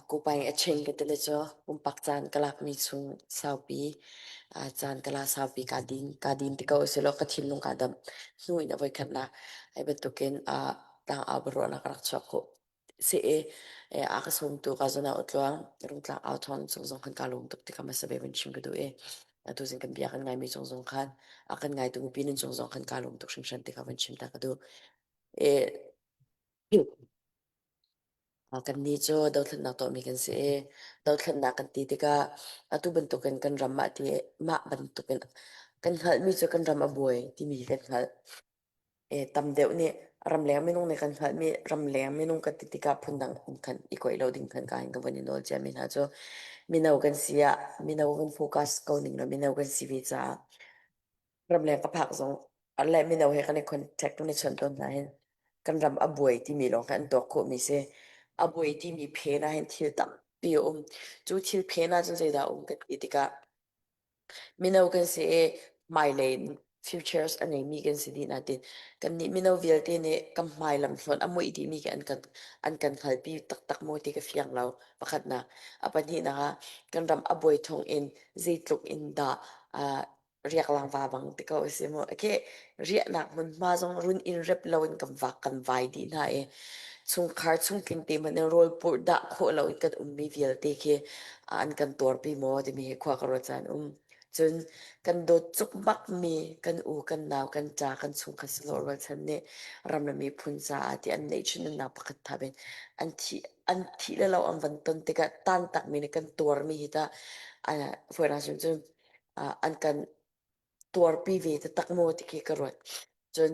kupang aching ketela cho pumpak chan kalak mi chung saupi chan kala saupi kadin tika uselo kathim nung kadam nui na voi khatna ai betukin tang abro na karak choko se akasum tu kazona utluang rung tlang auton chung zong kan kalung tuk tika masabe ben chim kedu atu sing kan biakan ngai mi chung zong khan akan ngai tu pinin chung zong kan kalung tuk shing shan tika ben chim ta kadu e kan ni cho daw thlan na to mi kan se daw thlan na kan ti tika atu bentukan kan ramma ti ma bentukan kan hal mi cho kan ram aboy ti mi kan hal tam deuh ni ram leng mi nung ne kan hal mi ram leng mi nung ka ti tika phundang kan ikoi lo ding kan ka hin kan bani nol cha mi na cho mi nau kan sia mi nau kan focus ko ning lo mi nau kan si vi cha ram leng ka phak zong alle mi nau he kan contact ni chon ton na hen kan ram aboy ti mi lo kan to ko mi se aboy ti mi phe na hen thil tam pi chu thil phe na chu zai da kan ti tika minau kan se mai le futures anei mi kan se di na tin kan ni minau vel te ne kam mai lam thon amoi di mi an kan khal pi tak tak mo ti ka fiang lau pakhat na apan hi na kan ram aboi thong in zeitluk in da riak lang va bang te ko se mo ke riak nak mun ma jong run in rep lo in kam va kan vai di na chung khar chung king te man rol pur da kho lo kan mi vel te ke an kan tor pi mo de mi khwa ka ro chan chun kan do chuk bak mi kan u kan naw kan cha kan chung kha slo ro chan ne ram la mi phun cha ti an nei chun na pakhat tha ben an thi le lo an van ton te ka tan tak mi ne kan tor mi hi ta fuera chun an kan tor pi ve ta tak mo ti ke ka ro chun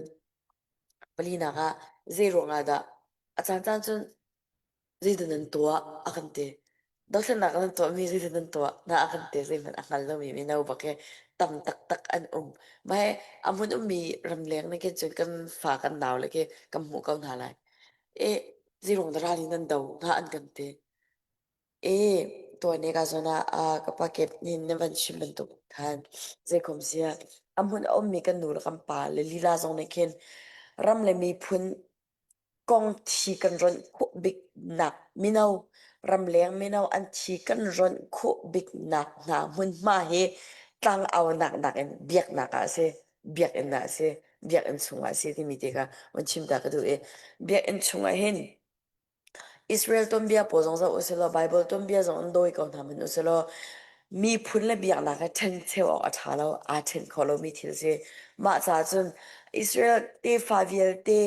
palina ga zero nga da achan chan chun zai nan to akan te dal san nak nan to mi zai nan to na akan te zai man akal lo mi nau ba ke tam tak tak an mai amun mi ram leng na ke chun kan fa kan naw le ke kam mu kaun halai zai rong da rali nan dau na an kan te to ne ka zona kapa ke ni ne van shim ben to khan zai kom sia amun mi kan nur kam pa le lila zong ne ken ram le mi phun kong thi kan ron khu big nak minau ram leng minau an thi kan ron khu big nak na mun ma he tang aw nak nak en biak nak se biak en na se biak en chunga se ti mi te ka on chim ta ka du biak en chunga hen Israel tombia po zong za uselo Bible tombia zong doi ko na men uselo mi phun le biak na ka chen cheo a thalo a chen kholo mi thil se ma cha chun Israel te fa viel te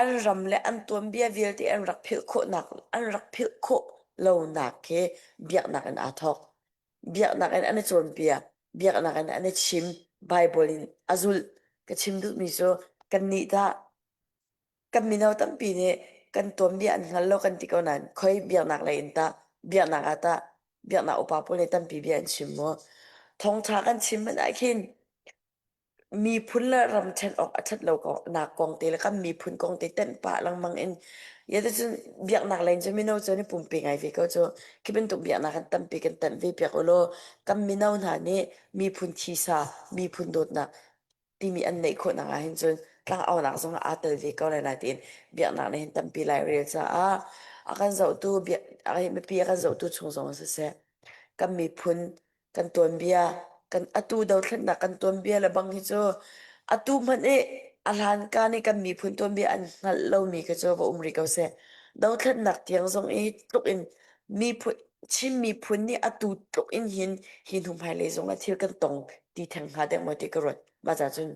an ram le an tombia viel te an rak phil kho nak an rak phil kho lo nak ke biak nak an athok biak nak an chon pia biak nak an chim Bible in azul ka chim du mi so kan ni ta kan minau tam pi ne kan tom bi an hal lo kan ti ko nan khoi biak nak la in ta biak nak ata biak nak upa pol ne tam pi bi an chim mo thong tha kan chim man a khin mi phun la ram chen ok achat lo ko na kong te la kan mi phun kong te ten pa lang mang en ya de chun biak nak lain chu minau chu ni pum pi ngai ve ko chu ki ben tu biak nak kan tam pi kan tan ve pi ko lo kan minau na ne mi phun thi sa mi phun dot na ti mi an nei kho na nga hin chun tlang au nak zong a tel vi ko na tin biak nak ne hin tampi lai rel cha a akan zo tu biak a me pi akan zo tu chung zong se kan mi phun kan tuan bia kan atu dau thlen na kan tuan bia la bang hi chu atu man e alhan ka ni kan mi phun tuan bia an ngal lo mi ka chu ba umri ko se dau thlen nak tiang zong e tuk in mi phun chim mi phun ni atu tuk in hin hum hai le zong a thil kan tong ti thang ha de mo ti ka rot ma cha chun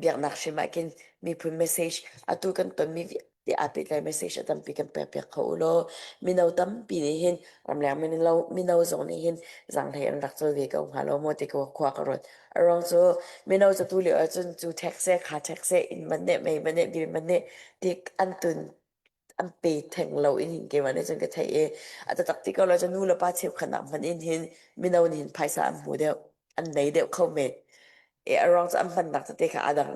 biak nak shima kin mi phun message atu kan ton mi ti apit lai message atam pi kan pe pe kholo mi nau tam pi ni hin ram lang mi nau zong ni hin zang thai an rak chol ve ka ha lo mo ti ko khwa ka rot arong so mi nau cha tu le a chun chu taxe kha taxe in man ne mai man ne bi man ne ti an tun an pe theng lo in hin ke man ne chun ka thai e ata tak ti ko lo cha nu la pa chep khana man in hin mi nau ni hin phaisa an mu de an nei de khau me around sa man nak te ka adang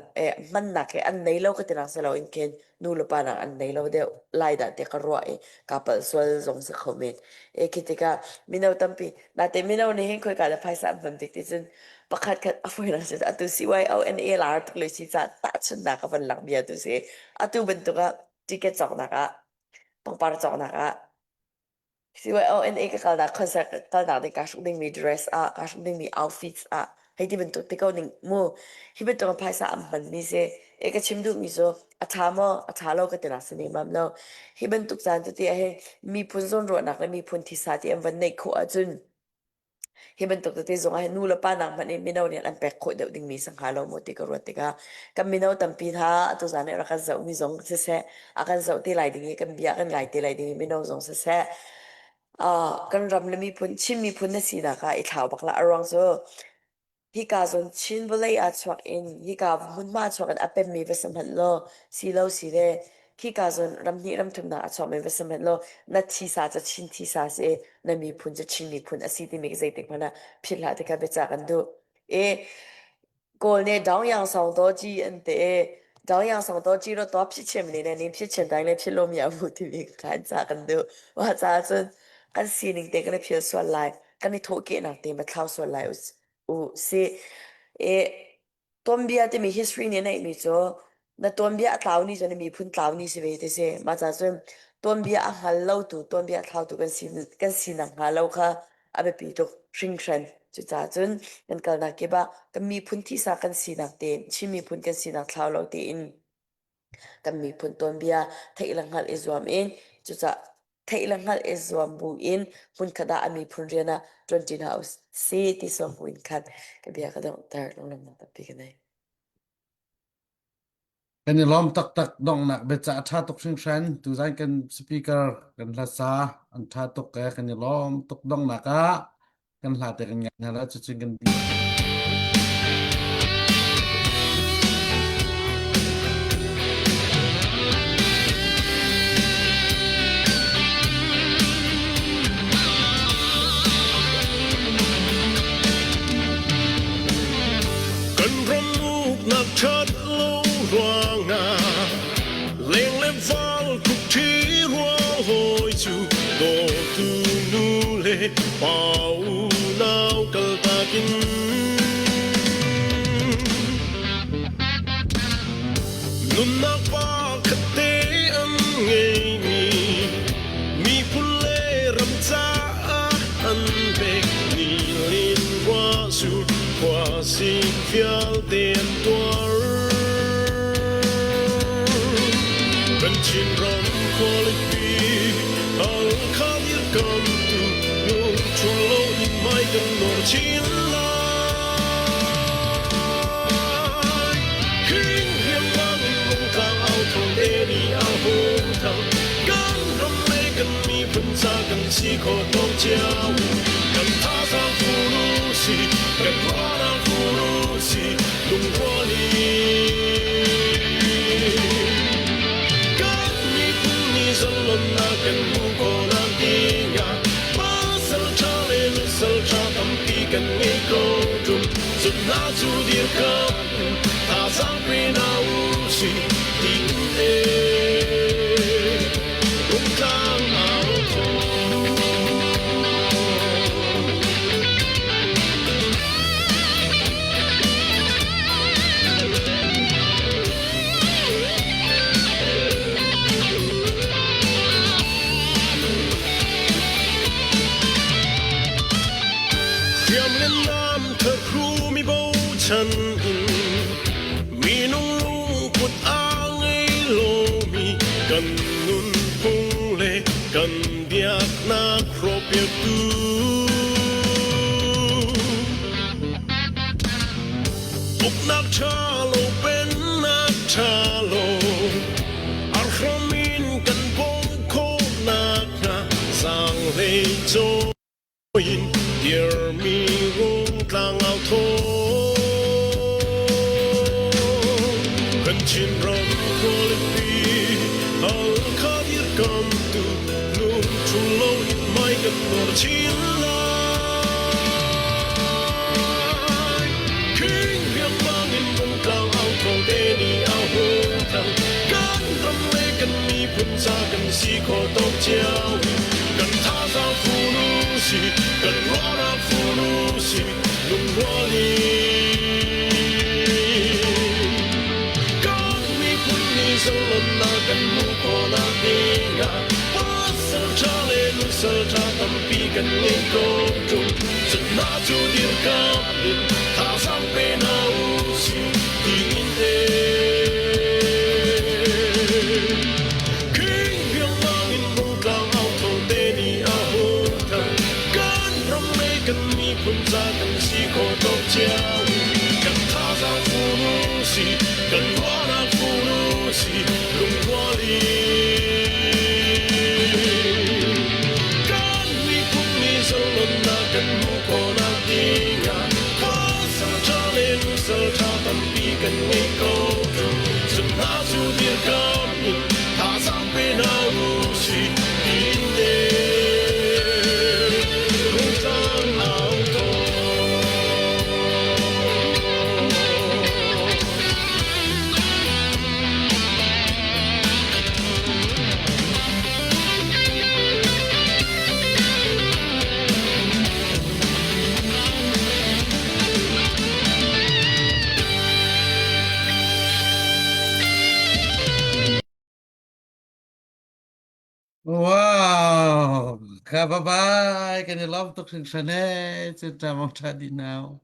man nak ke an nei lo ka tinang sa lo in ken nu lo pa na an nei lo de lai da te ka ro kapal swal zong sa comment kitika minaw tampi na te minaw ni hin ko ka da phaisa am dik ti chen pakhat khat afoi na sa atu CYO and ALR tuk le si sa ta chen na ka ban lak bia tu se atu bentuk ka ticket chok na ka pangpar chok na ka CYO and A ka kal na concert kal na de ka shuk ding mi dress ka shuk ding mi outfits hay di bentuk te kau ning mo hi bentuk ang paisa ang ban mi se ka chimdu mi so athalo ka tena sini mam lo hi bentuk san tu ti he mi pun zon ro nak mi pun thi sa ti am ban nei kho ajun hi bentuk te zong a nu la pa nang man mi no ni an pek kho de ding mi sang halo mo ti ka ro ti ka kam mi no tam pi tha tu san ne ra ka zau mi zong se akan zau ti lai ding kan bia kan lai ti lai ding mi no zong se kan ram le mi pun chim mi pun na si na ka I thau bak la arong so hi ka zon chin bulai a chwak in hi ka mun ma chwak an apem mi vesam han lo si re hi ka zon ram ni ram thum na a chwak mi vesam han lo na thi sa cha chin thi sa se na mi phun cha chin mi phun asi ti mi zai tik mana phil ha te ka becha kan du kol ne dang yang song do ji an te dang yang song do ji ro to phi chem ni ne ni phi chen dang le phi lo mi a bu ti mi kan cha kan du wa cha chen kan si ning te kan phi so lai kan ni tho ke na te ma thau so lai se tombia te mi history ne nei mi cho na tombia tlaw ni jone mi phun tlaw ni se ve te se ma cha chum tombia a hal lo tu tombia tlaw tu kan sin na halo kha abe pi to shing shan chu cha chun kan kal na ke ba kan mi phun thi sa kan sin na te chi mi phun kan sin na tlaw lo te in kan mi phun tombia thei lang hal izwam in chu cha thei lang hal izwam bu in phun khada ami phun riana 20 house se ti som win khat ka bia ka dong tar long lam ta pi ka nei kan ni lom tak tak dong nak becha tha tok sing shan tu zan kan speaker kan la sa an tha tok ka kan ni lom tok dong nak a kan la te kan nga la chu chu kan cần râm mục nạp chất lâu hoàng lên lên val cục trí hoa hồi chu đồ tu nu lệ bao lao cờ ta kinh nun na pa khát tế âm nghề mi phun lê râm cha ăn về ni liên hoa su hoa xin phiêu tiền tuar gần chín rong quality al khát yêu cầm tu nung chuông lâu in mai gần nor chín lai khinh hiểm mang lung càng ao thong đê đi ao hôn thang gan rong lê gần mi phun sa gần si khó tông chiao gần tha sang phu lu si gần hoa na phu lu si lung hoa li gan mi phun ni zon lon na gần mu ko na ti nga ba sal cha le lu sal cha tam pi gần mi ko dum zut na zu dir ka ta sang pi na u si ti e lung kang ao thong ยามเล่นน้ำเธอครูมีโบฉันอินมีน้องลูกกุดอ้างไอ้โลมีกันนุนพุงเลกันเดียกนาครบเปียกูอกนักชาโลเป็นนักชาโลอาครมินกันบงโคนักนาสร้างเลยโจยินเดียร์มีรุงกลางเอาโทกันชินรำโคลิปีเอาข้าเดียร์กำตุนุ่มชุโลหินไม่กันนอร์ชินลาKing hiệp mang in vùng cao ao thong đê ni ao hương thăngกันรำเลกันมีพุ่นซากันสีขอตกเจ้ากันท่าซาฟูนูสีกันรอราฟูนูสีลุงวอลีกันมีพุ่นนี่สลนนากันมุขอนาเดียปัสสาวะชาเลนุสชาตัมปีกันเล่นโกจุจนนาจูเดียกับลินท่าสังเป็นเอาสีดินเดKing hiệp mang in vùng cao ao thong đê ni ao hương thăngกันรำเลกันมีพุ่นซากันสีขอตกเจ้ากันท่าซาฟูนูสีกันวานาฟูนูสีลุงวอลีกันมีพุ่นนี่สลนนากันมุขอนาเดียปัสสาวะชาเลนุสชาตัมปีกันไม่โกจุสุดนาจูเดียกับมินท่าสังเป็นเอาสีดินเดรุงสังเอาโท Wow, kababay, kanilang tuk sing sanay, sinta mong tadi now.